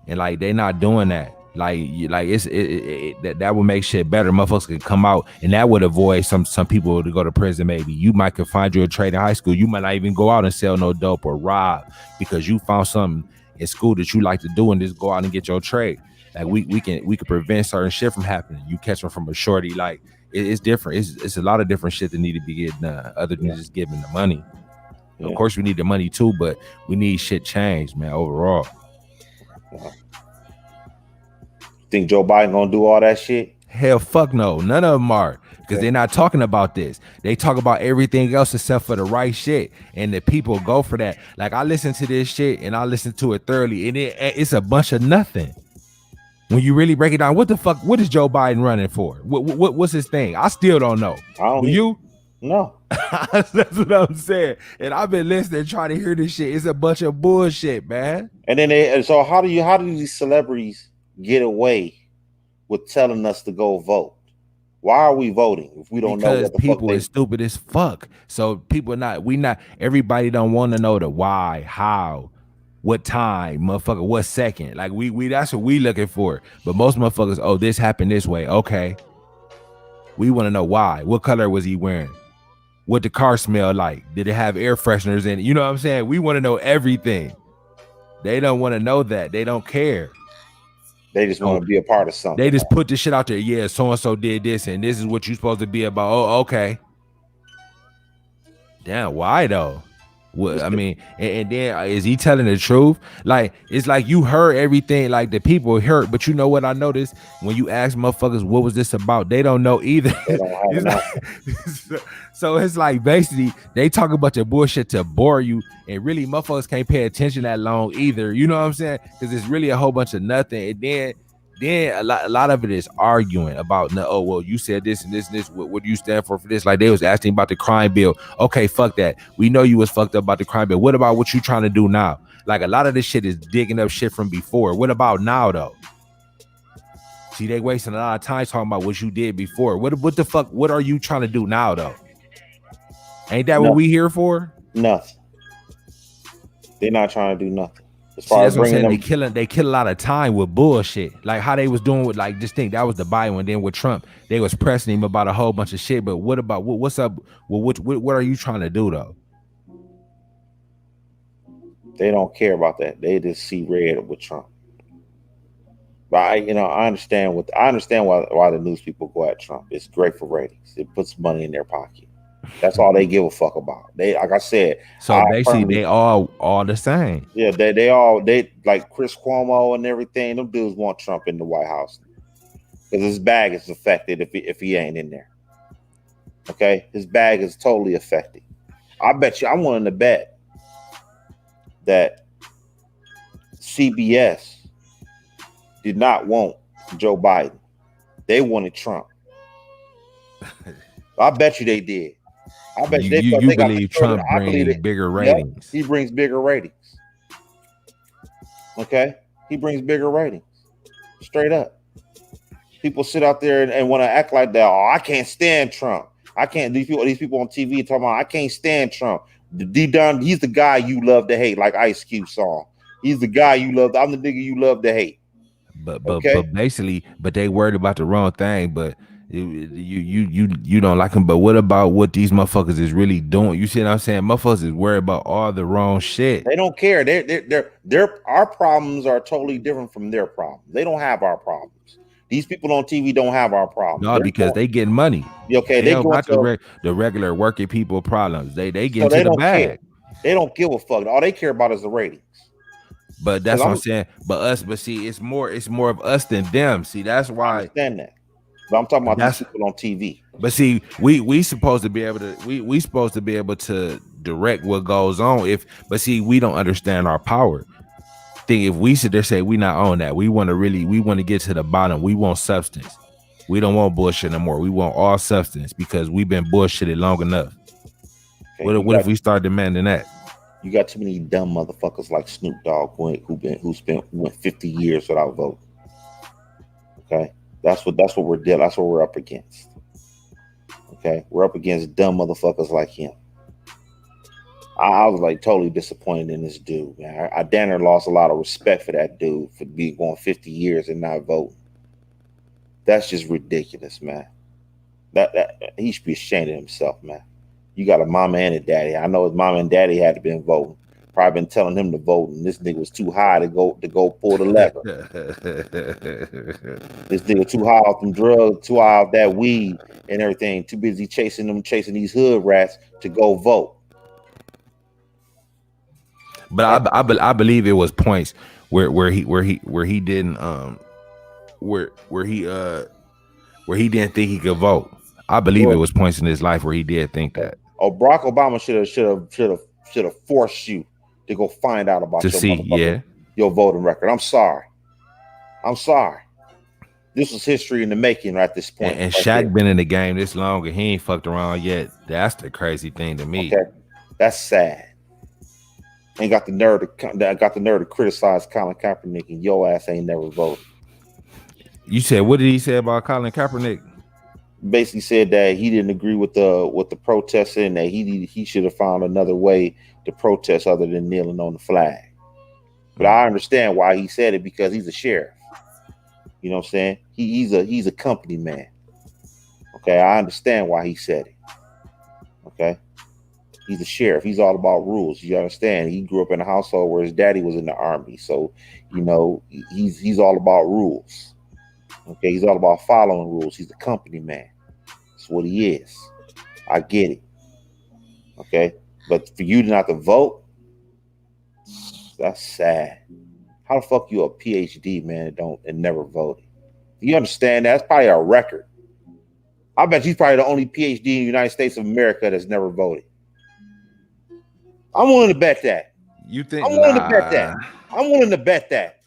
And like they not doing that. Like that would make shit better. Motherfuckers could come out, and that would avoid some people to go to prison. Maybe you might could find you a trade in high school. You might not even go out and sell no dope or rob because you found something in school that you like to do, and just go out and get your trade. Like we can prevent certain shit from happening. You catch them from a shorty. Like it's different. It's a lot of different shit that need to be getting done other than just giving the money. Yeah. Of course, we need the money too, but we need shit changed, man. Overall. Think Joe Biden gonna do all that shit? Hell, fuck no. None of them are, because they're not talking about this. They talk about everything else except for the right shit, and the people go for that. Like I listen to this shit and I listen to it thoroughly, and it's a bunch of nothing. When you really break it down, what the fuck? What is Joe Biden running for? What's his thing? I still don't know. Do you? No. That's what I'm saying. And I've been listening, trying to hear this shit. It's a bunch of bullshit, man. And then so how do these celebrities get away with telling us to go vote? Why are we voting if we don't know what the people fuck is stupid as fuck? So people everybody don't want to know the why, how, what time, motherfucker, what second. Like we that's what we looking for. But most motherfuckers, oh, this happened this way. Okay. We want to know why. What color was he wearing? What the car smelled like? Did it have air fresheners in it? You know what I'm saying? We want to know everything. They don't want to know that. They don't care. They just want to be a part of something. They just put this shit out there. Yeah, so-and-so did this, and this is what you're supposed to be about. Oh, okay. Damn, why though? Well, I mean, and then is he telling the truth? Like, it's like you heard everything, like the people heard, but you know what I noticed? When you ask motherfuckers what was this about, they don't know either. They don't have so it's like basically they talk about your bullshit to bore you, and really motherfuckers can't pay attention that long either. You know what I'm saying? Because it's really a whole bunch of nothing. And then a lot of it is arguing about, oh, well, you said this and this and this. What do you stand for this? Like they was asking about the crime bill. Okay, fuck that. We know you was fucked up about the crime bill. What about what you trying to do now? Like a lot of this shit is digging up shit from before. What about now though? See, they wasting a lot of time talking about what you did before. What the fuck? What are you trying to do now though? Ain't that what we here for? Nothing. They're not trying to do nothing. As far as bringing them, they kill a lot of time with bullshit, like how they was doing with, like, just think that was the Biden one. Then with Trump, they was pressing him about a whole bunch of shit. But what about what's up? Well, what are you trying to do though? They don't care about that. They just see red with Trump. But I understand why the news people go at Trump. It's great for ratings. It puts money in their pocket. That's all they give a fuck about. They, like I said. So basically, they all the same. Yeah, they like Chris Cuomo and everything. Them dudes want Trump in the White House because his bag is affected if he ain't in there. Okay, his bag is totally affected. I bet you, I'm willing to bet that CBS did not want Joe Biden. They wanted Trump. I bet you they did. I bet you believe Trump brings bigger ratings. He brings bigger ratings. Okay? He brings bigger ratings. Straight up. People sit out there and want to act like that. Oh, I can't stand Trump. I can't. These people on TV talking about, I can't stand Trump. D-Don, he's the guy you love to hate, like Ice Cube song. He's the guy you love. I'm the nigga you love to hate. But basically, they worried about the wrong thing. But you don't like them. But what about what these motherfuckers is really doing? You see what I'm saying? Motherfuckers is worried about all the wrong shit. They don't care. Our problems are totally different from their problems. They don't have our problems. These people on TV don't have our problems. No, because they getting money. Okay, they don't got the regular working people problems. They get into the bag. Care. They don't give a fuck. All they care about is the ratings. But that's what I'm saying. But see, it's more of us than them. See, that's why I understand that. But I'm talking about these people on TV. But see, we supposed to be able to we supposed to be able to direct what goes on. But see, we don't understand our power. If we sit there say we not on that, we want to get to the bottom. We want substance. We don't want bullshit no more. We want all substance because we've been bullshitted long enough. Okay, What if we start demanding that? you got too many dumb motherfuckers like Snoop Dogg who went 50 years without voting. Okay, that's what we're dealing. That's what we're up against. Okay, we're up against dumb motherfuckers like him. I was like totally disappointed in this dude, man. I damn near lost a lot of respect for that dude for being going 50 years and not voting. That's just ridiculous, man. That he should be ashamed of himself, man. You got a mama and a daddy. I know his mama and daddy had to been voting. Probably been telling him to vote, and this nigga was too high to go pull the lever. This nigga too high off them drugs, too high off that weed and everything. Too busy chasing these hood rats to go vote. But I believe it was points where he didn't where he didn't think he could vote. I believe it was points in his life where he did think that. Oh, Barack Obama should have forced you to go find out about your voting record. I'm sorry. This was history in the making at this point. And Shaq been in the game this long and he ain't fucked around yet. That's the crazy thing to me. Okay, that's sad. Ain't got the nerve to criticize Colin Kaepernick, and your ass ain't never voted. You said, what did he say about Colin Kaepernick? Basically said that he didn't agree with the protesting, and that he should have found another way to protest other than kneeling on the flag. But I understand why he said it, because he's a sheriff. You know what I'm saying? He's a company man. Okay, I understand why he said it. Okay. He's a sheriff. He's all about rules. You understand? He grew up in a household where his daddy was in the army. So, you know, he's all about rules. Okay, he's all about following rules. He's a company man. That's what he is. I get it. Okay, but for you not to vote, that's sad. How the fuck you a PhD man and never voted? You understand that? That's probably a record. I bet he's probably the only PhD in the United States of America that's never voted. I'm willing to bet that. You think? I'm willing to bet that. I'm willing to bet that.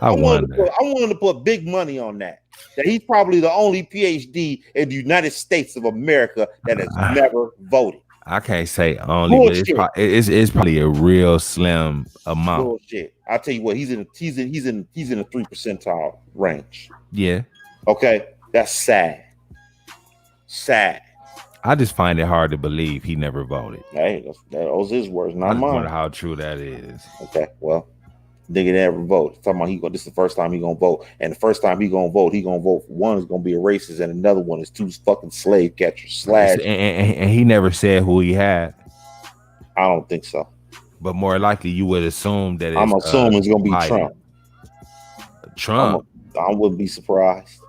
I'm willing to put big money on that. That he's probably the only PhD in the United States of America that has never voted. I can't say only, but it's probably a real slim amount. Bullshit. I'll tell you what, he's in the 3% range. Yeah. Okay. That's sad. Sad. I just find it hard to believe he never voted. Hey, that was his words, not mine. I wonder how true that is. Okay, well, nigga never vote. Talking about this is the first time he gonna vote, and the first time he gonna vote one is gonna be a racist, and another one is two fucking slave catchers slash. And he never said who he had. I don't think so. But more likely, you would assume that I'm assuming it's gonna be Trump. Trump. I wouldn't be surprised.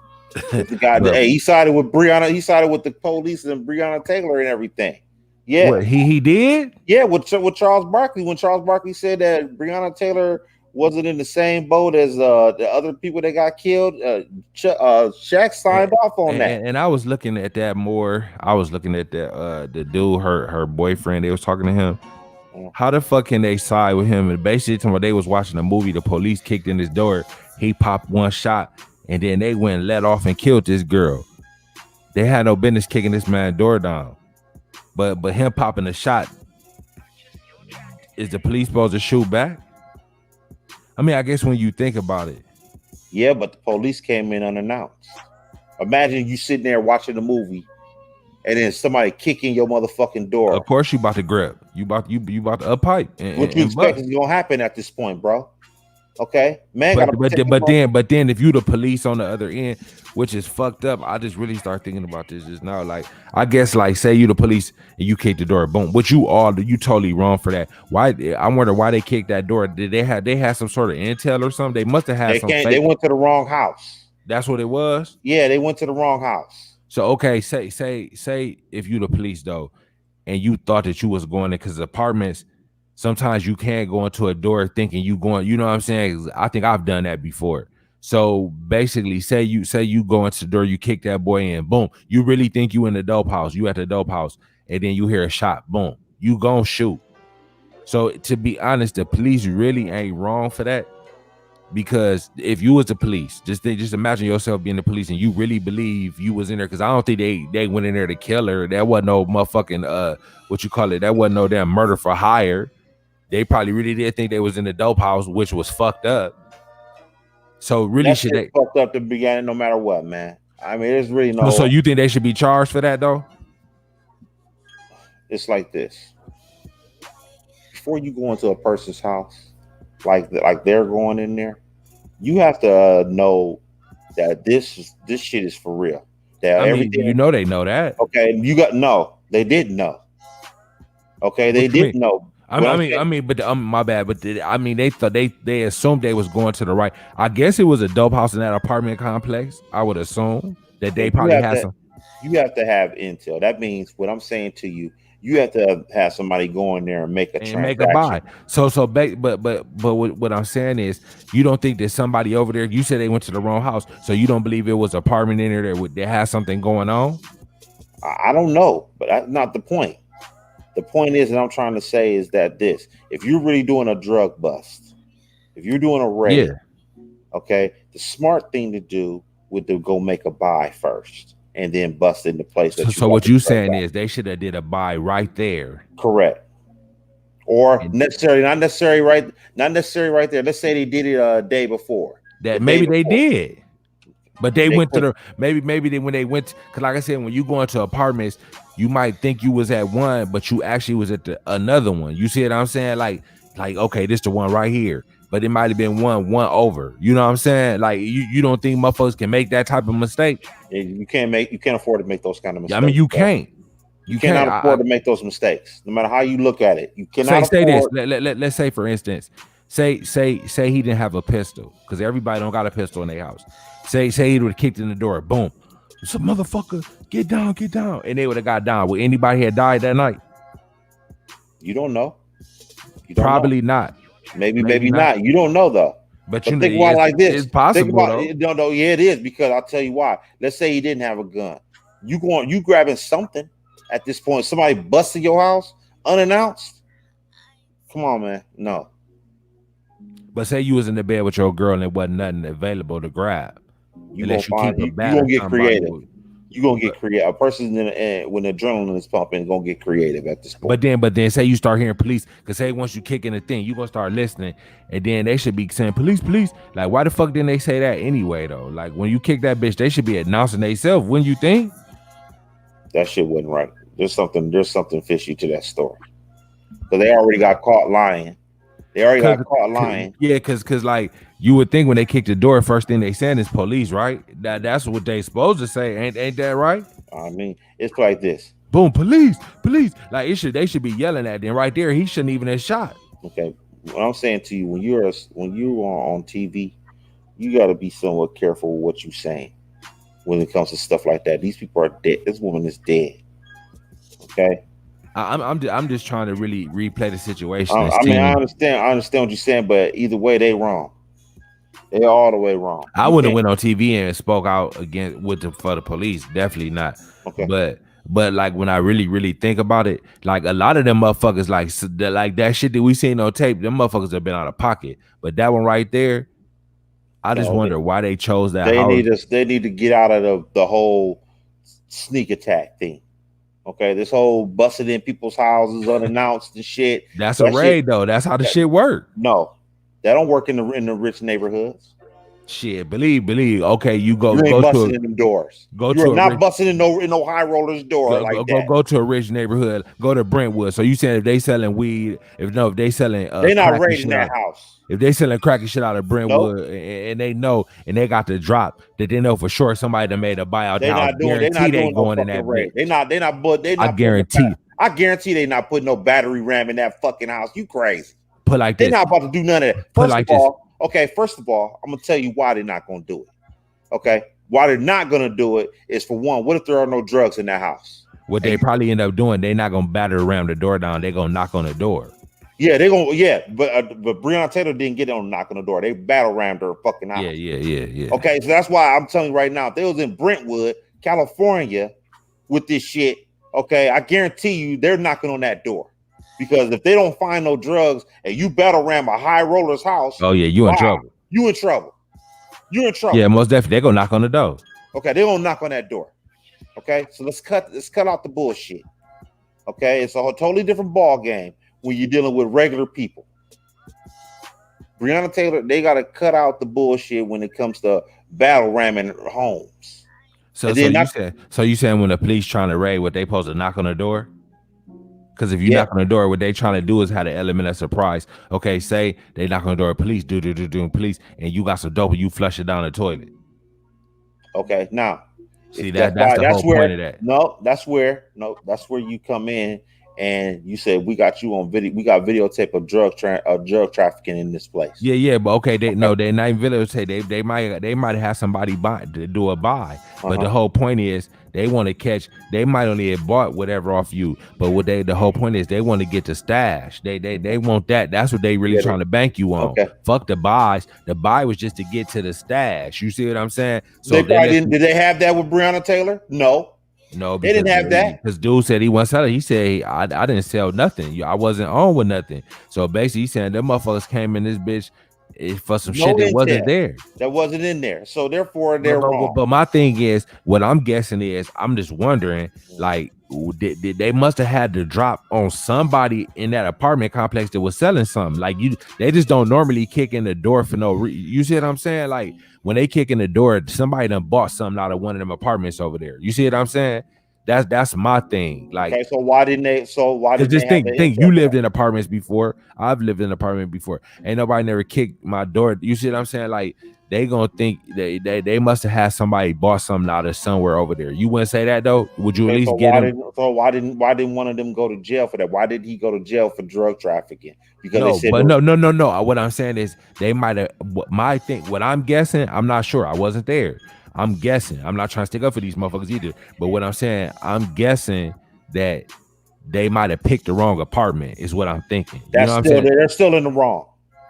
The guy, hey, he sided with Breonna. He sided with the police and Breonna Taylor and everything. Yeah, what, he did. Yeah, with Charles Barkley, when Charles Barkley said that Breonna Taylor wasn't in the same boat as the other people that got killed, Shaq signed off on that. And I was looking at that more. I was looking at the dude, her boyfriend. They was talking to him. How the fuck can they side with him? And basically, when they was watching a movie, the police kicked in his door. He popped one shot. And then they went and let off and killed this girl. They had no business kicking this man's door down. But him popping a shot, is the police supposed to shoot back? I mean, I guess when you think about it. Yeah, but the police came in unannounced. Imagine you sitting there watching the movie and then somebody kicking your motherfucking door. Of course you about to grab. You about to up pipe. What you expect is gonna happen at this point, bro? Okay, man. But then if you the police on the other end, which is fucked up, I just really start thinking about this just now. Like, I guess, like, say you the police and you kick the door, boom. But you totally wrong for that. Why? I wonder why they kicked that door. Did they had some sort of intel or something? They must have had They went to the wrong house. That's what it was. Yeah, they went to the wrong house. So okay, say if you the police though, and you thought that you was going in, because apartments. Sometimes you can't go into a door thinking you going, you know what I'm saying? I think I've done that before. So basically, say you go into the door, you kick that boy in, boom. You really think you in the dope house, you at the dope house, and then you hear a shot, boom. You gonna shoot. So to be honest, the police really ain't wrong for that. Because if you was the police, just imagine yourself being the police and you really believe you was in there. Because I don't think they went in there to kill her. That wasn't no motherfucking what you call it. That wasn't no damn murder for hire. They probably really did think they was in the dope house, which was fucked up. So really, That should shit they? fucked up the beginning, no matter what, man. I mean, there's really So no. you think they should be charged for that though? It's like this: before you go into a person's house, like they're going in there, you have to know that this shit is for real. That I mean, everything. you know they know that. Okay, you got no. They didn't know. Okay, they What you mean? didn't know. What I'm saying, But my bad. But they thought they assumed they was going to the right. I guess it was a dope house in that apartment complex. I would assume that they you probably have had to some have intel. That means what I'm saying to you. You have to have somebody go in there and make a and make a buy. transaction. But what I'm saying is, you don't think that somebody over there? You said they went to the wrong house, so you don't believe it was an apartment in there that had something going on? I don't know, but that's not the point. The point is that I'm trying to say is that if you're really doing a drug bust, if you're doing a raid, Yeah. okay, the smart thing to do would to go make a buy first and then bust in the place that you So got what the you drugs saying at. is they should have did a buy right there. Correct. Or And not necessarily right there. Let's say they did it a day before. The that day maybe they before. did. But they They went to could. the maybe they when they went because like I said, when you go into apartments, you might think you was at one, but you actually was at another one. You see what I'm saying? Like okay, this the one right here, but it might have been one over. You know what I'm saying? Like you don't think motherfuckers can make that type of mistake? You can't afford to make those kind of Yeah, I mean mistakes, you bro. can't. You You cannot can't. afford to make those mistakes, no matter how you look at it. You cannot Say this. afford. Let's say for instance, say he didn't have a pistol because everybody don't got a pistol in their house. Say he would have kicked in the door, boom. It's a motherfucker, get down, and they would have got down. Would anybody had died that night? You don't know. You don't know. Probably not. Maybe not. You don't know though. But But think about it like this. it's possible Think about though. it. No, yeah, it is because I'll tell you why. Let's say he didn't have a gun. You grabbing something at this point. Somebody busted your house unannounced. Come on, man. No. But say you was in the bed with your girl and there wasn't nothing available to grab. You gonna Unless you keep a you bat gonna or get somebody. creative. You gonna get creative. A person when adrenaline is pumping gonna get creative at this point. But then say you start hearing police, because say once you kick in the thing, you gonna start listening, and then they should be saying police. Like why the fuck didn't they say that anyway though? Like when you kick that bitch, they should be announcing themselves. Wouldn't you think? That shit wasn't right. There's something fishy to that story. Because they already got caught lying. Yeah, cause like you would think when they kick the door, first thing they saying is police, right? That's what they supposed to say. Ain't that right? I mean, it's like this. Boom, police. Like they should be yelling at them right there. He shouldn't even have shot. Okay. What I'm saying to you, when you're on TV, you gotta be somewhat careful with what you're saying when it comes to stuff like that. These people are dead. This woman is dead. Okay. I'm just trying to really replay the situation. I mean, I understand what you're saying, but either way, they wrong. They all the way wrong. I wouldn't have went on TV and spoke out against for the police. Definitely not. Okay. But like when I really think about it, like a lot of them motherfuckers like that shit that we seen on tape, them motherfuckers have been out of pocket. But that one right there, I just wonder why they chose that. They need to get out of the whole sneak attack thing. Okay, this whole busting in people's houses unannounced and shit. That's a raid though. That's how the shit work. No, that don't work in the rich neighborhoods. Shit, believe. Okay, you ain't go busting to in them doors. You're not busting in no high rollers door go to a rich neighborhood. Go to Brentwood. So you saying if they selling weed, if they selling they not raiding that house. If they selling cracky shit out of Brentwood and they know and they got the drop that they know for sure somebody that made a buyout. They not doing going in that raid. They not. I guarantee. I guarantee they not putting no battery ram in that fucking house. You crazy? Put like this. They're not about to do none of that. First of all, I'm gonna tell you why they're not gonna do it. Okay, why they're not gonna do it is for one. What if there are no drugs in that house? What they probably end up doing, they're not gonna batter around the door down. They're gonna knock on the door. Yeah, they're gonna. Yeah, but Breonna Taylor didn't get on knock on the door. They battle rammed her fucking house. Yeah. Okay, so that's why I'm telling you right now. If they was in Brentwood, California, with this shit, okay, I guarantee you they're knocking on that door. Because if they don't find no drugs and you battle ram a high roller's house, oh yeah, you in trouble. You in trouble. You're in trouble. Yeah, most definitely. They're gonna knock on the door. Okay, they're gonna knock on that door. Okay, so let's cut out the bullshit. Okay, it's a totally different ball game when you're dealing with regular people. Breonna Taylor, they gotta cut out the bullshit when it comes to battle ramming homes. So you saying when the police trying to raid, what they supposed to knock on the door? Because if you knock on the door, what they trying to do is have an element of surprise. Okay, say they knock on the door, police do police, and you got some dope and you flush it down the toilet. Okay, now see that's the whole point of that. No, that's where you come in and you say we got you on video. We got videotape of drug trafficking in this place. Yeah, but okay, they're not even videotape. They might have somebody to do a buy, but the whole point is they want to catch. They might only have bought whatever off you, but the whole point is they want to get the stash. They want that. That's what they really trying to bank you on. Okay. Fuck the buys. The buy was just to get to the stash. You see what I'm saying? So they probably didn't. Did they have that with Breonna Taylor? No, they didn't have that. Because dude said he wasn't selling. He said I didn't sell nothing. I wasn't on with nothing. So basically, he's saying them motherfuckers came in this bitch for some shit that wasn't there. That wasn't in there. So therefore, they're wrong. But my thing is, what I'm guessing is, I'm just wondering, like, did they must have had to drop on somebody in that apartment complex that was selling something. Like they just don't normally kick in the door for no reason. You see what I'm saying? Like when they kick in the door, somebody done bought something out of one of them apartments over there. You see what I'm saying? That's my thing. Like, okay, so why didn't they? So why did just think you lived in apartments before? I've lived in an apartment before. Ain't nobody never kicked my door. You see what I'm saying? Like they gonna think they must have had somebody bought something out of somewhere over there. You wouldn't say that though? Would you at least get him? Why didn't one of them go to jail for that? Why did he go to jail for drug trafficking? Because no, they said no. What I'm saying is they might have. What I'm guessing, I'm not sure. I wasn't there. I'm guessing. I'm not trying to stick up for these motherfuckers either. But what I'm saying, I'm guessing that they might have picked the wrong apartment. Is what I'm thinking. They're still in the wrong.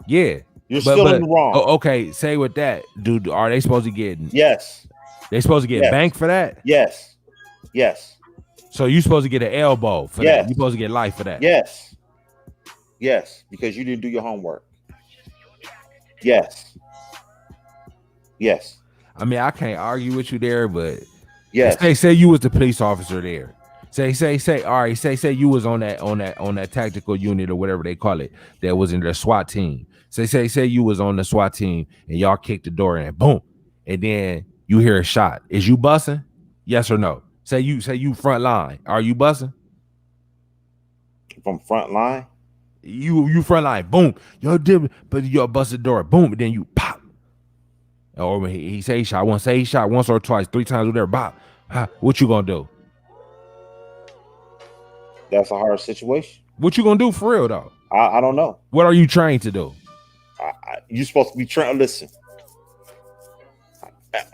Yeah. You're still in the wrong. Okay, say with that, dude. Are they supposed to get? Yes. They supposed to get banked for that? Yes. So you supposed to get an elbow for that? You supposed to get life for that? Yes, because you didn't do your homework. Yes. I mean, I can't argue with you there, but yes. Say you was the police officer there. Say. All right. Say you was on that tactical unit or whatever they call it that was in their SWAT team. Say you was on the SWAT team and y'all kicked the door in, boom, and then you hear a shot. Is you busing? Yes or no? Say you front line. Are you busing? From front line? You front line. Boom. Yo, but you bust the door. Boom. And then you pop. Or when he say he shot once. Say he shot once or twice, 3 times with there. Bop. What you gonna do? That's a hard situation. What you gonna do for real though? I don't know. What are you trained to do? You're supposed to be trained. Listen.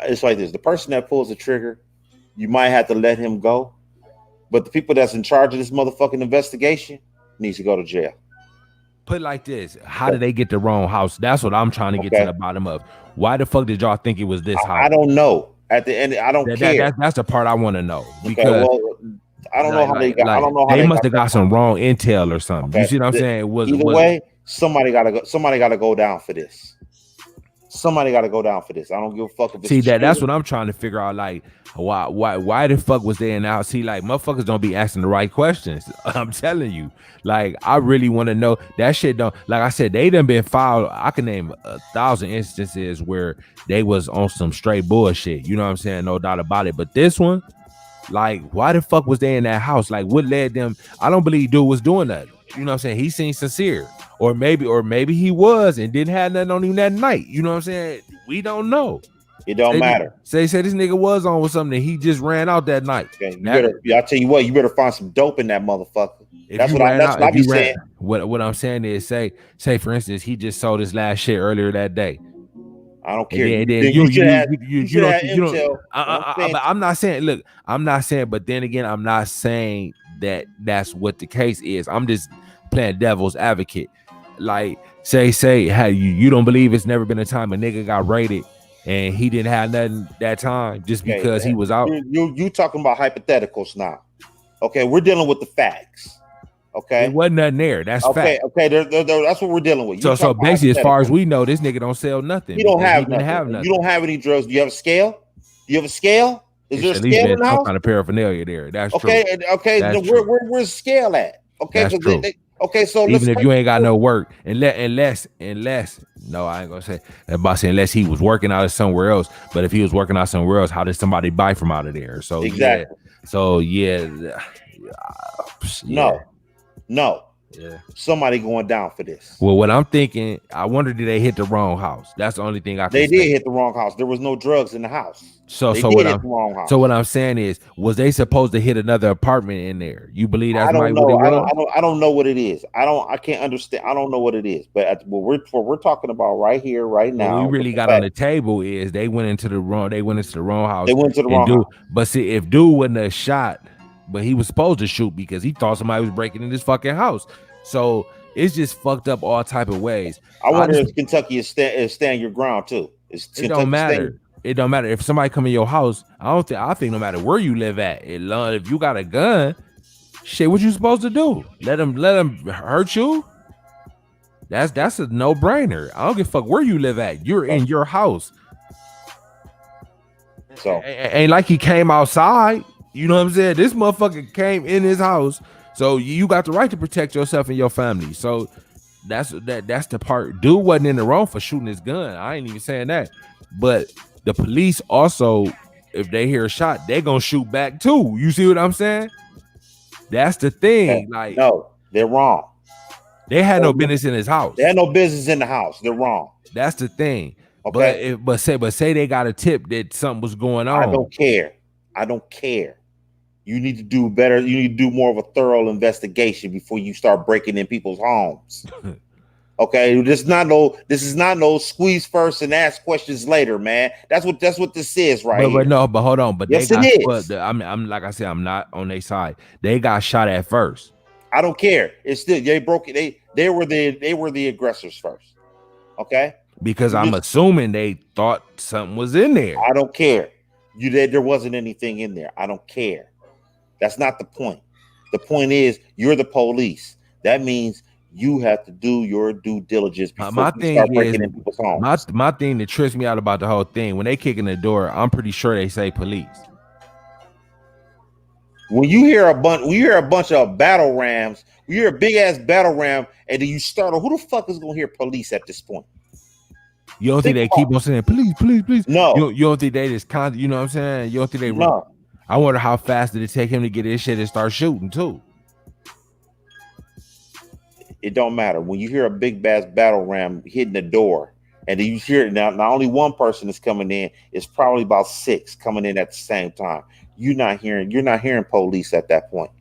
It's like this. The person that pulls the trigger, you might have to let him go. But the people that's in charge of this motherfucking investigation needs to go to jail. Put it like this. How did they get the wrong house? That's what I'm trying to get to the bottom of. Why the fuck did y'all think it was this house? I don't know. At the end, I don't care. That's the part I want to know. Because I don't know how they got. I don't know how they must have got some wrong intel or something. Okay. You see what I'm saying? Either way, somebody gotta go. Somebody gotta go down for this. Somebody got to go down for this. I don't give a fuck if it's that's what I'm trying to figure out. Like, why the fuck was they in now? See, like, motherfuckers don't be asking the right questions. I'm telling you. Like, I really want to know. That shit don't, like I said, they done been filed. I can name 1,000 instances where they was on some straight bullshit. You know what I'm saying? No doubt about it. But this one, like, why the fuck was they in that house? Like, what led them? I don't believe dude was doing that. You know what I'm saying? He seemed sincere. Or maybe he was and didn't have nothing on him that night. You know what I'm saying? We don't know. It don't matter. Say this nigga was on with something. He just ran out that night. Okay, I tell you what, you better find some dope in that motherfucker. That's what I be saying. What I'm saying is, say for instance, he just sold his last shit earlier that day. I don't care. And then you don't. I'm not saying. Look, I'm not saying. But then again, I'm not saying that that's what the case is. I'm just playing devil's advocate. Like, say, hey, you don't believe it's never been a time a nigga got raided and he didn't have nothing that time just because he was out. You talking about hypotheticals now? Okay, we're dealing with the facts. Okay. It wasn't nothing there. That's Okay. fact. Okay. That's what we're dealing with. You're So talking basically, as far as hypothetical. we know, this nigga don't sell nothing You don't because he have didn't nothing. have You nothing. don't have any drugs. Do you have a scale? Do you have a scale? Is It there a should at least scale been in the some house? kind of paraphernalia there. That's true. Okay. Okay. That's Where's true. the scale at? Okay. That's Because true. okay. So let's Even if take you ain't got no work, unless, no, I ain't gonna say that about saying unless he was working out of somewhere else. But if he was working out somewhere else, how did somebody buy from out of there? So exactly. yeah. No. Yeah. Somebody going down for this. Well, what I'm thinking, I wonder did they hit the wrong house? That's the only thing I can They say. did hit the wrong house. There was no drugs in the house. So they so did what hit I'm the wrong house. so what I'm saying is, was they supposed to hit another apartment in there? You believe that's I don't what it know. was? I don't know what it is. I can't understand. I don't know what it is. But what we're talking about right here, right What we now, really got on the table is they went into the wrong house. they went to the wrong dude, house. But see, if dude wouldn't have shot, but he was supposed to shoot because he thought somebody was breaking in his fucking house. So it's just fucked up all type of ways. I wonder if Kentucky is stand your ground too. It don't matter. It don't matter if somebody come in your house. I think no matter where you live at, if you got a gun, shit, what you supposed to do? Let him hurt you? That's a no brainer. I don't give a fuck where you live at. You're in your house. So ain't like he came outside. You know what I'm saying? This motherfucker came in his house. So you got the right to protect yourself and your family. So that's the part. Dude wasn't in the wrong for shooting his gun. I ain't even saying that. But the police also, if they hear a shot, they gonna shoot back too. You see what I'm saying? That's the thing. Like, no, they're wrong. They had no business in his house. They had no business in the house. They're wrong. That's the thing. Okay. But say they got a tip that something was going on. I don't care. You need to do better. You need to do more of a thorough investigation before you start breaking in people's homes. Okay, this is not no squeeze first and ask questions later, man. That's what this is right here. But hold on. But yes, they got, it is. I'm like I said, I'm not on their side. They got shot at first. I don't care. It's still they broke it. They were the aggressors first. Okay. Because I'm assuming they thought something was in there. I don't care. There wasn't anything in there. I don't care. That's not the point. The point is you're the police. That means you have to do your due diligence before you start breaking in people's homes. My thing that trips me out about the whole thing, when they kick in the door, I'm pretty sure they say police. When you hear a bunch of battle rams, you hear a big ass battle ram, and then you start, who the fuck is gonna hear police at this point? You don't think they keep on saying police? No. You don't think they just you know what I'm saying? You don't think they run? No. I wonder how fast did it take him to get his shit and start shooting too? It don't matter. When you hear a big ass battle ram hitting the door, and then you hear it now, not only one person is coming in, it's probably about 6 coming in at the same time. You're not hearing police at that point.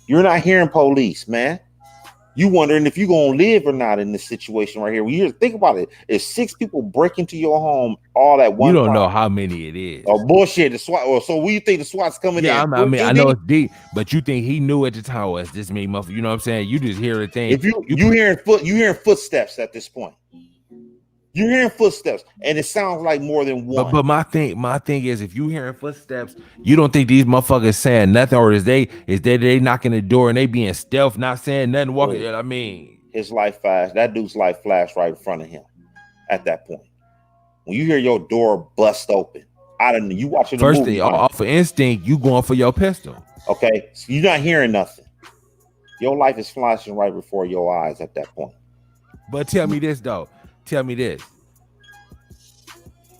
You're not hearing police, man. You wondering if you're gonna live or not in this situation right here. When you think about it, if 6 people break into your home all at one time, you don't know how many it is. Oh, bullshit! The SWAT. So what do you think the SWAT's coming in? I mean, I know it's deep, but you think he knew at the time was this me, motherfucker? You know what I'm saying? You just hear the thing. If you hearing footsteps at this point. You're hearing footsteps, and it sounds like more than one. But my thing is, if you hearing footsteps, you don't think these motherfuckers saying nothing, or is they knocking the door and they being stealth, not saying nothing, walking? I mean, his life flashed. That dude's life flashed right in front of him. At that point, when you hear your door bust open, you watching the movie. Off of instinct, you going for your pistol. Okay, so you're not hearing nothing. Your life is flashing right before your eyes at that point. But tell me this though. Tell me this.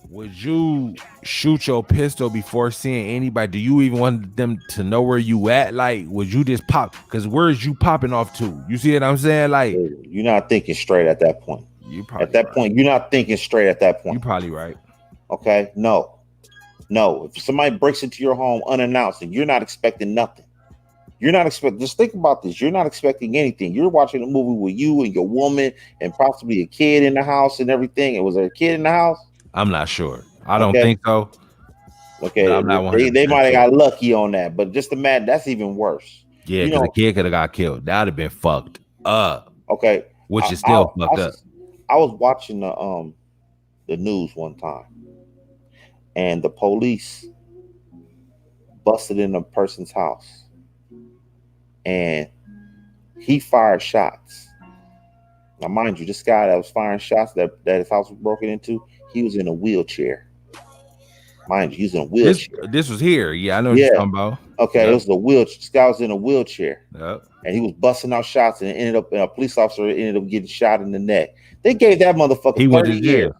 Would you shoot your pistol before seeing anybody? Do you even want them to know where you at? Like, would you just pop? Because where's you popping off to? You see what I'm saying? Like, you're not thinking straight at that point. Point, you're not thinking straight at that point. You're probably right. Okay, no. If somebody breaks into your home unannounced and you're not expecting nothing, just think about this. You're not expecting anything. You're watching a movie with you and your woman and possibly a kid in the house and everything. And was there a kid in the house? I'm not sure. I don't think so. Okay, they might have got lucky on that, but just imagine that's even worse. Yeah, because the kid could have got killed. That'd have been fucked up. Okay, which is still fucked up. I was watching the news one time, and the police busted in a person's house. And He fired shots. Now, mind you, this guy that was firing shots that his house was broken into, he was in a wheelchair. Mind you, he's in a wheelchair. This was here. Yeah, I know what you're Yeah. talking about. Okay, it was the wheelchair. This guy was in a wheelchair. Yep. And he was busting out shots and ended up, a police officer ended up getting shot in the neck. They gave that motherfucker He 30 went to years. jail.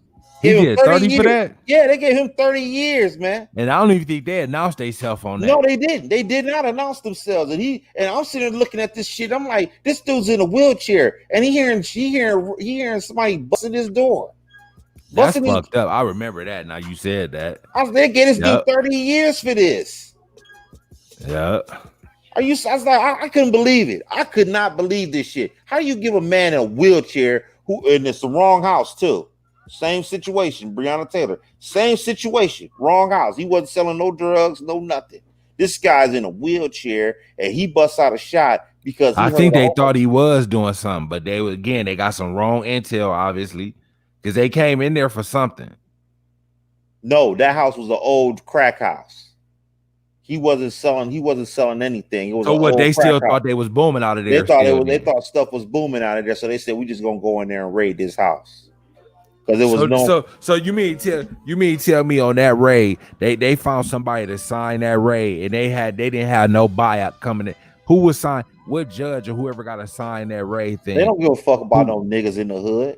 He did 30 years. for that? Yeah, they gave him 30 years, man. And I don't even think they announced themselves on that. No, they didn't. They did not announce themselves. And I'm sitting there looking at this shit. I'm like, this dude's in a wheelchair, and he hearing somebody busting his door. That's fucked up. I remember that. Now you said that. They get this dude 30 years for this. Yeah. I was like, I couldn't believe it. I could not believe this shit. How do you give a man in a wheelchair and it's the wrong house too? Same situation, Breonna Taylor. Same situation, wrong house. He wasn't selling no drugs, no nothing. This guy's in a wheelchair and he busts out a shot because I think they thought he was doing something, but they got some wrong intel, obviously, because they came in there for something. No, that house was an old crack house. He wasn't selling anything. It was so what they still thought they was booming out of there. They thought stuff was booming out of there. So they said we just gonna go in there and raid this house. Because it was so you mean tell me on that raid they found somebody to sign that raid and they didn't have no buyout coming in. Who was signed? What judge or whoever got to sign that raid thing? They don't give a fuck about no niggas in the hood.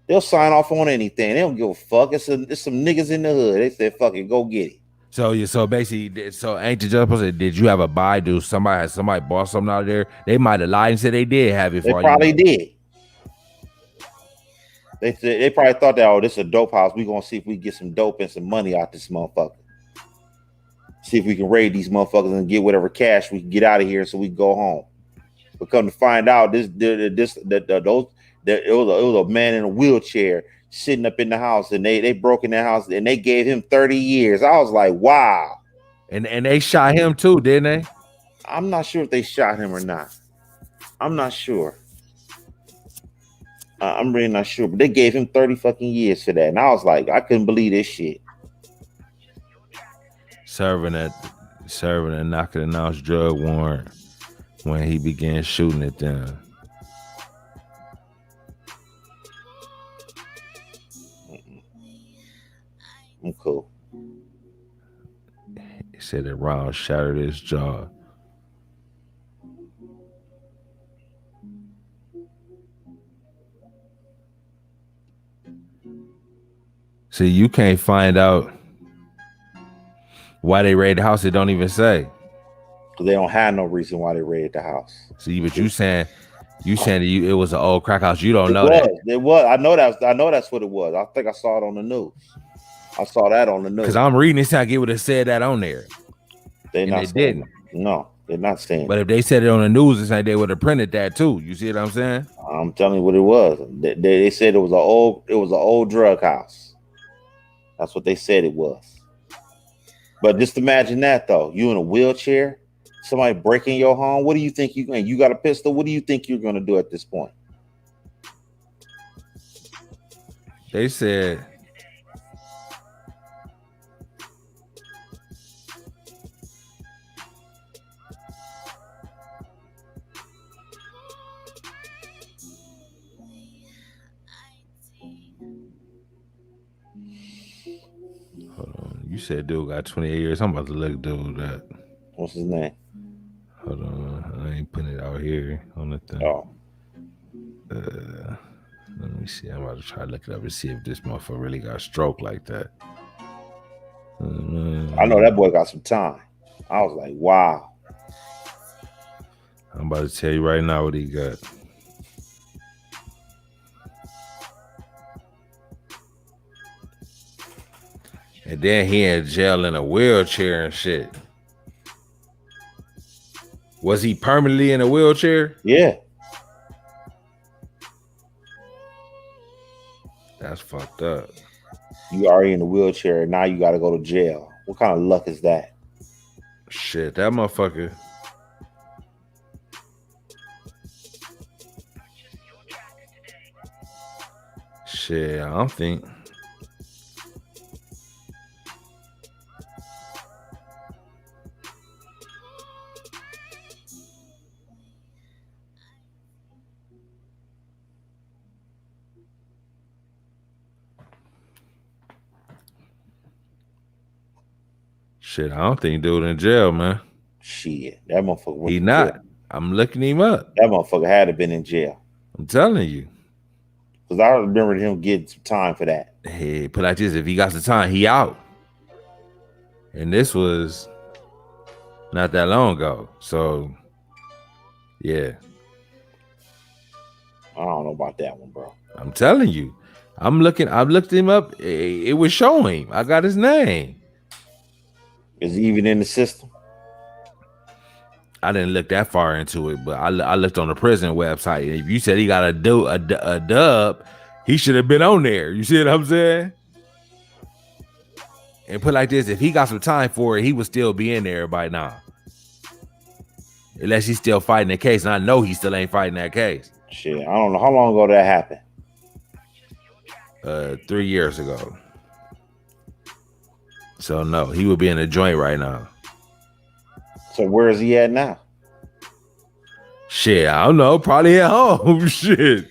They'll sign off on anything. They don't give a fuck. It's some niggas in the hood. They said, "Fuck it, go get it." So basically, ain't the judge supposed to? Did you have a buy? Do somebody bought something out of there? They might have lied and said they did have it. They probably did. They probably thought that, this is a dope house. We gonna see if we get some dope and some money out this motherfucker. See if we can raid these motherfuckers and get whatever cash we can get out of here so we can go home. But come to find out, it was a man in a wheelchair sitting up in the house, and they broke in that house and they gave him 30 years. I was like, wow. And they shot him too, didn't they? I'm not sure if they shot him or not. I'm not sure. I'm really not sure, but they gave him 30 fucking years for that. And I was like, I couldn't believe this shit. Serving a knock and announce drug warrant when he began shooting at them. I'm cool. He said the round shattered his jaw. See, you can't find out why they raided the house. It don't even say. Because they don't have no reason why they raided the house. See, but you saying it was an old crack house. You don't know that. It was. I know that's what it was. I think I saw it on the news. I saw that on the news. Because I'm reading this, I get would have said that on there. They didn't. No, they're not saying. But if they said it on the news, it's like they would have printed that too. You see what I'm saying? I'm telling you what it was. They said it was an old drug house. That's what they said it was. But just imagine that though. You in a wheelchair, somebody breaking your home. What do you think you got a pistol? What do you think you're gonna do at this point? They said you said dude got 28 years. I'm about to look dude up. What's his name? Hold on. I ain't putting it out here on the thing. Oh. Let me see. I'm about to try to look it up and see if this motherfucker really got a stroke like that. I know that boy got some time. I was like, wow. I'm about to tell you right now what he got. And then he in jail in a wheelchair and shit. Was he permanently in a wheelchair? Yeah. That's fucked up. You already in a wheelchair, and now you got to go to jail. What kind of luck is that? Shit, that motherfucker. Shit, I don't think. Shit, I don't think dude in jail, man. Shit, that motherfucker went He to not. jail. I'm looking him up. That motherfucker had to been in jail. I'm telling you. Because I remember him getting some time for that. Hey, put like this: if he got some time, he out. And this was not that long ago. So, yeah. I don't know about that one, bro. I'm telling you. I looked him up. It was showing. I got his name. Is he even in the system? I didn't look that far into it, but I looked on the prison website. If you said he got a dub, he should have been on there. You see what I'm saying? And put like this, if he got some time for it, he would still be in there by now. Unless he's still fighting the case. And I know he still ain't fighting that case. Shit, I don't know how long ago that happened. 3 years ago. So no, he would be in a joint right now. So where is he at now? Shit, I don't know. Probably at home. Shit,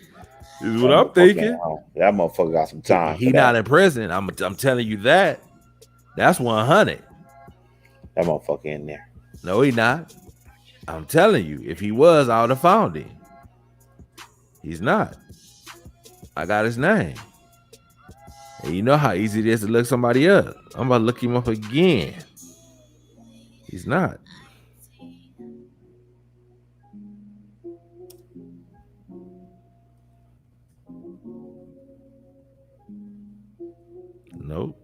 is what I'm thinking. That motherfucker got some time. He not in prison. I'm telling you that. That's 100. That motherfucker in there. No, he not. I'm telling you, if he was, I would have found him. He's not. I got his name. And you know how easy it is to look somebody up. I'm about to look him up again. He's not. Nope.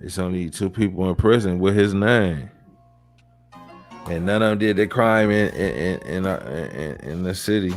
It's only 2 people in prison with his name, and none of them did the crime in the city.